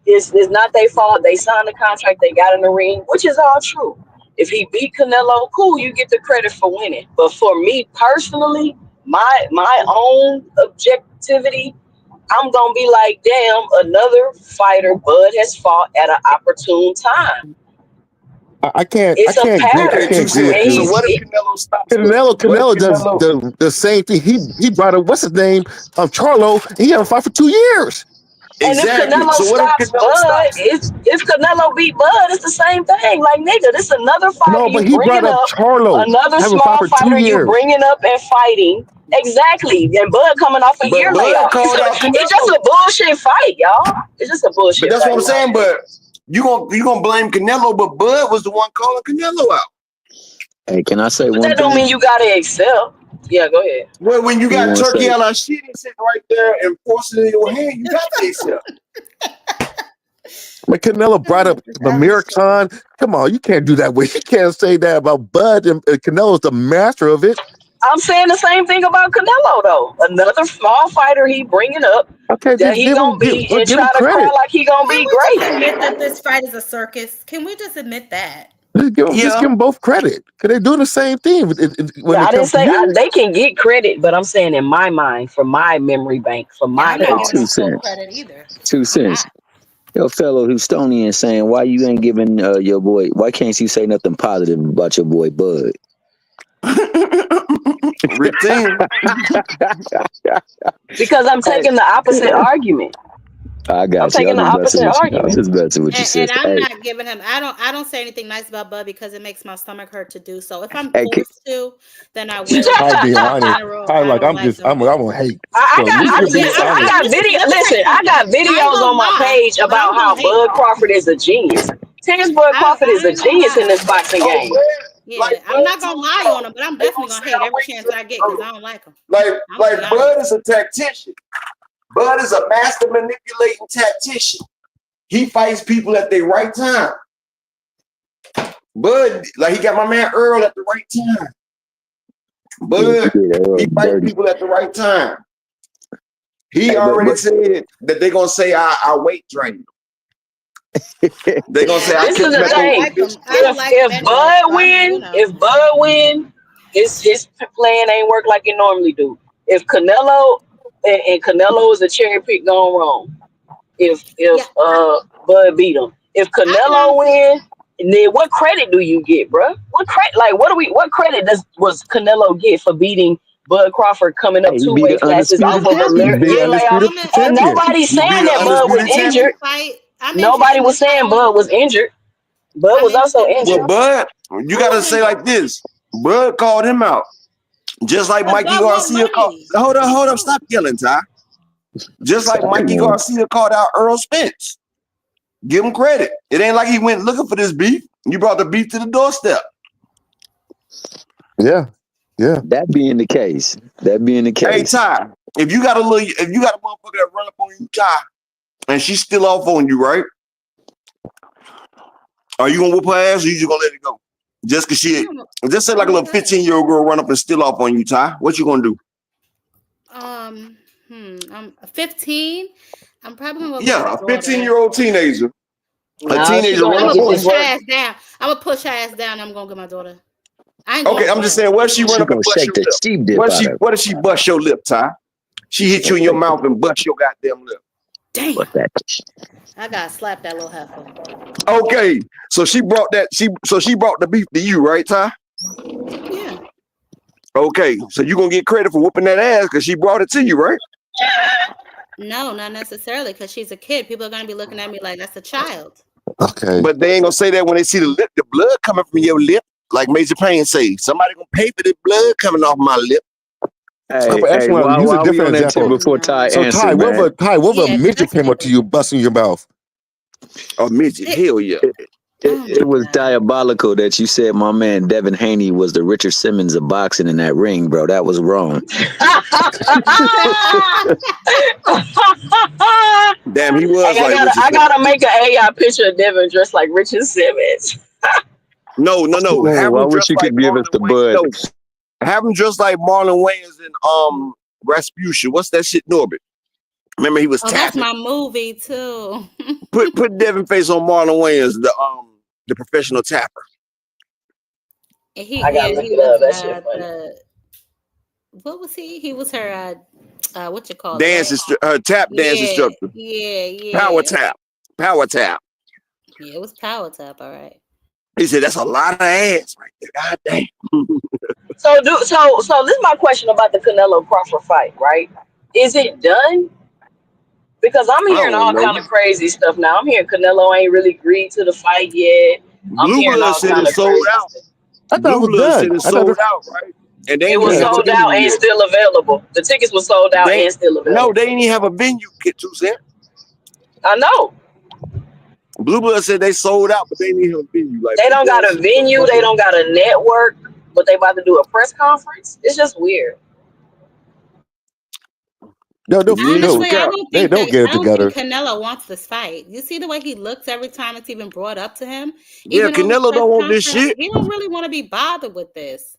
it's not their fault. They signed the contract, they got in the ring, which is all true. If he beat Canelo, cool, you get the credit for winning. But for me personally, my own objectivity, I'm gonna be like, damn, another fighter Bud has fought at an opportune time. I can't. It's I can't a pattern. agree. So what if Canelo stops? Canelo does the same thing. He brought up what's his name, Charlo. And he haven't fought for 2 years. And Exactly. if Canelo stops Bud, if Canelo beat Bud, it's the same thing. Like, nigga, this is another fighter. No, but he brought up Charlo. Another small fighter you bringing up and fighting. Exactly. And Bud coming off a year later. It's just a bullshit fight, y'all. It's just a bullshit fight. But that's fight, what I'm saying. But you gonna blame Canelo, but Bud was the one calling Canelo out. Hey, can I say one thing? That don't mean you gotta accept. Yeah, go ahead. Well, when you got turkey a la shit sitting right there and forcing it in your hand, you got to accept. But Canelo brought up Amir Khan. Come on, you can't do that. You can't say that about Bud. And Canelo's the master of it. I'm saying the same thing about Canelo, though. Another small fighter he bringing up. Okay, that he gonna be and try to cry like he gonna be great. Just admit that this fight is a circus. Can we just admit that? Just give them both credit because they're doing the same thing. I didn't say they can get credit, but I'm saying in my mind, for my memory bank, for my I'm not giving full credit either. 2 cents. Your fellow Houstonian saying, why you ain't giving your boy, why can't you say nothing positive about your boy Bud? Because I'm taking the opposite argument. I got I'm taking the opposite argument. I was just better what you said. And I'm not giving him. I don't say anything nice about Bud because it makes my stomach hurt to do so. If I'm forced to, then I will. I'll be honest. I'm gonna hate. I got video. Listen, I got videos on my page about how Bud Crawford is a genius. Terrence Bud Crawford is a genius in this boxing game. Yeah, I'm not gonna lie on him, but I'm definitely gonna hate every chance I get because I don't like him. Like Bud is a tactician. Bud is a master manipulating tactician. He fights people at the right time. Bud, like he got my man Earl at the right time. Bud, he fights people at the right time. He already said that they're gonna say I weight drain. They're gonna say I kept if Bud win, his plan ain't work like it normally do. If Canelo and Canelo is a cherry pick gone wrong. If Bud beat him. If Canelo win, then what credit do you get, bro? What credit? Like what credit was Canelo get for beating Bud Crawford coming up 2 weight classes off of a year layoff? And nobody's saying that Bud was injured. Nobody was saying Bud was injured. Bud was also injured. Well, Bud, you gotta say like this. Bud called him out. Just like Mikey Garcia called. Hold up, stop yelling, Ty. Just like Mikey Garcia called out Earl Spence. Give him credit. It ain't like he went looking for this beef. You brought the beef to the doorstep. Yeah. That being the case. Hey, Ty, if you got a motherfucker that run up on you, Ty, and she's still off on you, right? Are you gonna whoop her ass or you just gonna let it go? Just cause just say like a little 15-year-old girl run up and steal off on you, Ty. What you gonna do? I'm 15. I'm probably gonna a 15-year-old teenager. A teenager run up on push her ass down. I'm gonna push her ass down. I'm gonna get my daughter. Okay, I'm just saying, what if she run up and bust your lip? What if she bust your lip, Ty? She hit you in your mouth and bust your goddamn lip. Damn. I gotta slap that little heifer. Okay, so she brought the beef to you, right, Ty? Yeah. Okay, so you gonna get credit for whooping that ass because she brought it to you, right? No, not necessarily, because she's a kid. People are gonna be looking at me like that's a child. Okay. But they ain't gonna say that when they see the blood coming from your lip, like Major Payne say. Somebody gonna pay for the blood coming off my lip. Use a different example before Ty So answer, Ty, what if a midget came up to you busting your mouth? A midget, hell yeah. It was diabolical that you said my man Devin Haney was the Richard Simmons of boxing in that ring, bro. That was wrong. Damn, he was Hey, I gotta make an AI picture of Devin dressed like Richard Simmons. No. Have I him wish dressed you like could give us Marlon the Wayans. bud. No, have him dressed like Marlon Wayans and Rasputia. What's that shit, Norbit? Remember he was tapping. That's my movie too. put Devin face on Marlon Wayans, the professional tapper. I gotta look it up. That shit funny. What was he? He was her what you call her tap dance instructor. Yeah. Power tap. Yeah, it was power tap, all right. He said that's a lot of ass right there. God damn. So this is my question about the Canelo Crawford fight, right? Is it done? Because I'm hearing all kind of crazy stuff now. I'm hearing Canelo ain't really agreed to the fight yet. I'm hearing all kind of sold out. I thought it was done. It sold out, right? And it was sold out and still available. The tickets were sold out and still available. No, they didn't even have a venue, Kid 2 Cent. I know. Blue Blood said they sold out, but they didn't have a venue. Like, they don't got a venue. They don't got a network, but they about to do a press conference. It's just weird. Honestly, I don't think together. Canelo wants this fight. You see the way he looks every time it's even brought up to him? Yeah, Canelo don't want this shit. He don't really want to be bothered with this.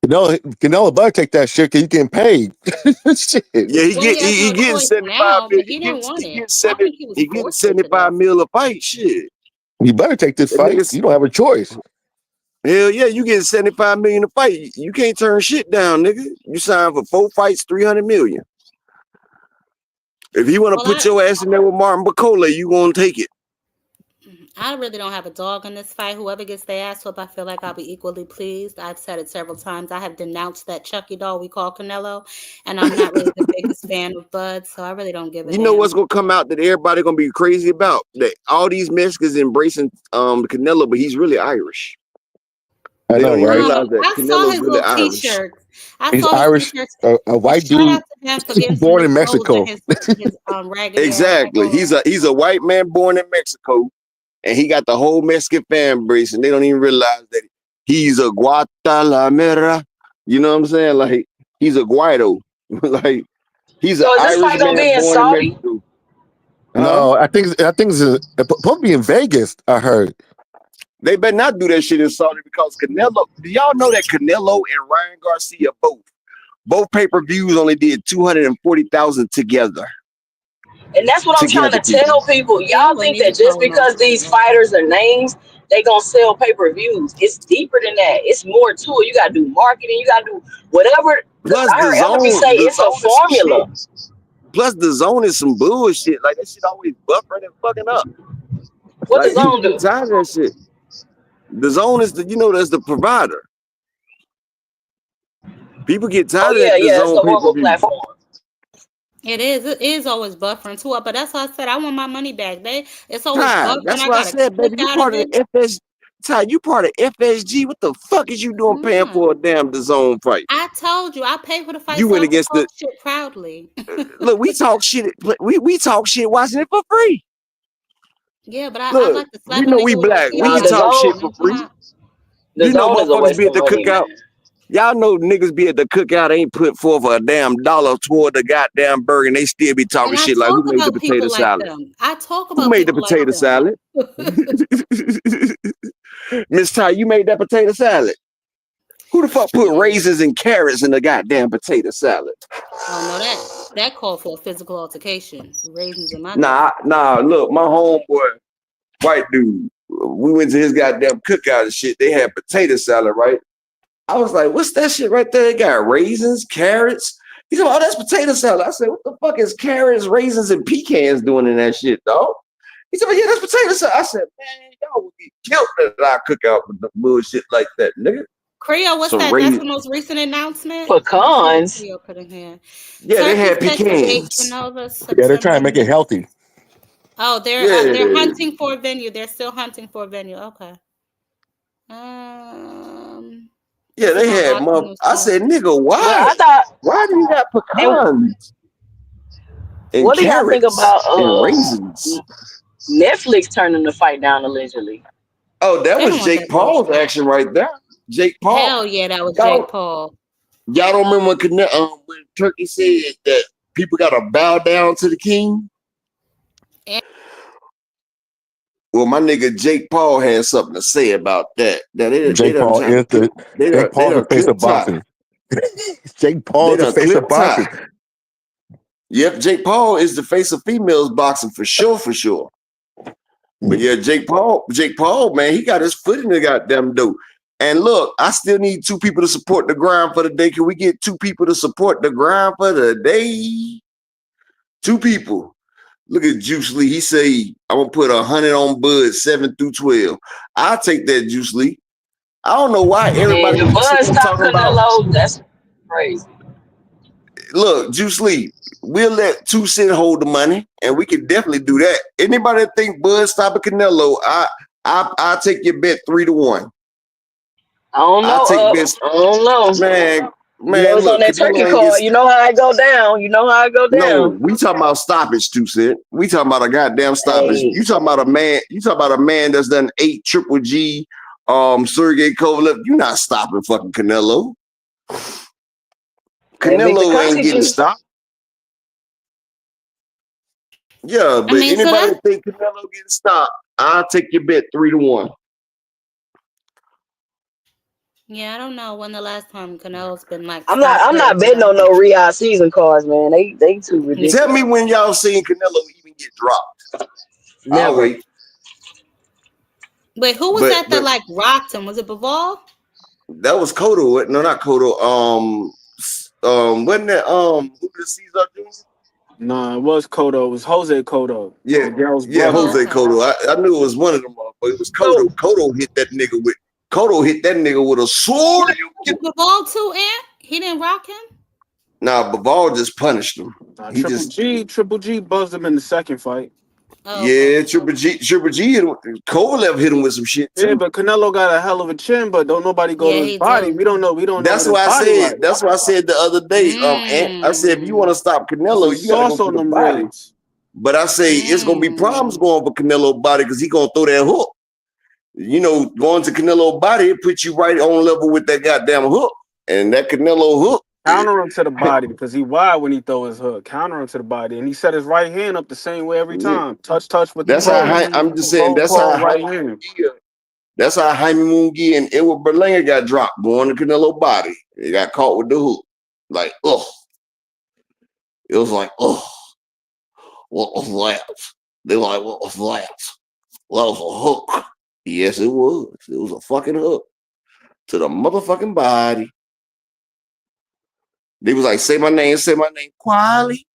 Canelo better take that shit because he's getting paid. Shit. Yeah, he getting 75 million. He don't want it. He getting 75 mil a fight. Shit. You better take this fight. You don't have a choice. Hell yeah, you getting 75 million a fight. You can't turn shit down, nigga. You signed for 4 fights, 300 million. If you want to put your ass in there with Martin Bacola, you gonna take it. I really don't have a dog in this fight. Whoever gets their ass whooped, I feel like I'll be equally pleased. I've said it several times. I have denounced that Chucky doll we call Canelo, and I'm not really the biggest fan of Bud, so I really don't give a damn. You know what's gonna come out that everybody gonna be crazy about? That all these Mexicans embracing Canelo, but he's really Irish. I know, right? I saw his little T-shirts. He's Irish, a white dude born in Mexico. Exactly. He's a white man born in Mexico, and he got the whole Mexican fan base, and they don't even realize that he's a Guatemala. You know what I'm saying? Like he's a Guaido. Like he's so is this fight gonna be in Saudi? No, I think it's supposed to be in Vegas. I heard. They better not do that shit in Saudi because Canelo. Do y'all know that Canelo and Ryan Garcia both pay-per-views only did 240,000 together? And that's what I'm trying to tell people. Y'all think that just because these fighters are names, they gonna sell pay-per-views. It's deeper than that. It's more to it. You gotta do marketing. You gotta do whatever. Plus, I heard Elby say it's a formula. Plus, the zone is some bullshit. Like that shit always buffering and fucking up. What the zone do? Tired of that shit. The zone is that's the provider. People get tired of that. Yeah, it's a horrible platform. It is always buffering too, but that's why I said I want my money back. It's always buffering. That's what I said, baby. You part of the FSG. Ty, you part of FSG. What the fuck is you doing paying for a damn DAZN fight? I told you I paid for the fight. You went against the shit proudly. Look, we talk shit. We talk shit watching it for free. Yeah, but I like to slap. You know we black. We can talk shit for free. You know motherfuckers be at the cookout. Y'all know niggas be at the cookout ain't put forth a damn dollar toward the goddamn burger and they still be talking shit like who made the potato salad? I talk about who made the potato salad? Miss Ty, you made that potato salad. Who the fuck put raisins and carrots in the goddamn potato salad? Oh no, that called for a physical altercation. Raisins in my Nah. Look, my homeboy, white dude, we went to his goddamn cookout and shit. They had potato salad, right? I was like, what's that shit right there? It got raisins, carrots. He said, oh, that's potato salad. I said, what the fuck is carrots, raisins, and pecans doing in that shit, dog? He said, yeah, that's potato salad. I said, man, y'all would get killed at our cookout with the bullshit like that, nigga. Creole, what's that? That's the most recent announcement? Pecans. Creole put in here. Yeah, they had pecans. Yeah, they're trying to make it healthy. Oh, they're hunting for a venue. They're still hunting for a venue. Okay. Yeah, they had I said, nigga, why? Well, I thought, why do you got pecans? And what do y'all think about and raisins? Netflix turning the fight down allegedly? Oh, that was Jake Paul's action right there. Jake Paul. Hell yeah, that was Jake Paul. Y'all don't remember when Turkey said that people got to bow down to the king? Well, my nigga Jake Paul has something to say about that. Jake Paul is the face of boxing. Jake Paul is the face of boxing. Yep, Jake Paul is the face of females boxing for sure. But yeah, Jake Paul, man, he got his foot in the goddamn dough. And look, I still need 2 people to support the grind for the day. Can we get 2 people to support the grind for the day? 2 people. Look at Juice Lee. He say, I'm going to put 100 on Bud 7 through 12. I'll take that, Juice Lee. I don't know why everybody... Man, the Bud stop Canelo, that's crazy. Look, Juice Lee, we'll let 2 Cent hold the money, and we can definitely do that. Anybody that think Bud stopping Canelo, I'll take your bet 3-1. I don't know. I don't know. Man, look, on that turkey card, you know how I go down. No, we talking about stoppage, 2 Cent. We talking about a goddamn stoppage. Hey. You talking about a man that's done 8 Triple G, Sergey Kovalev. You not stopping fucking Canelo. Canelo ain't getting stopped. Yeah, but anybody that think Canelo getting stopped, I'll take your bet 3-1. Yeah, I don't know when the last time Canelo's been like. I'm not betting on no Riyadh season cards, man. They too ridiculous. Tell me when y'all seen Canelo even get dropped. Never. Wait, who was that like rocked him? Was it Bivol? That was Cotto. No, not Cotto. Wasn't that who was Cesar Jr.? No, it was Cotto. It was Jose Cotto. Yeah, Jose Cotto. I knew it was one of them, but it was Cotto. Cotto hit that nigga with a sword. Bivol too, Ant? He didn't rock him? Nah, Bivol just punished him. Triple G buzzed him in the second fight. Oh, yeah, Triple G, Kovalev hit him with some shit too. Yeah, but Canelo got a hell of a chin, but don't nobody go to his body. We don't know. That's why I said. Like. That's why I said the other day. Ant, I said if you want to stop Canelo, you gotta go to the body. Raids. But I say it's gonna be problems going for Canelo body because he gonna throw that hook. You know, going to Canelo body, it puts you right on level with that goddamn hook, and that Canelo hook. Counter him to the body because he wide when he throw his hook. Counter him to the body, and he set his right hand up the same way every time. Touch with. That's how I'm just saying. That's how right hand. That's how Jaime Munguia and Edward Berlanga got dropped going to Canelo body. They got caught with the hook. Like, oh, it was like, oh, what was that? They were like, what was that? Well, that was a hook. Yes, it was. It was a fucking hook to the motherfucking body. They was like, say my name, Quali.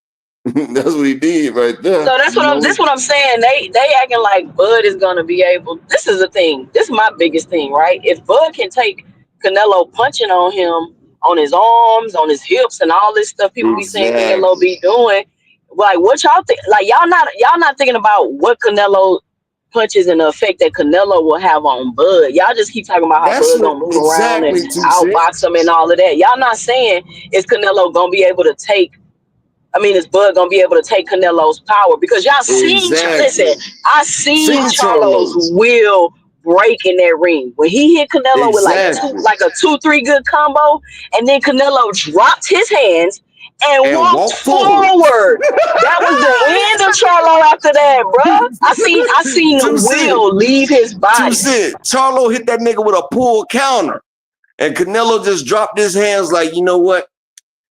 That's what he did right there. So that's what I'm saying. They acting like Bud is gonna be able. This is the thing. This is my biggest thing, right? If Bud can take Canelo punching on him, on his arms, on his hips, and all this stuff people be saying Canelo be doing, like what y'all think? Like y'all not thinking about what Canelo punches and the effect that Canelo will have on Bud. Y'all just keep talking about how Bud's gonna move around and outbox him and all of that. Y'all not saying is Canelo gonna be able to take. I mean, is Bud gonna be able to take Canelo's power? Because y'all seen, listen, I seen Charlo's will break in that ring when he hit Canelo with like a 2-3 good combo, and then Canelo dropped his hands and walked forward. That was the end of Charlo after that, bruh. I seen the wheel leave his body. Charlo hit that nigga with a pull counter. And Canelo just dropped his hands like, you know what?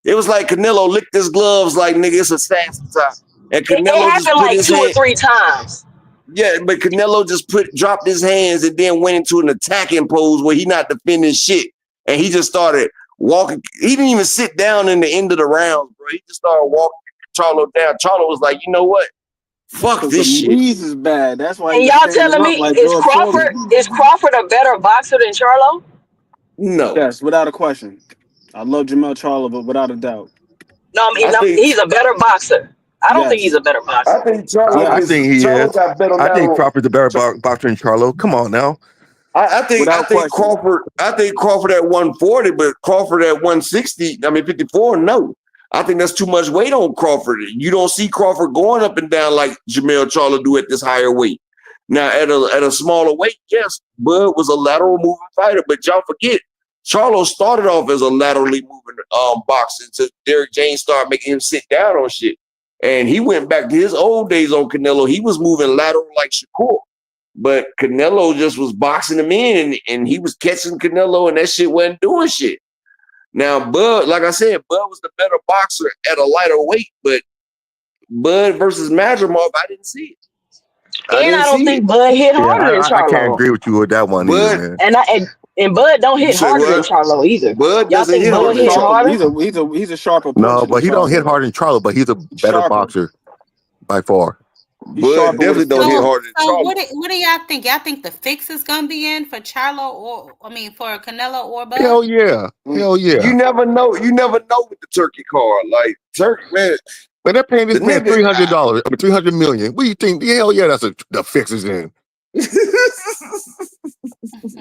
It was like Canelo licked his gloves like, nigga, it's assassin time. And Canelo it just happened put like his 2 or 3 times. Yeah, but Canelo just dropped his hands and then went into an attacking pose where he not defending shit. And he just started walking. He didn't even sit down in the end of the round, bro. He just started walking Charlo down. Charlo was like, you know what? Fuck this shit. Knees is bad. That's why. And y'all telling me, like is Crawford a better boxer than Charlo? No. Yes, without a question. I love Jermell Charlo, but without a doubt. No, he's a better boxer. I don't think he's a better boxer. I think Charlo. I think he is. Got better I think Crawford's a better boxer than Charlo. Come on now. I think Crawford. I think Crawford at 140, but Crawford at 160. 54. No, I think that's too much weight on Crawford. You don't see Crawford going up and down like Jermell Charlo do at this higher weight. Now at a smaller weight, yes, Bud was a lateral moving fighter, but y'all forget Charlo started off as a laterally moving boxer until Derrick James started making him sit down on shit. And he went back to his old days on Canelo. He was moving lateral like Shakur. But Canelo just was boxing him in and he was catching Canelo and that shit wasn't doing shit. Now, Bud, like I said, Bud was the better boxer at a lighter weight, but Bud versus Madrimov, I didn't see it. I don't think Bud hit harder than Charlo. I can't agree with you with that one either, man. And Bud don't hit harder than Charlo either. Bud y'all think Bud hits harder? He's a sharper. No, but he don't hit harder than Charlo, but he's a better boxer by far. Bud definitely don't hit harder than Charlo. What do y'all think? Y'all think the fix is gonna be in for Charlo for Canelo or Bud? Hell yeah. You never know with the turkey card. Like turkey, man. But they're paying this man $300. $300 million. What do you think? Hell yeah, that's the fix is in.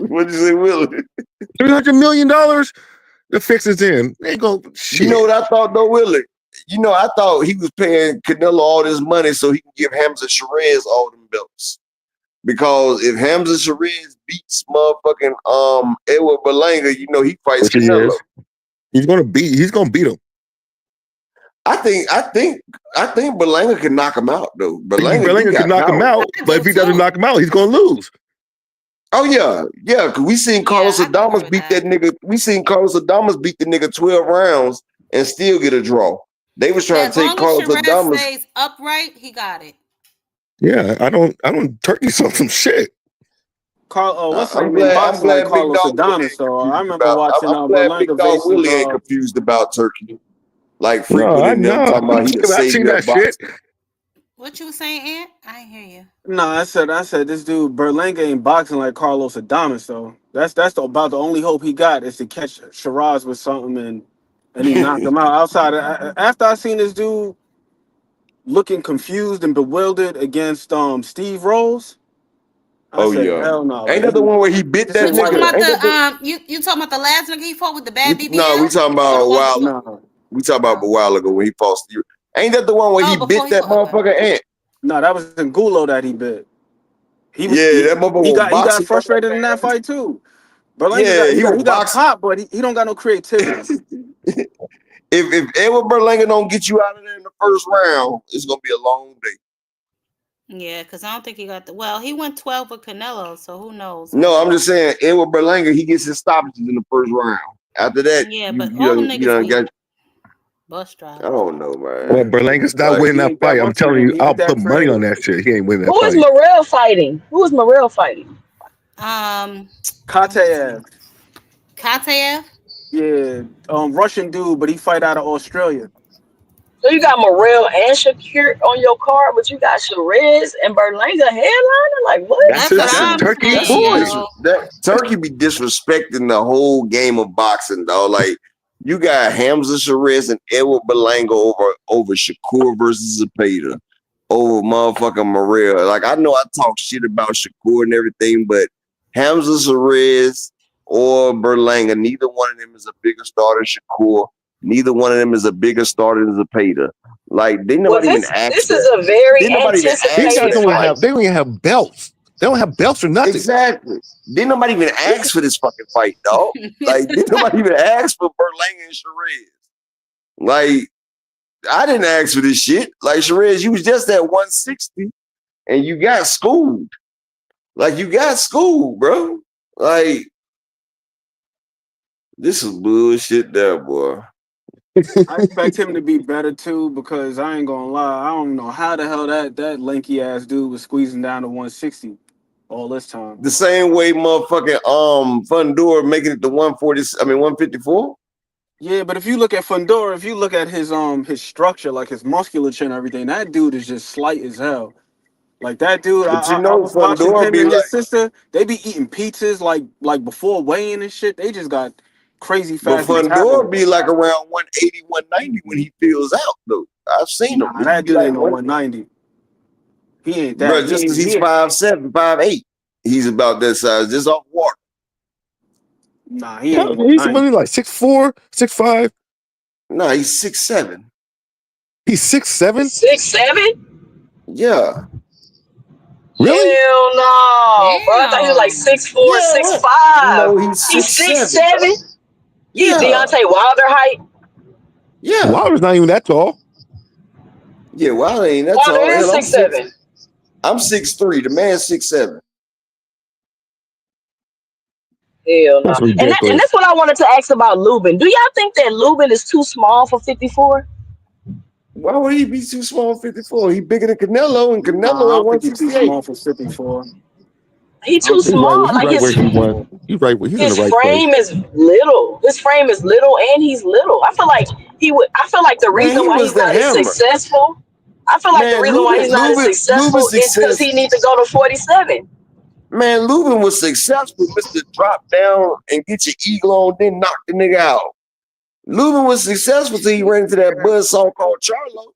What'd you say, Willie? $300 million? The fix is in. They go shit. You know what I thought though, Willie? You know, I thought he was paying Canelo all this money so he can give Hamza Sherez all them belts. Because if Hamza Sherez beats motherfucking Edward Berlanga, you know he fights Canelo. He's gonna beat him. I think Berlanga can knock him out though. Berlanga can knock him out, but if he doesn't knock him out, he's gonna lose. Oh yeah. Because we seen Carlos Adames beat that nigga. We seen Carlos Adames beat the nigga 12 rounds and still get a draw. They was trying to take Carlos Adames. Stays upright, he got it. Yeah, I don't turkey some shit. I'm glad Carlos Adames. So I remember watching Berlanga versus Willie ain't confused about Turkey. Like frequently talking about he seen that shit. What you saying, Ant? I didn't hear you. No, I said this dude Berlanga ain't boxing like Carlos Adames. So that's about the only hope he got is to catch Shiraz with something and he knocked him out. Outside after I seen this dude looking confused and bewildered against Steve Rose. I said, hell no. Ain't that the one where he bit that nigga? You talking about the last nigga he fought with the bad BBL? No, we talking about a while. No. We talking about a while ago when he fought Steve. Ain't that the one where he bit that motherfucker Ant? No, that was in Gulo that he bit. That motherfucker he got frustrated in that fight too. Berlanga he got hot, but he don't got no creativity. If Edward Berlanga don't get you out of there in the first round, it's gonna be a long day. Yeah, because I don't think he got he went 12 with Canelo, so who knows? No, I'm just saying Edward Berlanga, he gets his stoppages in the first round. After that, you done got bus driver. I don't know, man. Well, Berlanga's not winning that fight. I'm telling you, I'll put money on that shit. He ain't winning that fight. Who is Morrell fighting? Kataev. Kataev? Yeah, Russian dude, but he fight out of Australia. So you got Morrell and Shakur on your card, but you got Sherez and Berlanga headliner? Like what? That's Turkey boys. That Turkey be disrespecting the whole game of boxing, dog. Like you got Hamza Sherez and Edward Berlanga over Shakur versus Zepeda, over motherfucking Morrell. Like I know I talk shit about Shakur and everything, but Hamza Sherez or Berlanga, neither one of them is a bigger star than Shakur. Neither one of them is a bigger starter than Zepeda. Like they nobody even asked. This is a very anticipated fight. They don't even have belts. They don't have belts or nothing. Exactly. Didn't nobody even ask for this fucking fight, dog. Like didn't nobody even ask for Berlanga and Sherez. Like I didn't ask for this shit. Like Sherez, you was just at 160 and you got schooled. Like you got schooled, bro. Like this is bullshit there, boy. I expect him to be better too, because I ain't gonna lie, I don't know how the hell that lanky ass dude was squeezing down to 160 all this time. The same way motherfucking Fundora making it to 154. Yeah, but if you look at Fundora, if you look at his structure, like his musculature and everything, that dude is just slight as hell. Like that dude, But you I know, was watching Fundora him be and like, his sister. They be eating pizzas like before weighing and shit. They just got crazy but fast Fundora be metabolism. like around 180, 190 when he feels out though. I've seen him. Nah, He that be dude like ain't no 190. He ain't bro, that. just because he's He 5'7", 5'8", he's about that size, just off water. Nah, he ain't He's 190. somebody like 6'4", 6'5". No, he's 6'7". He's 6'7". 6'7"? Yeah. Really? Hell no, bro. I thought he was like 6'4", Yeah, what? 6'5". No, he's He's 6'7". 6'7". He's Yeah. Deontay Wilder height. Yeah. Wilder's not even that tall. Yeah, Wilder ain't that Wilder tall. is Hell, 6'7". I'm 6'3". The man's 6'7". Hell no. That's And ridiculous. that's what I wanted to ask about Lubin. Do y'all think that Lubin is too small for 54? Why would he be too small 54? He bigger than Canelo, and Nah, I Canelo at don't think he's too 168. small for 54. He I don't too think He's right. small. He's Like right where his he wants. He's right. He's in the his right place. frame is little. His frame is little, and he's little. I feel like he would. I feel like the Man, reason he why was he's the not as hammer. successful. I feel like the Man, reason why he's not as successful Lubin's is because success. he needs to go to 47. Man, Lubin was successful, Mr. Drop Down and get your eagle on, then knock the nigga out. Lubin was successful till he ran into that buzzsaw called Charlo.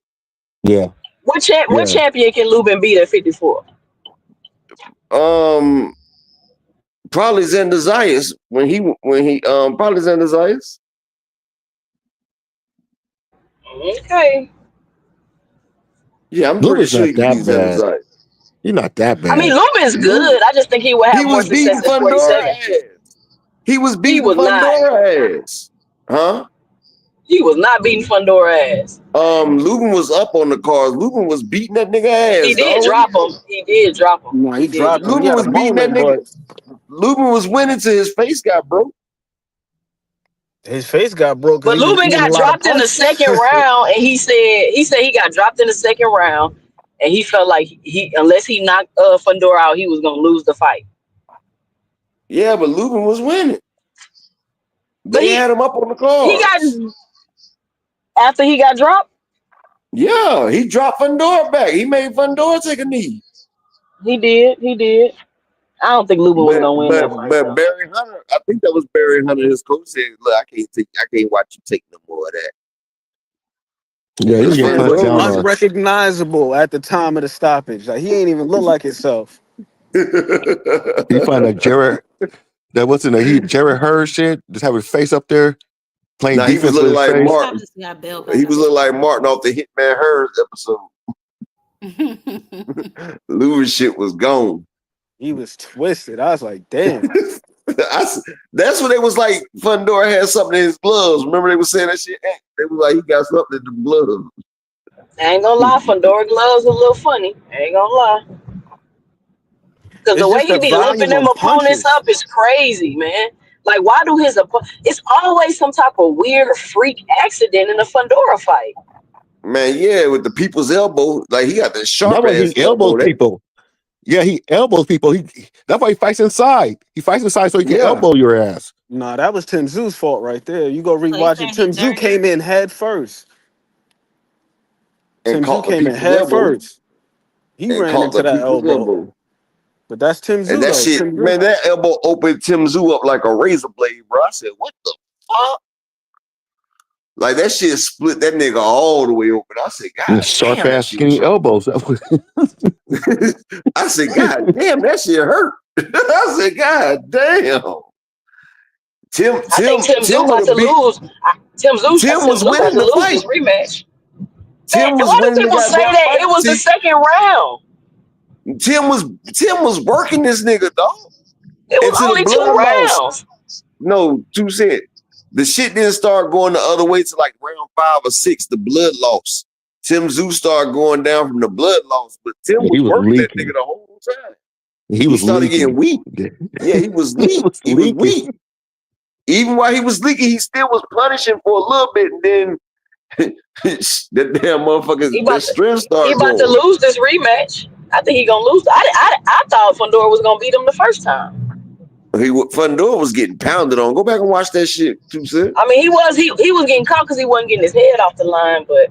Yeah. What champion can Lubin beat at 54? Probably Xander Zayas when he probably Xander Zayas. Okay. Yeah, I'm pretty Lubin's sure he not can beat that Xander bad. Zayas. He's not that I mean, bad. Lubin's good. I just think he would have He more was beating success at Fundora 47. ass. He was He beating was not. Fundora ass. Huh? He was not beating Fundora ass. Lubin was up on the cards. Lubin was beating that nigga ass. He did dog. drop him. He did drop him. No, he dropped him. He Lubin had was a beating that moment, nigga. but Lubin was winning till his face got broke. his face got broke because But he was Lubin eating a got lot of dropped in the punches. second round, and he said he got dropped in the second round, and he felt like unless he knocked Fundora out, he was gonna lose the fight. Yeah, but Lubin was winning. But They had him up on the he got cards. after he got dropped. Yeah, he dropped Fundora back. He made Fundora take a knee. He did. I don't think Lubin was gonna win that fight. But Barry Hunter, I think that was Barry Hunter. His coach said, "Look, I can't watch you take no more of that." Yeah, he was getting punched down on. Unrecognizable at the time of the stoppage. Like he ain't even look like himself. You find that Jared Hurd shit, just have his face up there playing Nah, he defense was with looking his like face. Martin. He was looking like Martin off the Hitman Hurd episode. Lubin shit was gone. He was twisted. I was like, damn. That's when they was like Fundora had something in his gloves. Remember they was saying that shit? They was like, he got something in the gloves. I ain't gonna lie, Fundora gloves a little funny. I ain't gonna lie. Because the way he be limping them opponents up is crazy, man. Like, why do it's always some type of weird freak accident in a Fundora fight. Man, yeah, with the people's elbow, like he got the sharp That was ass elbow. people. Yeah, he elbows people. That's why he fights inside. He fights inside so he can elbow your ass. Nah, that was Tim Zoo's fault right there. You go rewatch it. Tim Zoo came in head first. Tim Zoo came in head first. He ran into that elbow. But that's Tim Zoo. And that shit, man, that elbow opened Tim Zoo up like a razor blade, bro. I said, what the fuck? Like that shit split that nigga all the way open. I said, God, sharp ass skinny elbows. I said, God damn, that shit hurt. I said, God damn. Tim Zoo about to lose. Tim was winning the fight. This rematch. Tim was why do winning. People say that it was the second round. Tim was working this nigga, dog. It was only 2 rounds. No, 2 sets. The shit didn't start going the other way to like round 5 or 6. The blood loss. Tim Zoo started going down from the blood loss, but Tim was working that nigga the whole time. He started getting weak. Yeah, he was weak. He was weak. Even while he was leaking, he still was punishing for a little bit, and then that damn motherfucker, that strength started. He about to lose this rematch. I think he gonna lose. I thought Fundora was gonna beat him the first time. Fundora was getting pounded on. Go back and watch that shit, too, sir. I mean, he was getting caught because he wasn't getting his head off the line, but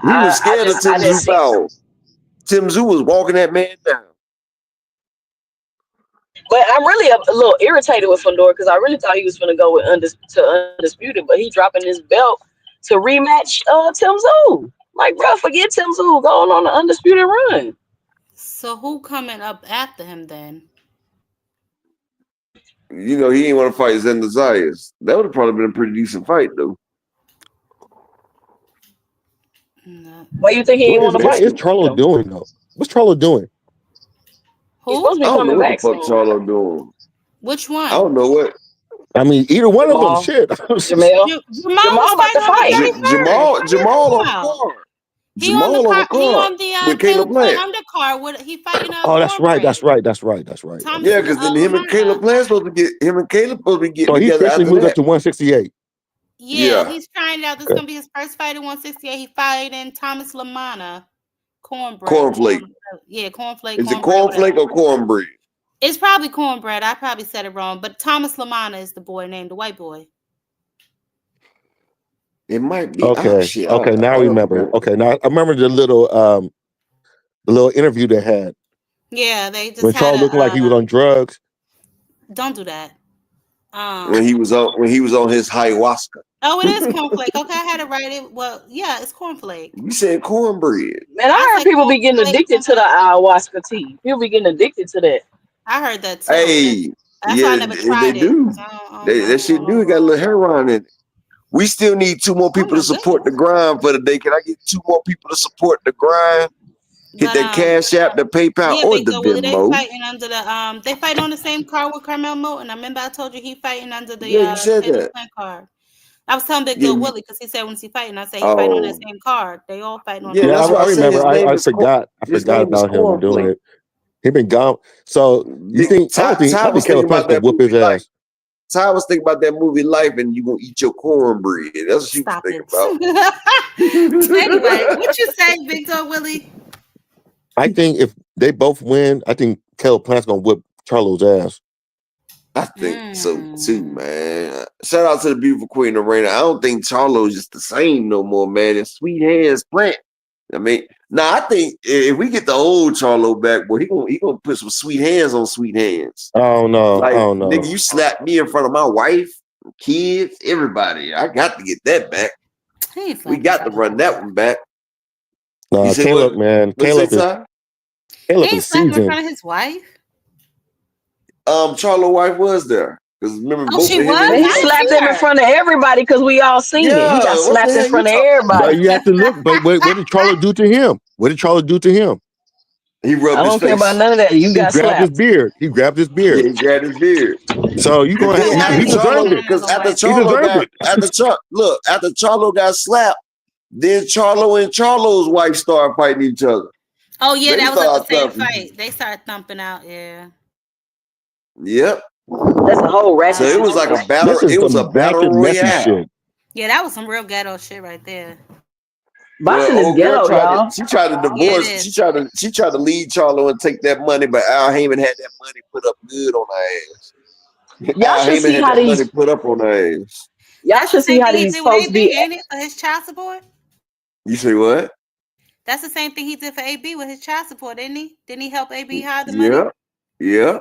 he was scared of Tim Zoo foul. Tim Zoo was walking that man down. But I'm really a little irritated with Fundora because I really thought he was going to go with Undisputed, but he dropping his belt to rematch Tim Zoo. Like, bro, forget Tim Zoo going on the Undisputed run. So who coming up after him then? You know, he ain't want to fight Xander Zayas. That would have probably been a pretty decent fight, though. No. Why you think he ain't want to fight? What's Charlo doing, though? What's Charlo doing? He's supposed to be coming back soon. What the fuck Charlo doing? Which one? I don't know what. I mean, either one of them. Shit. Jamal about to fight. Jamal on the card. He on the with Caleb Plant. undercard. He fighting out. Oh, that's right. Yeah, because then him and Caleb Plant supposed to get getting so he together. officially moved up to 168. Yeah, he's trying it out. This is gonna be his first fight at 168. He fighting Thomas Lamana. Cornflake. Yeah, cornflake. Is it cornflake or cornbread? It's probably cornbread. I probably said it wrong, but Thomas Lamana is the boy named the white boy. It might be. Okay. Now I remember. Okay, now I remember the little interview they had. Yeah, they just when Charles looked like he was on drugs. Don't do that. When he was on his ayahuasca. Oh, it is cornflake. Okay, I had it right. Well, yeah, it's cornflake. You said cornbread. Man, I heard people be getting addicted to the ayahuasca tea. People be getting addicted to that. I heard that too. Hey, that's why I never tried they do. That shit do. It got a little heroin in it. We still need 2 more people to support the grind for the day. Can I get 2 more people to support the grind? Hit that Cash App, the PayPal, or the Venmo. They fighting under the they fight on the same card with Carmel Moten. I remember I told you he fighting under the you said that card. I was telling Big Bill Willie because he said when's he fighting. I said he fighting on that same card. They all fighting on. Yeah, I remember. I forgot about him doing it. He been gone. So you think? I think Caleb Plant can whoop his ass. Ty was thinking about that movie Life, and you gonna eat your cornbread. That's what she was thinking about. Anyway, what you say, Big Dog Willie? I think if they both win, I think Caleb Plant's gonna whip Charlo's ass. I think so too, man. Shout out to the beautiful Queen Arena. I don't think Charlo's just the same no more, man. And Sweet Hands Plant. I mean, I think if we get the old Charlo back, boy, he gonna put some sweet hands on Sweet Hands. Oh no, like, oh no, nigga, you slapped me in front of my wife, kids, everybody. I got to get that back. We got to run that one back. No, Caleb, man, Caleb is seasoned. In front of his wife. Charlo's wife was there. Because remember, she was. He slapped him in front of everybody because we all seen it. He got slapped in front of everybody. But you have to look. But what did Charlo do to him? What did Charlo do to him? He rubbed his face. I don't care about none of that. You got slapped. His beard. He grabbed his beard. Yeah, he grabbed his beard. So you going to he deserved it. Because after Charlo got slapped, then Charlo and Charlo's wife started fighting each other. Oh yeah, that was at the same fight. They started thumping out. Yeah. Yep. That's a whole ratchet. So it was like a battle. It was a battle royale. Yeah, that was some real ghetto shit right there. Boxing is ghetto, y'all. She tried to divorce. She tried to leave Charlo and take that money, but Al Heyman had that money put up good on her ass. Y'all should see how these money put up on her ass. Y'all should see how these folks be. For his child support. You say what? That's the same thing he did for AB with his child support, didn't he? Didn't he help AB hide the money? Yeah.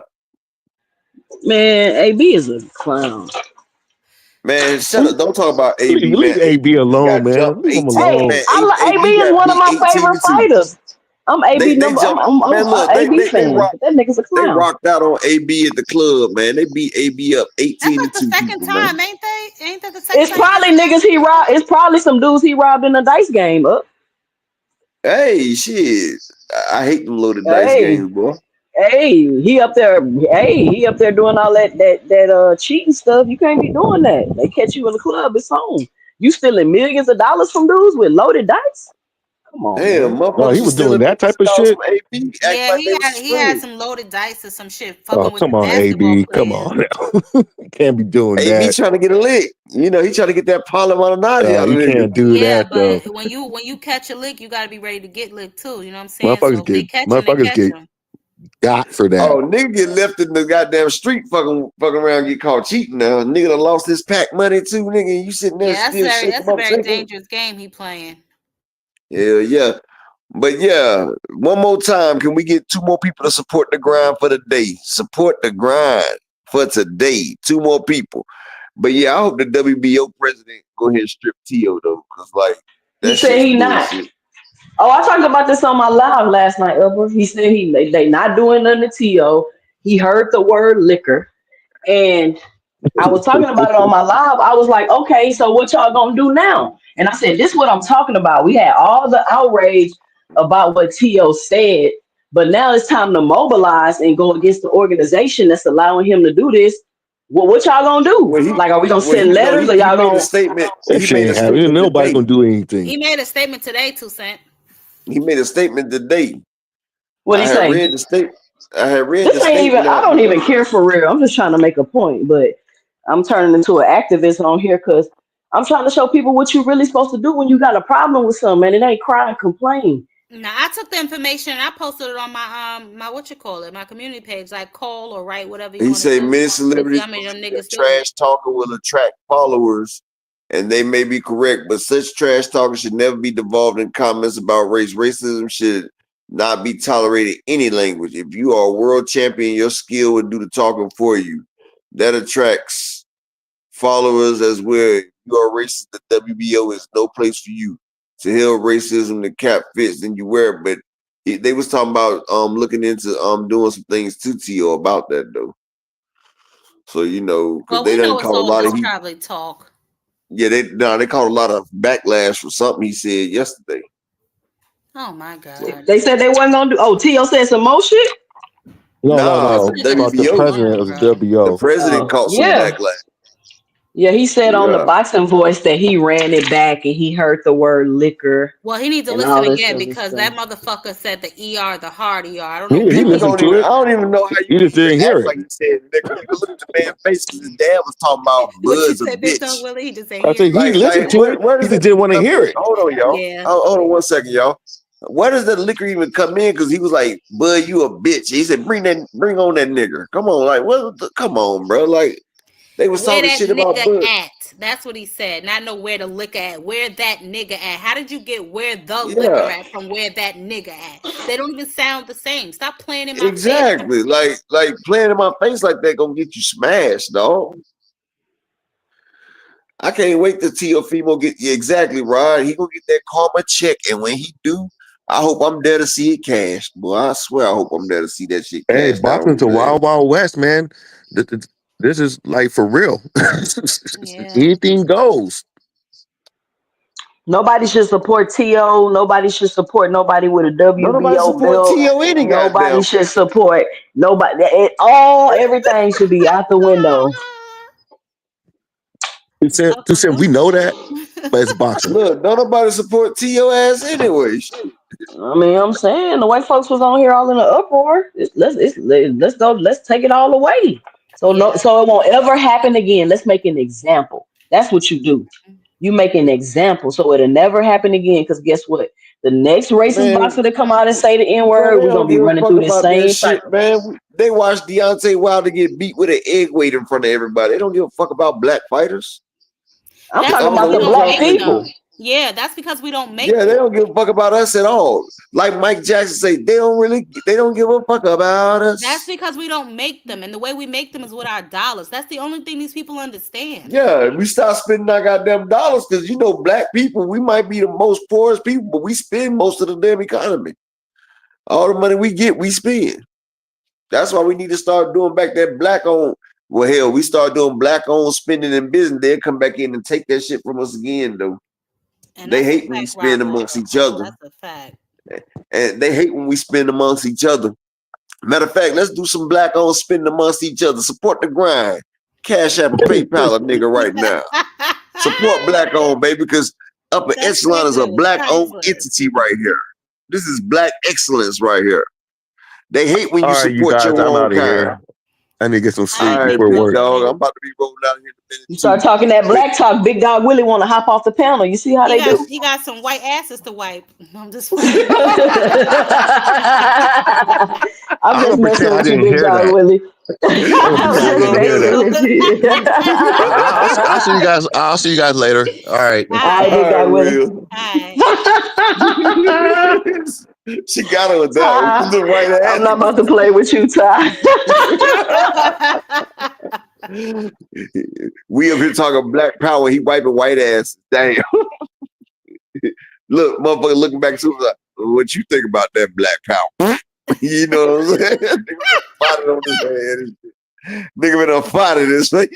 Man, AB is a clown. Man, shut up. Don't talk about AB. Leave AB alone, man. Leave him alone. Hey, AB is one of my favorite fighters. I'm AB number. I'm AB fan. That nigga's a clown. They rocked out on AB at the club, man. They beat AB up 18-2. That's the second time, ain't they? Ain't that the second time? It's probably niggas he robbed. It's probably some dudes he robbed in a dice game. Hey, shit. I hate them loaded dice games, boy. Hey, he up there. Hey, he up there doing all that cheating stuff. You can't be doing that. They catch you in the club. It's home. You stealing millions of dollars from dudes with loaded dice? Come on, Damn, man. Oh, he motherfuckers was was doing stealing that type millions of of dollars shit. from AB, acting Yeah, like they was he had straight. some loaded dice or some shit Oh, fucking with come the on, basketball AB. Come players. on now. You can't be doing AB that. trying to get a lick. You know, he trying to get that Parliamentary out of You niggas. can't do Yeah, that though. but when you catch a lick, you gotta be ready to get licked too. You know what I'm saying? So Motherfuckers if they get catch him, they catch him. got for that. Oh, nigga get left in the goddamn street fucking around and get caught cheating now. Nigga done lost his pack money too, nigga. And you sitting there Yeah, still shaking that's a up very shaking. dangerous game he playing. Hell yeah. But yeah, one more time, can we get 2 more people to support the grind for the day? Support the grind for today. 2 more people. But yeah, I hope the WBO president go ahead and strip T.O. though, because like He that said shit's he not. bullshit. Oh, I talked about this on my live last night, Upper. He said they not doing nothing to T.O. He heard the word liquor. And I was talking about it on my live. I was like, okay, so what y'all gonna do now? And I said, this is what I'm talking about. We had all the outrage about what T.O. said, but now it's time to mobilize and go against the organization that's allowing him to do this. Well, what y'all gonna do? Like, are we gonna send letters or he y'all made a gonna statement. That shit ain't happening. Nobody gonna do anything. He made a statement today, 2 Cent. He made a statement today. What he I say? had read the statement. I had read This the ain't even. statement I out. don't even care for real. I'm just trying to make a point, but I'm turning into an activist on here because I'm trying to show people what you really supposed to do when you got a problem with something, and it ain't cry and complain. Now I took the information and I posted it on my my community page, like call or write whatever you He want to said do. many See celebrities how many of them believe that niggas do it. trash talking will attract followers, and they may be correct, but such trash talking should never be devolved in comments about race. Racism should not be tolerated in any language. If you are a world champion, your skill will do the talking for you. That attracts followers as well. If you are racist, the WBO is no place for you. To hell racism, the cap fits, then you wear it. But they was talking about looking into doing some things to T.O. about that though. So you know, because Well, they we done know it's caught a all lot of just heat. probably talk. Yeah, they caught a lot of backlash for something he said yesterday. Oh my God. They said they wasn't gonna do. Oh, T.O. said some more shit. No. This The nigga About the just WBO, president of the lying, bro. the WBO. president caught some Yeah. backlash. Yeah, he said on the Yeah, boxing voice that he ran it back and he heard the word liquor Well, he needs to and listen all this again other because that stuff. motherfucker said the ER, the hard ER. I don't know He what people he listened don't to even. it. I don't even know how you He can just even didn't hear act it. like he said nigga. You can look at the man's face because his dad was talking about what you Bud's a said, Big bitch. Dog Willie. He just ain't I hear said it. he listened to it. Where He does just that didn't want to come hear in? it. Hold on, y'all. Yeah. Hold on 1 second, y'all. Where does that liquor even come in? Because he was like, "Bud, you a bitch." He said, "Bring on that nigga." Come on, like, come on, bro. Like, they was Where talking that shit about nigga Bud. at? That's what he said. Not know where the liquor at. Where that nigga at? How did you get where the liquor Yeah, at from where that nigga at? They don't even sound the same. Stop playing in my face. exactly. Like playing in my face like that gonna get you smashed, dog. I can't wait till Teofimo get exactly right. He gonna get that karma check, and when he do, I hope I'm there to see it cash. Boy, I swear, I hope I'm there to see that shit Hey, cash down. boxing's a wild, wild west, man. This is like for real. Yeah. Anything goes. Nobody should support T.O. Nobody should support nobody with a Don't nobody WBO support belt. T.O. any Nobody goddamn. should support nobody. Everything should be out the window. To say we know that, but it's boxing. Look, don't nobody support T.O. ass anyway. I mean, I'm saying the white folks was on here all in the uproar. Let's go. Let's take it all away. So no, Yeah. so it won't ever happen again. Let's make an example. That's what you do. You make an example so it'll never happen again. Because guess what? The next racist Man, boxer to come out and say the N bro, word, they we're gonna don't be give a running fuck through the about that same shit, cycle. man. They watched Deontay Wilder get beat with an egg weight in front of everybody. They don't give a fuck about black fighters. I'm That's I talking don't because know about we the what don't y'all black make think. them. people. Yeah, that's because we don't make Yeah, they them. don't give a fuck about us at all. Like Mike Jackson say, they don't give a fuck about That's us. because we don't make them. And the way we make them is with our dollars. That's the only thing these people understand. Yeah, we start spending our goddamn dollars because you know, black people, we might be the most poorest people, but we spend most of the damn economy. All the money we get, we spend. That's why we need to start doing back that black owned. Well, hell, we start doing black owned spending in business. They'll come back in and take that shit from us again, though. And They that's a hate when we fact, spend Robert. amongst each other. That's a fact. And they hate when we spend amongst each other. Matter of fact, let's do some black-owned spending amongst each other. Support the grind. Cash App and PayPal a nigga right now. Support black-owned, baby, because Upper Echelon is a black-owned entity right here. This is black excellence right here. They hate when you support your own kind. I need to get some sleep All right, before big work. dog. I'm about to be rolling out here in a minute. You start talking that black talk, Big Dog Willie want to hop off the panel. You see how they do? He got some white asses to wipe. I'm just I'm just messing with you, Big Dog Willie. I'll see you guys later. All right. All right, Big Dog Willie. She got her with that. The right ass. I'm not about to play with you, Ty. We up here talking black power. He wiping white ass. Damn. Look, motherfucker looking back to like, what you think about that black power? You know what I'm saying? Nigga fought on his head. Nigga been a fight in his face.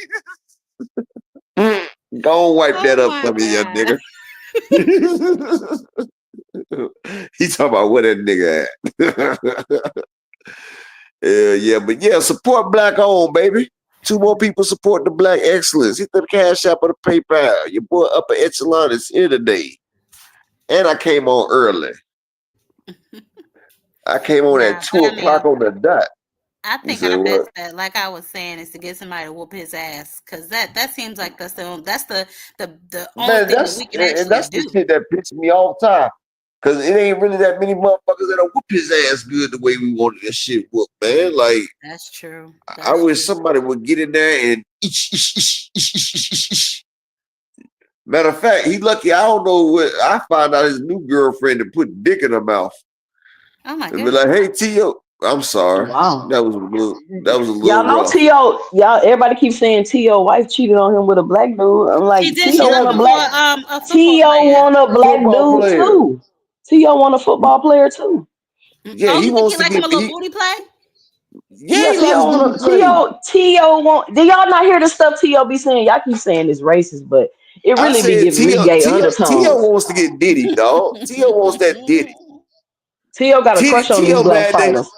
Go and wipe that up for me, young nigga. He talking about where that nigga at. Yeah, but yeah, support black owned, baby. 2 more people support the black excellence. Hit the Cash App or the PayPal. Your boy Upper Echelon is here today. And I came on early. I came on at 2 o'clock on the dot. I think our best bet, like I was saying, is to get somebody to whoop his ass, because that seems like that's the only thing that we can actually do. That's the shit that pisses me all the time. Cause it ain't really that many motherfuckers that'll whoop his ass good the way we wanted this shit whooped, man. Like that's true. I wish somebody would get in there and Matter of fact, he lucky. I don't know what I found out his new girlfriend to put dick in her mouth. Oh my god! And be like, hey T.O. I'm sorry. Wow. That was a little y'all know rough. T.O. Everybody keeps saying T.O. wife cheated on him with a black dude. I'm like, T.O. want a black T.O. want a black dude too. T.O. want a football player too. Yeah, he wants to like him a little booty play. Yeah, T.O. want. Do y'all not hear the stuff T.O. be saying? Y'all keep saying it's racist, but it really be giving me gay undertones. T.O. wants to get Diddy, dog. T.O. wants that Diddy. T.O. got a crush on these black fighters.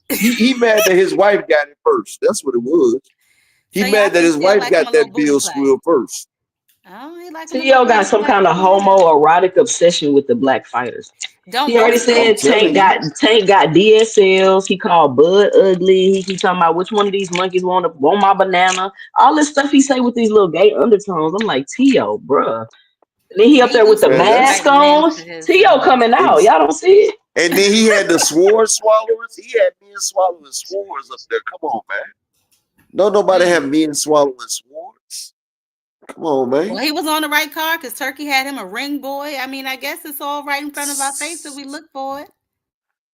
He mad that his wife got it first. That's what it was. He mad that his wife got that Bill Squill first. Oh, he like T.O. got some kind of homoerotic obsession with the black fighters. He already said Tank got DSLs. He called Bud ugly. He keep talking about which one of these monkeys want my banana. All this stuff he say with these little gay undertones. I'm like, T.O., bruh. And then he up there with the mask on. T.O. coming out. Y'all don't see it. And then he had the sword swallowers. He had men swallowing swords up there. Come on, man. Don't nobody have men swallowing swords. Come on, man. Well, he was on the right car because Turkey had him a ring boy. I mean, I guess it's all right in front of our face if we look for it.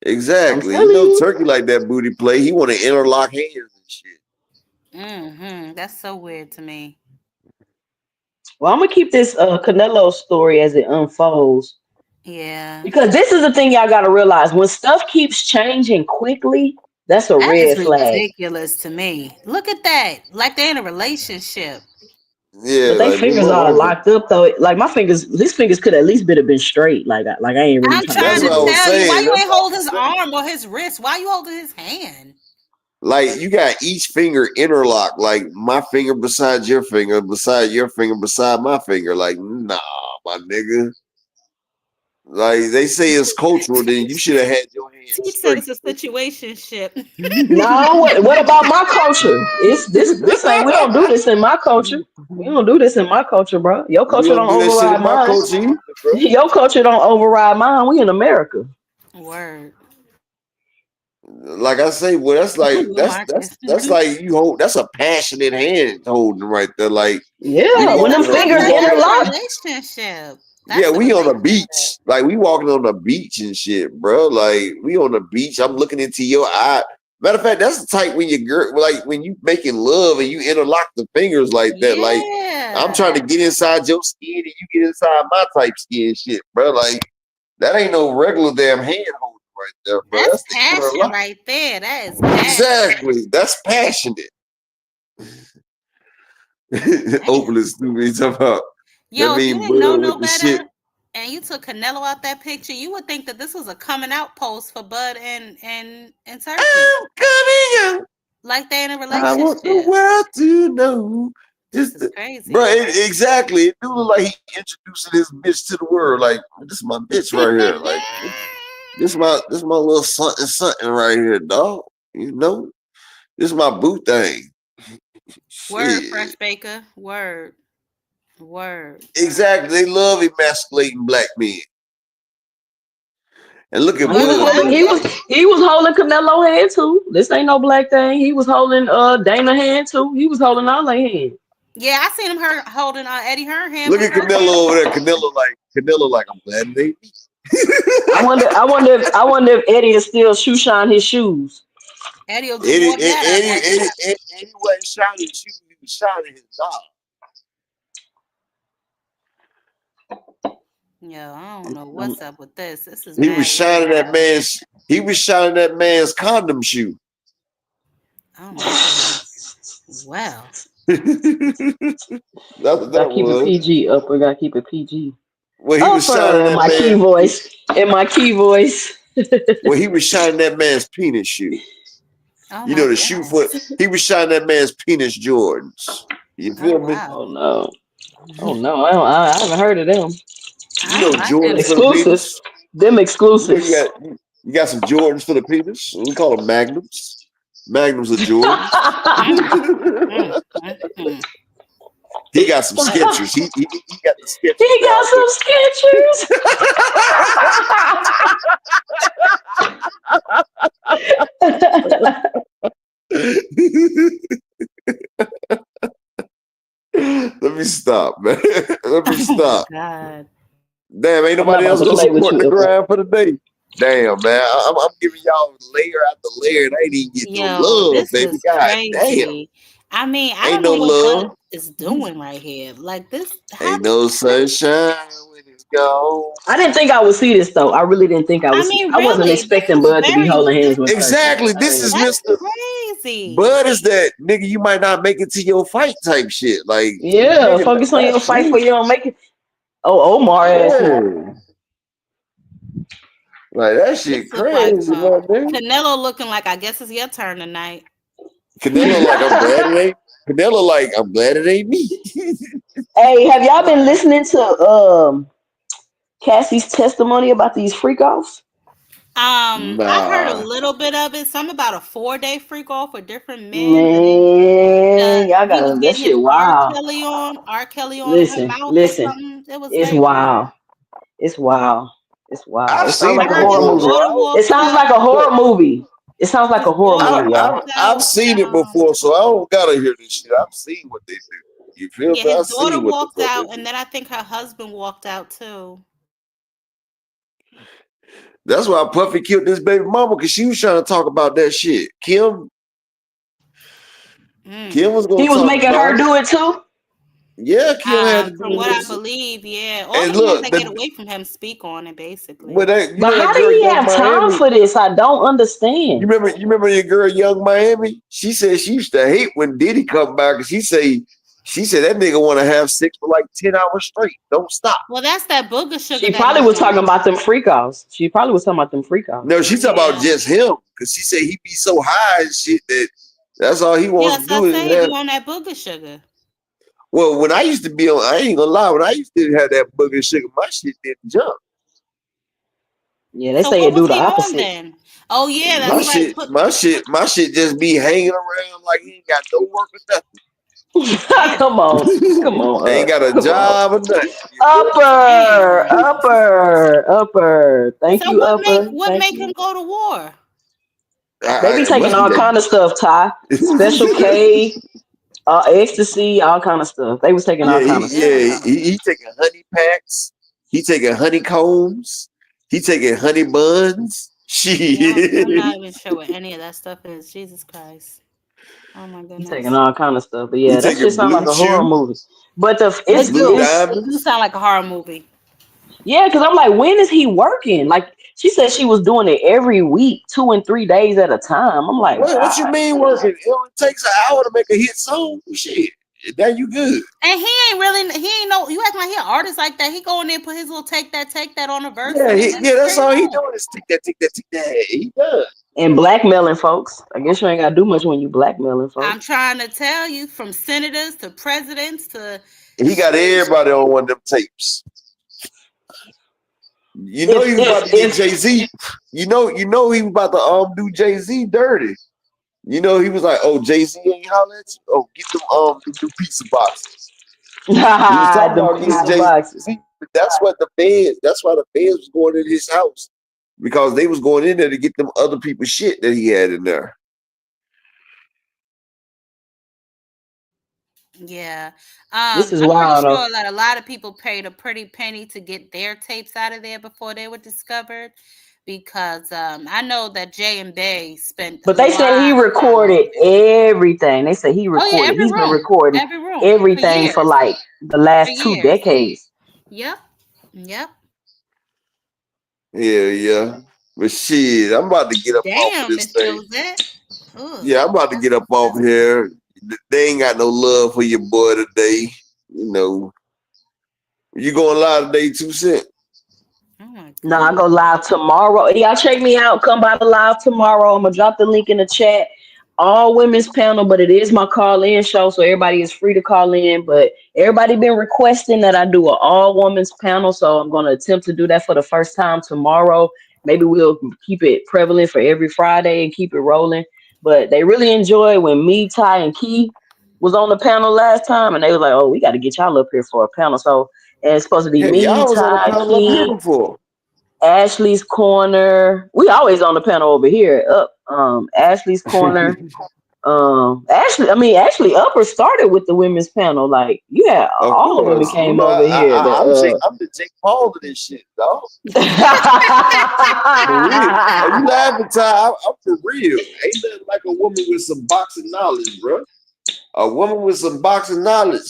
Exactly. You know, Turkey like that booty play. He want to interlock hands and shit. Mm-hmm. That's so weird to me. Well, I'm gonna keep this Canelo story as it unfolds. Yeah. Because this is the thing y'all gotta realize. When stuff keeps changing quickly, that's a red flag. Ridiculous to me. Look at that. Like they're in a relationship. Yeah. But their fingers are locked up though. Like his fingers could at least been straight. Like I ain't really I'm trying to tell you, why you ain't hold his arm or his wrist? Why you holding his hand? Like you got each finger interlocked, like my finger beside your finger, beside your finger, beside my finger. Like, nah, my nigga. Like they say it's cultural, then you should have had your hands. He said it's a situationship. No, what about my culture? It's this ain't we don't do this in my culture. We don't do this in my culture, bro. Your culture don't override mine. Your culture don't override mine. We in America. Word. Like I say, well, that's like that's like you hold. That's a passionate hand holding right there. Like when them fingers interlock. Relationship. Yeah, we on the beach. Like we walking on the beach and shit, bro. Like we on the beach. I'm looking into your eye. Matter of fact, that's the type when when you making love and you interlock the fingers like that. Like I'm trying to get inside your skin and you get inside my type skin shit, bro. Like that ain't no regular damn hand holding right there, bro. That's passion right there. That is passion. Exactly. That's passionate. Open and stupid. Talking about. Yo, if you didn't know no better, and you took Canelo out that picture, you would think that this was a coming out post for Bud and Turkey. I'm coming out. Like they in a I want the relationship. world to know. This is crazy. Bro, exactly. It do look like he introducing this bitch to the world. Like, this is my bitch right here. Like, this is my little something right here, dog. You know? This is my boo thing. Word, Fresh Baker. Word. Exactly. They love emasculating black men. And look at he was holding Canelo hand too. This ain't no black thing. He was holding Dana hand too. He was holding all their hand. Yeah, I seen him holding Eddie Hearn hand. Look at Canelo over there. Canelo like I'm glad they beat. I wonder if Eddie is still shoe shine his shoes. Eddie wasn't shining his shoes. He was shining his dog. Yo, I don't know what's up with this. This is he was shining that man's condom shoe. Oh my goodness. Well. Gotta keep it PG up. We gotta keep it PG. Well, he was shining that my key voice. In my key voice. Well, he was shining that man's penis shoe. Oh you know the shoe foot. He was shining that man's penis Jordans. You feel me? Oh no. I haven't heard of them. You know Jordans exclusives. Them exclusives. You got some Jordans for the penis. We call them Magnums. Magnums are Jordans. He got some Skechers. He got the Skechers. He got some Let me stop, man. Let me stop. Oh, God. Damn, ain't nobody else gonna support the grind for the day. Damn, man. I'm giving y'all layer after layer and I ain't even getting no love, baby. God damn. I mean, I don't know what Bud is doing right here. Like this. Ain't no sunshine when it's gone. I didn't think I would see this though. I really didn't think I would. I wasn't expecting Bud to be holding hands with. Exactly. This is Mr. Crazy. Bud is that nigga. You might not make it to your fight type shit. Like focus on your fight for you don't make it. Oh, Omar ass. Like that shit crazy, man. Canelo looking like I guess it's your turn tonight. Canelo like I'm glad it ain't. Canelo like I'm glad it ain't me. Hey, have y'all been listening to Cassie's testimony about these freak offs? I heard a little bit of it. Something about a 4-day freak off with different men. Man, y'all gotta that shit wild. R. Kelly on listen. It was wild. It's wild. It sounds like a horror movie. It sounds like a horror movie. It sounds like a horror movie, y'all. I've seen it before, so I don't gotta hear this shit. I've seen what they do. You feel me? His daughter walked out, and then I think her husband walked out too. That's why Puffy killed this baby mama, because she was trying to talk about that shit. Kim was going. He was making her do it too. Yeah, Kim had to do from what I believe, yeah. All and the ones that get away from him speak on it, basically. But how do you have time for this? I don't understand. You remember your girl, Young Miami? She said she used to hate when Diddy come back, because she said that nigga want to have sex for like 10 hours straight. Don't stop. Well, that's that booger sugar. She probably was talking about them freak offs. No, she's talking about just him, because she said he be so high and shit that's all he wants to do is have on that booger sugar. Well, when I used to be on, I ain't gonna lie, when I used to have that booger sugar, my shit didn't jump. Yeah, they say it do the opposite. Then? Oh yeah, that's my shit just be hanging around like he ain't got no work or nothing. Come on. Ain't got a job or nothing. Upper. Thank you, Upper. What make him go to war? They be taking all kind of stuff, Ty. Special K, ecstasy, all kind of stuff. They was taking all kind of stuff. Yeah, he taking honey packs. He taking honeycombs. He taking honey buns. Shit. Yeah, I'm not even sure what any of that stuff is. Jesus Christ. Oh my goodness. He's taking all kind of stuff, but yeah, that just sounds like a horror movie. But it do sound like a horror movie. Yeah, because I'm like, when is he working? Like she said, she was doing it every week, 2 and 3 days at a time. I'm like, what you mean working? It only takes an hour to make a hit song. Shit, Now you good. And he ain't no. You acting like he an artist like that. He go in there and put his little take that on the verse. Yeah, that's all he doing is take that. He does. And blackmailing folks. I guess you ain't gotta do much when you blackmailing folks. I'm trying to tell you, from senators to presidents to. He got everybody on one of them tapes. You know he was about to get Jay-Z. You know he was about to do Jay-Z dirty. You know he was like, oh, Jay-Z ain't holler at you. Oh, get them new pizza boxes. He was talking about these Jay-Z. That's why the feds was going in his house. Because they was going in there to get them other people's shit that he had in there. Yeah. This is I'm wild, pretty though. sure that a lot of people paid a pretty penny to get their tapes out of there before they were discovered. Because I know that Jay and Bay spent. But they said he recorded everything. They said he recorded. Oh, yeah, He's been recording every everything for like the last 2 decades. Yep. Yeah. But shit, I'm about to get up off of this thing. Yeah, I'm about to get up off here. They ain't got no love for your boy today. You know. You going live today, 2 Cent? No, I go live tomorrow. Y'all check me out. Come by the live tomorrow. I'm gonna drop the link in the chat. All women's panel, but it is my call-in show, so everybody is free to call in. But everybody been requesting that I do an all-women's panel, so I'm gonna attempt to do that for the first time tomorrow. Maybe we'll keep it prevalent for every Friday and keep it rolling. But they really enjoyed when me, Ty, and Key was on the panel last time, and they was like, "Oh, we got to get y'all up here for a panel." So and it's supposed to be me, y'all was on the Ty, panel up here Key, before. Ashley's Corner. We always on the panel over here. Ashley's Corner. Actually, Upper started with the women's panel. Like, yeah, all the women came over here. I'm the Jake Paul of this shit, dog. For real. Are you laughing, Ty? I'm for real. Ain't nothing like a woman with some boxing knowledge, bro. A woman with some boxing knowledge.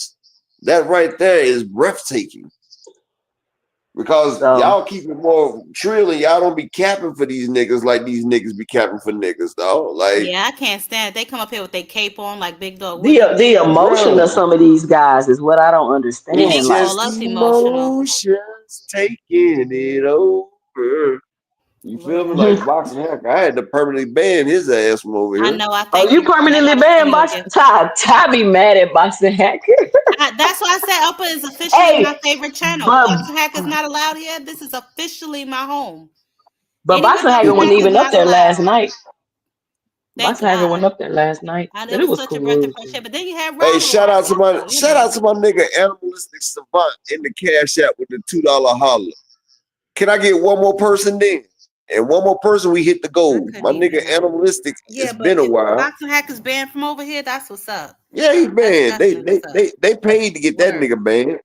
That right there is breathtaking. Because y'all keep it more trill and y'all don't be capping for these niggas like these niggas be capping for niggas, dog. Like, yeah, I can't stand it. They come up here with their cape on like Big Dog. The emotion of some of these guys is what I don't understand. It's just emotions taking it over. You feel me? Like Boxing Hacker. I had to permanently ban his ass from over here. I know. You permanently banned Boxing? Ty be mad at Boxing Hacker. That's why I said Upper is officially my favorite channel. Boxing Hacker's not allowed here. This is officially my home. But Boxing Hacker wasn't even up there last night. Boxing Hacker went up there last night. It was such a breath of fresh air. But then you have hey, shout out to my nigga Animalistic Savant in the Cash App with the $2 holler. Can I get one more person then? And one more person, we hit the goal. My nigga Animalistic, it's been a while. Boxing Hacker's banned from over here. That's what's up. Yeah, he banned. They paid to get that nigga banned.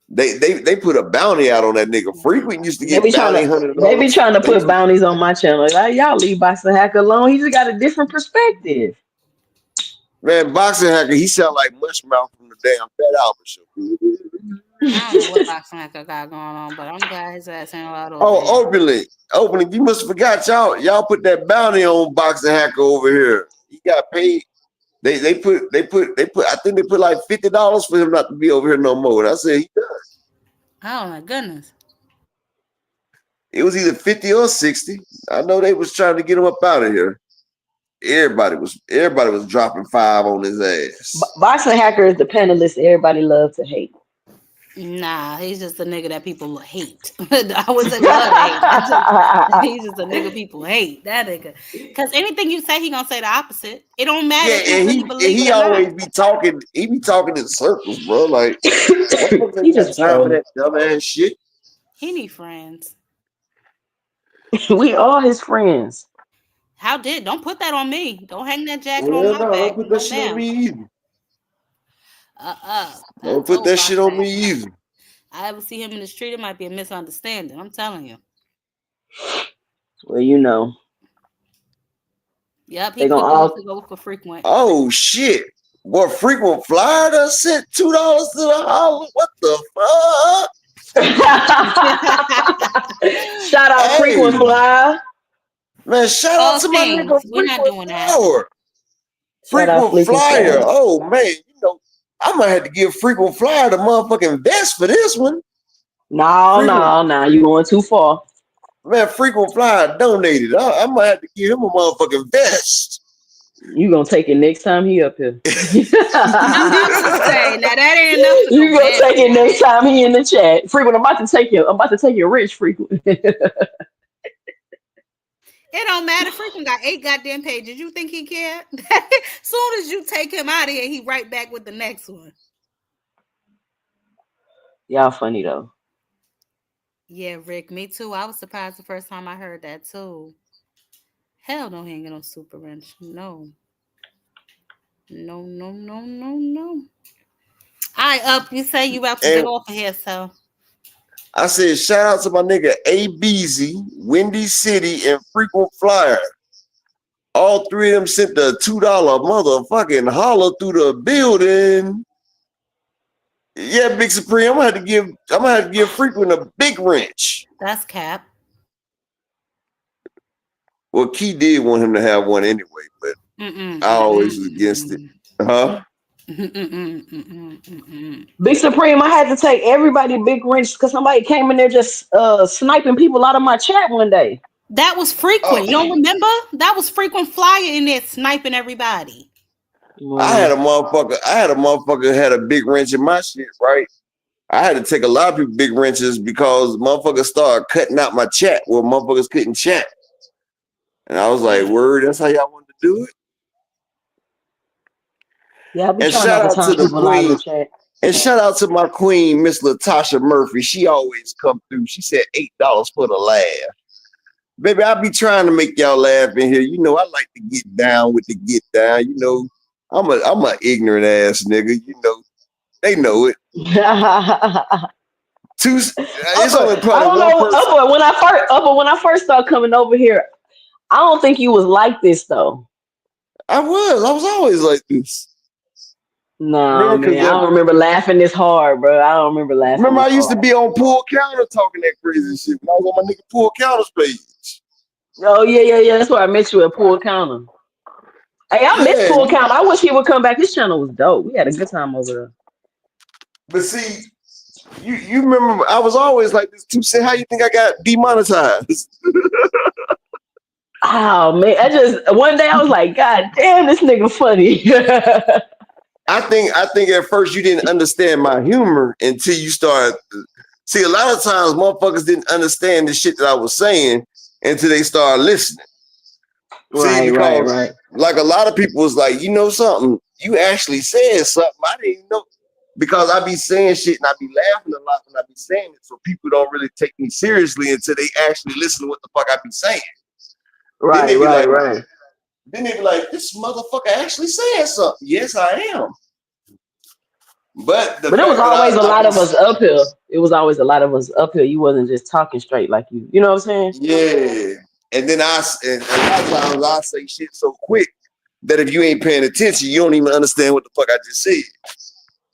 They put a bounty out on that nigga. Frequent used to get bounty $100. They be trying to put bounties on my channel. Like, y'all leave Boxing Hacker alone. He just got a different perspective. Man, Boxing Hacker, he sound like Mushmouth from the damn Fat Albert show. I don't know what Boxing Hacker got going on, but I'm glad his ass ain't allowed over here. Openly, you must have forgot y'all put that bounty on Boxing Hacker over here. He got paid. They put I think they put like $50 for him not to be over here no more. And I said he does. Oh my goodness. It was either 50 or 60. I know they was trying to get him up out of here. Everybody was dropping 5 on his ass. Boxing Hacker is the panelist everybody loves to hate. Nah, he's just a nigga that people hate. I wasn't love hate. He's just a nigga people hate. That nigga. Because anything you say, he gonna say the opposite. It don't matter. Yeah, and he always be talking. He be talking in circles, bro. Like he just time for that dumbass shit. He need friends. We all his friends. Don't put that on me. Don't hang that jacket on my back. Don't put that shit on me either. Don't put that shit on me either. I ever see him in the street, it might be a misunderstanding. I'm telling you. Well, you know. Yep, he gonna all go for Frequent. Oh shit! Boy, Frequent Flyer done sent $2 to the holler. What the fuck? Shout out Frequent Flyer. Man, shout out to my nigga. We're not doing that. Frequent Flyer. Oh man, you know I might have to give frequent flyer the motherfucking vest for this one. No, you going too far. Man, frequent flyer donated. I might have to give him a motherfucking vest. You gonna take it next time he up here. I'm about to say, now that ain't enough for You no gonna vest, take it now. next time he in the chat. Frequent, I'm about to take your rich frequent. It don't matter. Frequent got 8 goddamn pages. You think he care? Soon as you take him out of here, he right back with the next one. Y'all funny though. Yeah, Rick, me too. I was surprised the first time I heard that too. Hell no, he ain't get no super wrench. No. No. All right, up. You say you about to get off of here, so. I said, shout out to my nigga ABZ, Windy City, and Frequent Flyer. All three of them sent the $2 motherfucking holler through the building. Yeah, Big Supreme. I'm gonna have to give Frequent a big wrench. That's cap. Well, Key did want him to have one anyway, but I always was against it. Huh? Big Supreme, I had to take everybody big wrench because somebody came in there just sniping people out of my chat one day. That was Frequent. You don't remember? That was Frequent Flyer in there sniping everybody. I had a motherfucker had a big wrench in my shit, right? I had to take a lot of people big wrenches because motherfuckers started cutting out my chat where motherfuckers couldn't chat. And I was like, word, that's how y'all wanted to do it? Yeah, and shout out to the queen. And shout out to my queen, Miss Latasha Murphy. She always come through. She said $8 for the laugh. Baby, I be trying to make y'all laugh in here. You know, I like to get down with the get down. You know, I'm a ignorant ass nigga. You know, they know it. It's only probably one person. When I first started coming over here, I don't think you was like this though. I was always like this. No, man, I don't remember laughing this hard, bro. I don't remember laughing. Remember, I used to be on Pool Counter talking that crazy shit when I was on my nigga Pool Counter's page. Oh yeah. That's where I met you at Pool Counter. Hey, I miss Pool Counter. I wish he would come back. His channel was dope. We had a good time over there. But see, you remember, I was always like this too. Say, how you think I got demonetized? Oh man, one day I was like, God damn, this nigga funny. I think at first you didn't understand my humor until you started. See, a lot of times motherfuckers didn't understand the shit that I was saying until they started listening. Right. Like a lot of people was like, you know something, you actually said something I didn't know. Because I be saying shit and I be laughing a lot when I be saying it. So people don't really take me seriously until they actually listen to what the fuck I be saying. Right. Then they be like, this motherfucker actually said something. Yes, I am. But it was always a lot of us up here. It was always a lot of us up here. You wasn't just talking straight like you. You know what I'm saying? Yeah. And then and a lot of times I say shit so quick that if you ain't paying attention, you don't even understand what the fuck I just said.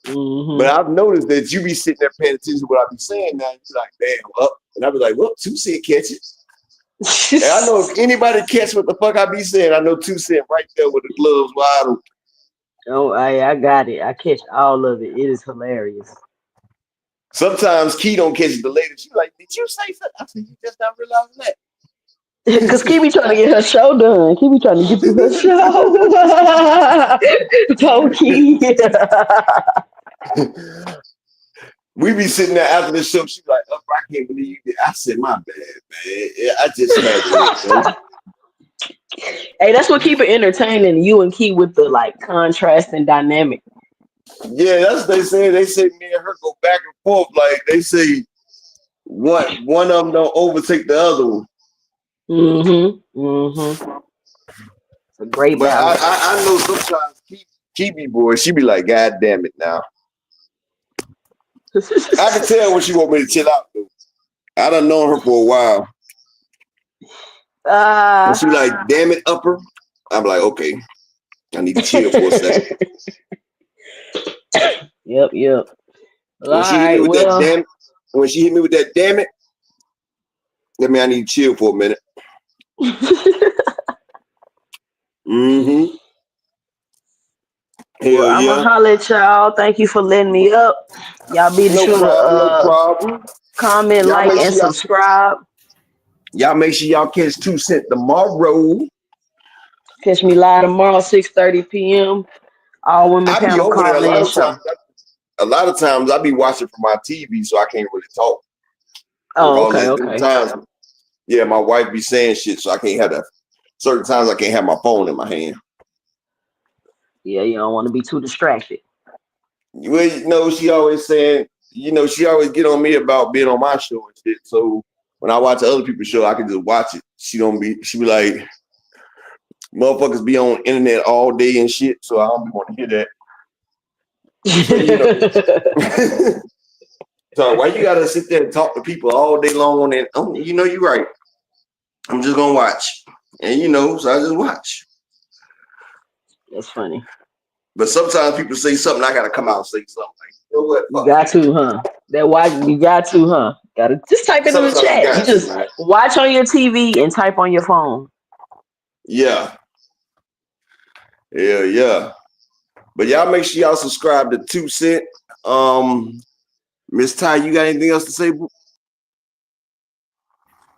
Mm-hmm. But I've noticed that you be sitting there paying attention to what I be saying now. You're like, damn, up. And I be like, well, 2 Cent catch it. And I know if anybody catch what the fuck I be saying, I know 2 Cent right there with the gloves wide open. Oh, I got it. I catch all of it. It is hilarious. Sometimes Key don't catch the lady. She's like, did you say something? I said, you just not realizing that. Because Key be trying to get her show done. Key be trying to get through her show. Poor Key. We be sitting there after the show. She's like, oh, I can't believe you did. I said, my bad, man. I just had it. Hey, that's what keep it entertaining. You and Key with the like contrast and dynamic. Yeah, that's what they say. They say me and her go back and forth. Like they say, one of them don't overtake the other one. Mm-hmm. It's a great balance. I know sometimes Key boy, she be like, God damn it now. I can tell when she want me to chill out though. I done known her for a while. And she like, damn it, upper. I'm like, okay, I need to chill for a second. Yep. When she hit me with that damn it, that mean I need to chill for a minute. Well, I'm gonna holler at y'all. Thank you for letting me up. Y'all be sure to comment, like, and subscribe. Y'all make sure y'all catch 2 Cent tomorrow. Catch me live tomorrow, 6:30 p.m. All women panel call-in show. A lot of times I be watching from my TV, so I can't really talk. Oh, okay. Times, yeah, my wife be saying shit, so I can't have that. Certain times I can't have my phone in my hand. Yeah, you don't want to be too distracted. Well, you know, she always saying, you know, she always get on me about being on my show and shit. So when I watch other people's show, I can just watch it. She be like, motherfuckers be on internet all day and shit, so I don't want to hear that. So, you know, so why you gotta sit there and talk to people all day long? And you know, you're right. I'm just gonna watch, and you know, so I just watch. That's funny. But sometimes people say something, I gotta come out and say something. Like, you know what? You got to, huh? That watch, you got to, huh? Gotta just type it in the chat. You just watch on your TV and type on your phone. Yeah. But y'all make sure y'all subscribe to 2 Cent. Miss Ty, you got anything else to say?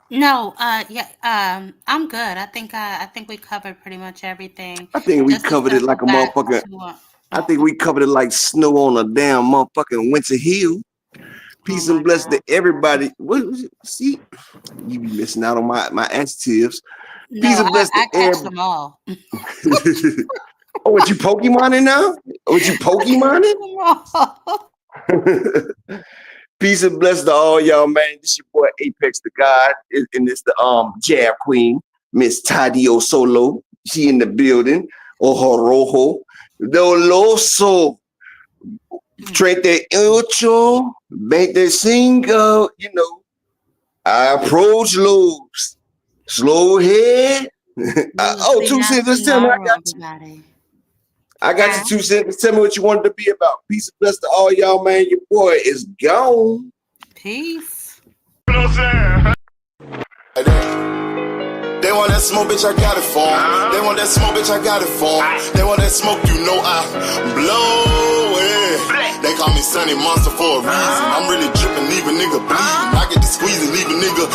No, I'm good. I think we covered pretty much everything. I think we covered it like a motherfucker. I think we covered it like snow on a damn motherfucking winter hill. Peace and bless to everybody. See, you be missing out on my adjectives. Peace and bless to everybody. Them all. Oh, what you Pokemoning now? What you Pokemoning? Peace and bless to all y'all, man. This your boy Apex the God, and it's the Jab Queen, Miss Tadio Solo. She in the building. Ojo Rojo, Doloso, 38, 25. You know, I approach lows, slow head. 2 Cents. Let's tell me I got you. I got you 2 Cents. Tell me what you wanted to be about. Peace and bless to all y'all, man. Your boy is gone. Peace. You know what I'm saying? They want that smoke, bitch, I got it for 'em. They want that smoke, bitch, I got it for 'em. They want that smoke, you know I blow it. They call me Sunny Monster for a reason. I'm really dripping, leave a nigga bleeding. I get the squeeze and leave a nigga.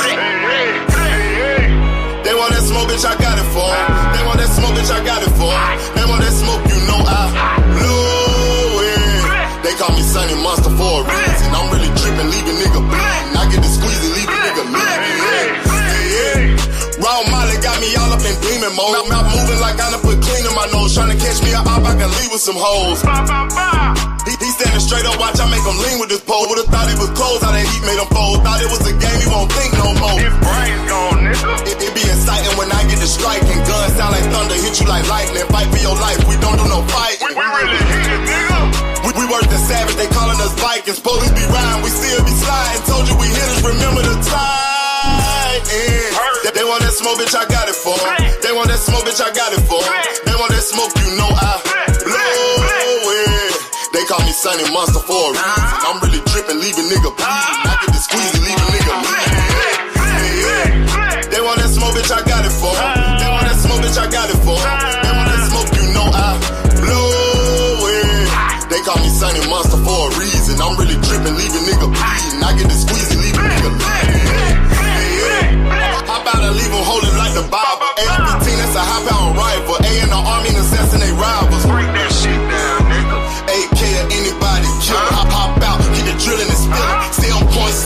They want that smoke, bitch, I got it for 'em. They want that smoke, bitch, I got it for 'em. They want that smoke, you know I blow it. They call me Sunny Monster for a reason. I'm really dripping, leave a nigga bleeding. I get the squeeze and leave a nigga bleeding. Raw Molly got me all up in demon mode. I'm moving like I done put clean in my nose. Trying to catch me up, I can leave with some hoes. He standing straight up, watch I make him lean with this pole. Would've thought he was close, how that heat made him fold. Thought it was a game, he won't think no more. His brain's gone, nigga. It be exciting when I get to striking. Guns sound like thunder, hit you like lightning. Fight for your life, we don't do no fighting. We really hit it, nigga. We worse than savage, they calling us Vikings. Police be riding, we still be sliding. Told you we hitters, remember the time. They want that smoke, bitch, I got it for 'em. They want that smoke, bitch, I got it for 'em. They want that smoke, you know I blow it. They call me Sunny Monster for a reason. I'm really dripping, leave a nigga bleeding. I get the squeeze and leave a nigga